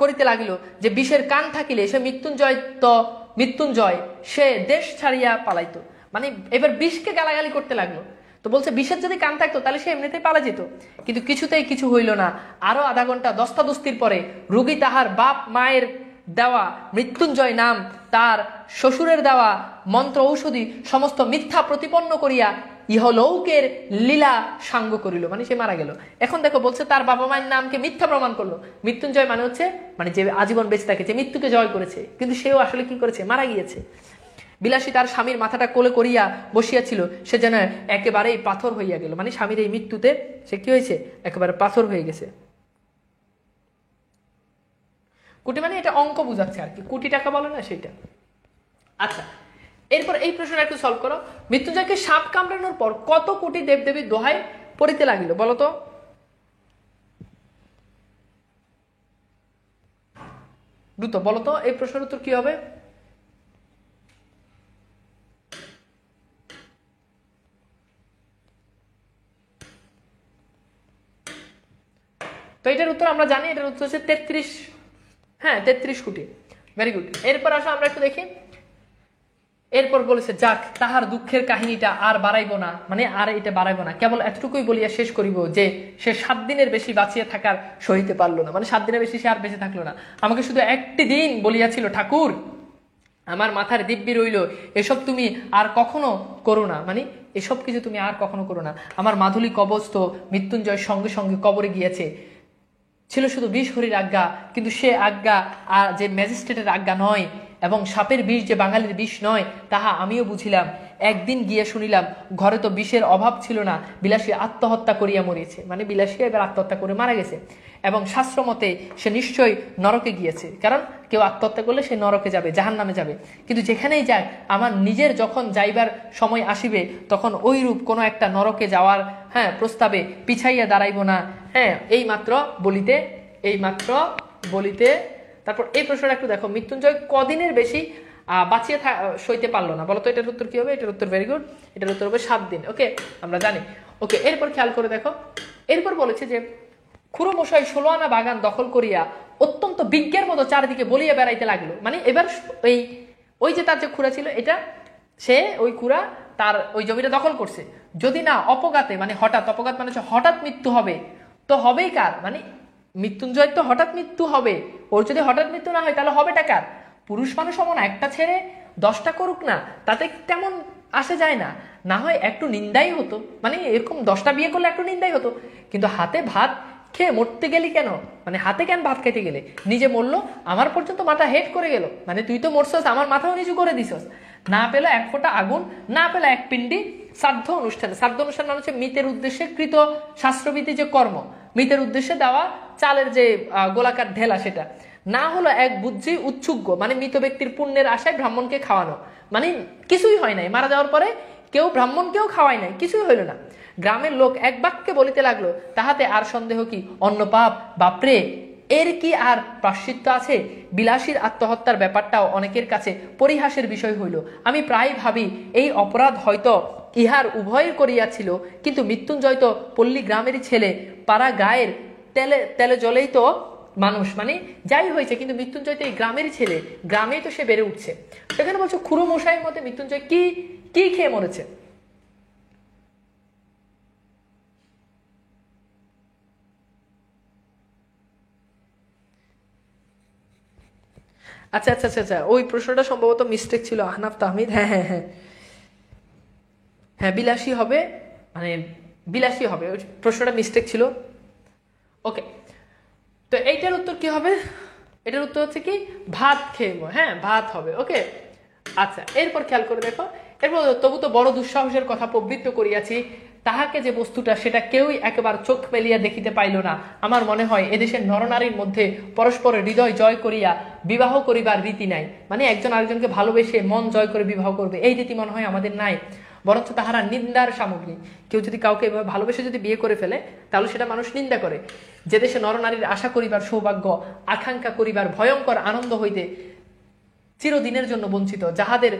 করিতে লাগিল যে বিষের কান থাকিলে সে মৃত্যুঞ্জয় সে দেশ ছাড়িয়া পালাইতো। মানে এবার বিষকে গালাগালি করতে লাগলো। তো বলছে বিষের যদি কান থাকতো তাহলে সে এমনিতেই পালা যেত। কিন্তু কিছুতেই কিছু হইল না। আরো আধা ঘন্টা দস্তাদস্তির পরে রোগী তাহার বাপ মায়ের দেওয়া মৃত্যুঞ্জয় নাম, তার শ্বশুরের দেওয়া মন্ত্র ঔষধি সমস্ত মিথ্যা প্রতিপন্ন করিয়া ইহলৌকের লীলা সাঙ্গ করিল। মানে সে মারা গেল। এখন দেখো বলছে তার বাবা মায়ের নামকে মিথ্যা প্রমাণ করলো। মৃত্যুঞ্জয় মানে হচ্ছে মানে যে আজীবন বেঁচে থাকে, যে মৃত্যুকে জয় করেছে, কিন্তু সেও আসলে কি করেছে? মারা গিয়েছে। বিলাসী তার স্বামীর মাথাটা কোলে করিয়া বসিয়াছিল, সে যেন একেবারেই পাথর হইয়া গেল। মানে স্বামীর এই মৃত্যুতে সে কি হয়েছে? একেবারে পাথর হয়ে গেছে। কোটি মানে এটা অঙ্ক বুঝাচ্ছে আর কি, কোটি টাকা বলে না সেটা। আচ্ছা, এরপর এই প্রশ্নটা একটু সলভ করো। মৃত্যুঞ্জয়কে সাপ কামড়ানোর পর কত কোটি দেবদেবীর দোহাই পড়িতে লাগিল বলতো? দ্রুত বলতো, এই প্রশ্নের উত্তর কি হবে? তো এটার উত্তর আমরা জানি, এটার উত্তর হচ্ছে 33। হ্যাঁ, 33 কোটি। Very good. এরপর আসো আমরা একটু দেখি। এরপর বলেছে যাক, তাহার দুঃখের কাহিনীটা আর বাড়াইব না, মানে আর এটা বাড়াইব না, কেবল এতটুকুই বলিয়া শেষ করিব যে সে 7 দিনের বেশি বাঁচিয়ে থাকার সহিতে পারলো না। মানে 7 দিনের বেশি সে আর বেঁচে থাকলো না। আমাকে শুধু একটি দিন বলিয়াছিল, ঠাকুর আমার মাথার দিব্যি রইল, এসব তুমি আর কখনো করো না। মানে এসব কিছু তুমি আর কখনো করো না। আমার মাধুলী কবচ তো মৃত্যুঞ্জয়ের সঙ্গে সঙ্গে কবরে গিয়েছে। ছিল শুধু 20 হরির আজ্ঞা, কিন্তু সে আজ্ঞা আর যে ম্যাজিস্ট্রেটের আজ্ঞা নয়, এবং সাপের বিষ যে বাঙালির বিষ নয়, তাহা আমিও বুঝিলাম। একদিন গিয়ে শুনিলাম ঘরে তো বিষের অভাব ছিল না, বিলাসী আত্মহত্যা করিয়া মরিয়েছে। মানে বিলাসী এবার আত্মহত্যা করে মারা গেছে, এবং শাস্ত্র মতে সে নিশ্চয়ই নরকে গিয়েছে, কারণ কেউ আত্মহত্যা করলে সে নরকে যাবে, জাহান্নামে যাবে। কিন্তু যেখানেই যাক, আমার নিজের যখন যাইবার সময় আসিবে, তখন ওইরূপ কোনো একটা নরকে যাওয়ার প্রস্তাবে পিছাইয়া দাঁড়াইব না। এই মাত্র বলিতে তারপর এই প্রশ্নটা একটু দেখো, মৃত্যুঞ্জয় কদিনের বেশি বাঁচিয়ে সইতে পারলো না বলতো? এটার উত্তর কি হবে? এটার উত্তর ভেরি গুড, এটার উত্তর হবে 7 দিন। ওকে, আমরা জানি। ওকে, এরপর খেয়াল করে দেখো। এরপর বলেছে যে খুড়ো মশাই 16 আনা বাগান দখল করিয়া অত্যন্ত বিজ্ঞের মতো চারিদিকে বলিয়া বেড়াইতে লাগলো। মানে এবার ওই যে তার যে খুড়া ছিল, এটা সে ওই খুড়া তার ওই জমিটা দখল করছে। যদি না অপঘাতে, মানে হঠাৎ, অপঘাত মানে হঠাৎ মৃত্যু হবে, তো হবেই কার? মানে মৃত্যুঞ্জয় তো হঠাৎ মৃত্যু হবে। ওর যদি হঠাৎ মৃত্যু না হয় তাহলে হবে টাকার। পুরুষ মানুষ অমন একটা ছেড়ে 10টা করুক না, তাতে তেমন আসে যায় না। না হয় একটু নিন্দাই হতো, মানে এরকম 10টা বিয়ে করলে একটু নিন্দাই হতো। কিন্তু হাতে ভাত খেয়ে মরতে গেলি কেন? মানে হাতে কেন ভাত খেতে গেলে? নিজে মরলো, আমার পর্যন্ত মাথা হেড করে গেল। মানে তুই তো মরছস, আমার মাথাও নিচু করে দিছস। না পেলো 1 ফোঁটা আগুন, না পেলো 1 পিণ্ডি শ্রাদ্ধ অনুষ্ঠানে। শ্রাদ্ধ অনুষ্ঠান মানে হচ্ছে মৃতের উদ্দেশ্যে কৃত শাস্ত্রবিধি যে কর্ম, মৃতের উদ্দেশ্যে দেওয়া চালের যে গোলাকার ঢেলা, সেটা না হলো এক বুদ্ধি উৎসুগ্য, মানে মৃত ব্যক্তির পুণ্যের আশায় ব্রাহ্মণকে খাওয়ানো। মানে কিছুই হয় নাই, মারা যাওয়ার পরে কেউ ব্রাহ্মণকেও খাওয়ায় নাই, কিছুই হইল না। গ্রামের লোক এক বাক্যে বলিতে লাগলো, তাহাতে আর সন্দেহ কি? অন্য পাপ, বাপরে এর কি আর প্রায়শ্চিত্ত আছে? বিলাসীর আত্মহত্যার ব্যাপারটাও অনেকের কাছে পরিহাসের বিষয় হইল। আমি প্রায় ভাবি এই অপরাধ হয়তো ইহার উভয়ের করিয়াছিল, কিন্তু মৃত্যুঞ্জয় তো পল্লী গ্রামেরই ছেলে, পাড়া গায়ের তেলে তেলে জলেই তো মানুষ, মানে যাই হয়েছে কিন্তু মৃত্যুঞ্জয় তো এই গ্রামেরই ছেলে, গ্রামেই তো সে বেড়ে উঠছে। সেখানে বলছো খুড়ো মশাইয়ের মতে মৃত্যুঞ্জয় কি কি খেয়ে মরেছে? আচ্ছা আচ্ছা আচ্ছা আচ্ছা, ওই প্রশ্নটা সম্ভবত মিস্টেক ছিল, আহনাফ তাহমিদ। হ্যাঁ হ্যাঁ হ্যাঁ হ্যাঁ, বিলাসী হবে, মানে বিলাসী হবে, ওই প্রশ্নটা মিস্টেক ছিল। ওকে, তো এইটার উত্তর কি হবে? এটার উত্তর হচ্ছে কি ভাত খেয়ে হ্যাঁ ভাত হবে। ওকে, আচ্ছা এরপর খেয়াল করে দেখো, এরপর তবু তো বড় দুঃসাহসের কথা প্রবৃত্ত করিয়াছি, তাহাকে যে বস্তুটা সেটা কেউই একেবারে চোখ মেলিয়া দেখিতে পাইল না। আমার মনে হয় এদেশের নরনারীর মধ্যে পরস্পরের হৃদয় জয় করিয়া বিবাহ করিবার রীতি নাই, মানে একজন আরেকজনকে ভালোবেসে মন জয় করে বিবাহ করবে এই রীতি মনে হয় আমাদের নাই, বরঞ্চ তাহারা নিন্দার সামগ্রী। কেউ যদি কাউকে এভাবে ভালোবেসে যদি বিয়ে করে ফেলে তাহলে সেটা মানুষ নিন্দা করে। যে দেশে নরনারীর আশা করিবার সৌভাগ্য, আকাঙ্ক্ষা করিবার ভয়ঙ্কর আনন্দ হইতে চিরদিনের জন্য বঞ্চিত, যাহাদের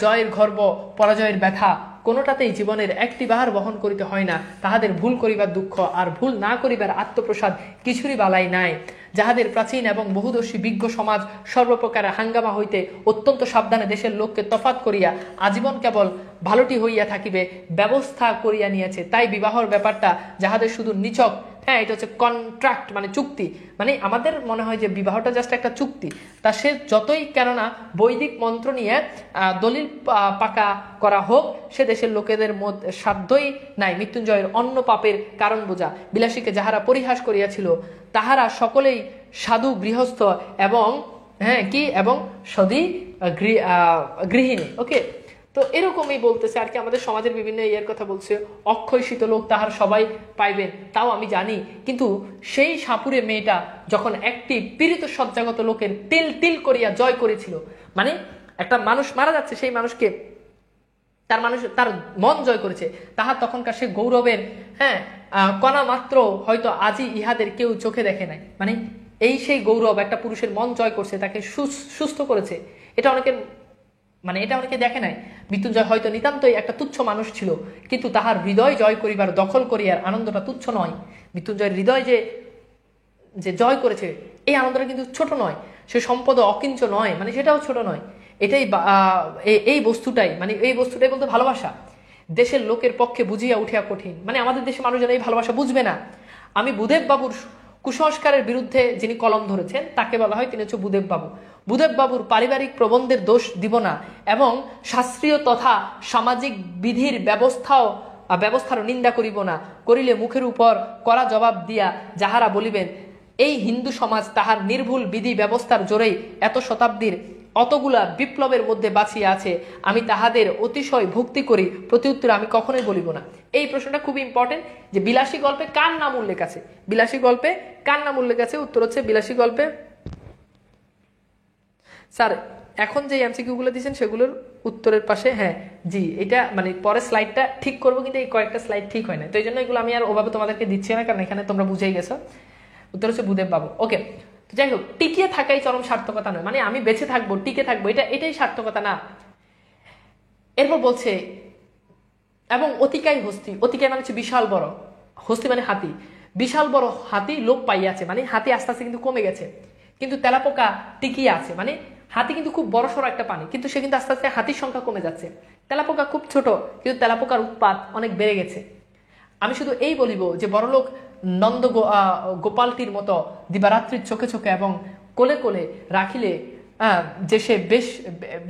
জয়ের গর্ব পরাজয়ের ব্যথা কোনোটাতেই জীবনের একটি বাহার বহন করিতে হয় না, তাহাদের ভুল করিবার দুঃখ আর ভুল না করিবার আত্মপ্রসাদ কিছুরই বালাই নাই, যাহাদের প্রাচীন এবং বহুদর্শী বিজ্ঞ সমাজ সর্বপ্রকার হাঙ্গামা হইতে অত্যন্ত সাবধানে দেশের লোককে তফাত করিয়া আজীবন কেবল ভালোটি হইয়া থাকিবে ব্যবস্থা করিয়া নিয়েছে, তাই বিবাহর ব্যাপারটা যাহাদের শুধু নিছক এটা হচ্ছে কন্ট্রাক্ট, মানে চুক্তি, মানে আমাদের মনে হয় যে বিবাহটা জাস্ট একটা চুক্তি, তা সে যতই কেননা বৈদিক মন্ত্র নিয়ে দলিল পাকা করা হোক, সে দেশের লোকেদের মধ্যে সাধ্যই নাই মৃত্যুঞ্জয়ের অন্য পাপের কারণ বোঝা। বিলাসীকে যাহারা পরিহাস করিয়াছিল তাহারা সকলেই সাধু গৃহস্থ এবং কি এবং সদী গৃহিণী। ওকে, তো এরকমই বলতেছে আর কি, আমাদের সমাজের বিভিন্ন ইয়ের কথা বলছে, অক্ষয় শীতলোক তাহার সবাই পাইবেন, তাও আমি জানি, কিন্তু সেই সাপুরে মেয়েটা যখন একটি পীড়িত সজ্জাগত লোকের তিল তিল করিয়া জয় করেছিল, মানে একটা মানুষ মারা যাচ্ছে, সেই মানুষকে তার মন জয় করেছে, তাহার তখনকার সে গৌরবের কণা মাত্র হয়তো আজই ইহাদের কেউ চোখে দেখে নাই, মানে এই সেই গৌরব একটা পুরুষের মন জয় করছে, তাকে সুস্থ করেছে, এটা অনেকে দেখে নাই। মৃত্যুঞ্জয় হয়তো নিতান্তই একটা তুচ্ছ মানুষ ছিল, কিন্তু তাহার হৃদয় জয় করিবার দখল করিয়ার আনন্দটা তুচ্ছ নয়। মৃত্যুঞ্জয়ের হৃদয় যে জয় করেছে এই আনন্দটা কিন্তু ছোট নয়, সে সম্পদ অকিঞ্চ নয়, মানে সেটাও ছোট নয়, এটাই এই বস্তুটাই, মানে এই বস্তুটাই বলতে ভালোবাসা। দেশের লোকের পক্ষে বুঝিয়া উঠিয়া কঠিন, মানে আমাদের দেশে মানুষজন এই ভালোবাসা বুঝবে না। আমি বুধেব বাবুর কুসংস্কারের বিরুদ্ধে যিনি কলম ধরেছেন তাকে বলা হয় তিনি হচ্ছে বুধেব বাবু। বুধেব বাবুর পারিবারিক প্রবন্ধের দোষ দিব না এবং শাস্ত্রীয় তথা সামাজিক বিধির ব্যবস্থারও নিন্দা করিব না, করিলে মুখের উপর কড়া জবাব দিয়া যাহারা বলিবেন এই হিন্দু সমাজ তাহার নির্ভুল বিধি ব্যবস্থার জোরেই এত শতাব্দীর অতগুলা বিপ্লবের মধ্যে বাঁচিয়ে আছে, আমি তাহাদের অতিশয় ভক্তি করি, প্রত্যুত্তরে আমি কখনোই বলিব না। এই প্রশ্নটা খুবই ইম্পর্টেন্ট যে বিলাসী গল্পে কার নাম উল্লেখ আছে, বিলাসী গল্পে কার নাম উল্লেখ আছে? উত্তর হচ্ছে বিলাসী গল্পে স্যার এখন যে এমসিকিউ গুলো দিয়েছেন সেগুলোর উত্তরের পাশে জি, এটা মানে পরে স্লাইডটা ঠিক করবো, কিন্তু এই কয়েকটা স্লাইড ঠিক হয় না, তো এই জন্য এগুলো আমি আর ওভাবে তোমাদেরকে দিচ্ছি না, কারণ এখানে তোমরা বুঝেই গেছো। উত্তর হচ্ছে বুধেব বাবু। ওকে, তো যাই হোক, টিকিয়ে থাকাই চরম সার্থকতা নয়, মানে আমি বেঁচে থাকবো টিকে থাকবো এটাই সার্থকতা না। এরপর বলছে এবং অতিকায় হস্তি, অতিকায় মানে হচ্ছে বিশাল বড়, হস্তি মানে হাতি, বিশাল বড় হাতি লোপ পাইয়াছে, মানে হাতি আস্তে আস্তে কিন্তু কমে গেছে, কিন্তু তেলাপোকা টিকিয়ে আছে, মানে হাতি কিন্তু খুব বড় সড়ো একটা প্রাণী, কিন্তু সে কিন্তু আস্তে আস্তে হাতির সংখ্যা কমে যাচ্ছে। তেলাপোকা খুব ছোট, কিন্তু তেলাপোকার উৎপাত অনেক বেড়ে গেছে। আমি শুধু এই বলিব যে বড়লোক নন্দ গোপালটির মতো দিবারাত্রির চোখে চোখে এবং কোলে কোলে রাখিলে যে সে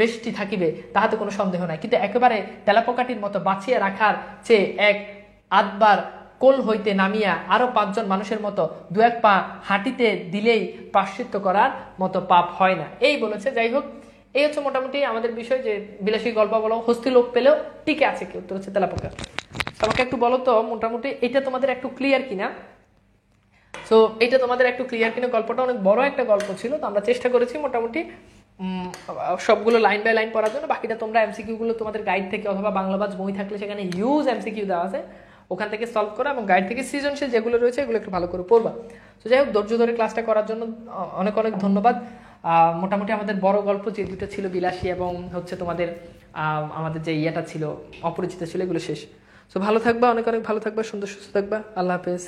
বেশটি থাকিবে তাহাতে কোনো সন্দেহ নাই, কিন্তু একেবারে তেলাপোকাটির মতো বাঁচিয়ে রাখার চেয়ে এক আধবার কোল হইতে নামিয়া আরো 5 জন মানুষের মতো 2-1 পা হাঁটিতে দিলেই প্রায়শ্চিত্ত করার মতো পাপ হয় না, এই বলেছে। যাই হোক, এই হচ্ছে মোটামুটি আমাদের বিষয়, যে বিলাসী গল্প বলো হস্তি লোক পেলেও টিকে আছে কি? উত্তর হচ্ছে তেলাপোকা। আমাকে একটু বলো তো মোটামুটি এটা তোমাদের একটু ক্লিয়ার কিনা? সো এটা তোমাদের একটু ক্লিয়ার কিনা? গল্পটা অনেক বড় একটা গল্প ছিল, তো আমরা চেষ্টা করেছি মোটামুটি সবগুলো লাইন বাই লাইন পড়ার জন্য। বাকিটা তোমরা এমসিকিউ গুলো তোমাদের গাইড থেকে অথবা বাংলাবাজ বই থাকলে সেখানে ইউজ এমসিকিউ দেওয়া আছে, ওখান থেকে সলভ করা এবং গাইড থেকে সৃজনশীল যেগুলো রয়েছে এগুলো একটু ভালো করে পড়বা। তো যাই হোক, ধৈর্য ধরে ক্লাসটা করার জন্য অনেক অনেক ধন্যবাদ। মোটামুটি আমাদের বড় গল্প যে দুটো ছিল, বিলাসী এবং হচ্ছে তোমাদের আমাদের যে ইয়েটা ছিল অপরিচিত ছিল, এগুলো শেষ। তো ভালো থাকবা, অনেক অনেক ভালো থাকবা, সুন্দর সুস্থ থাকবা। আল্লাহ হাফেজ।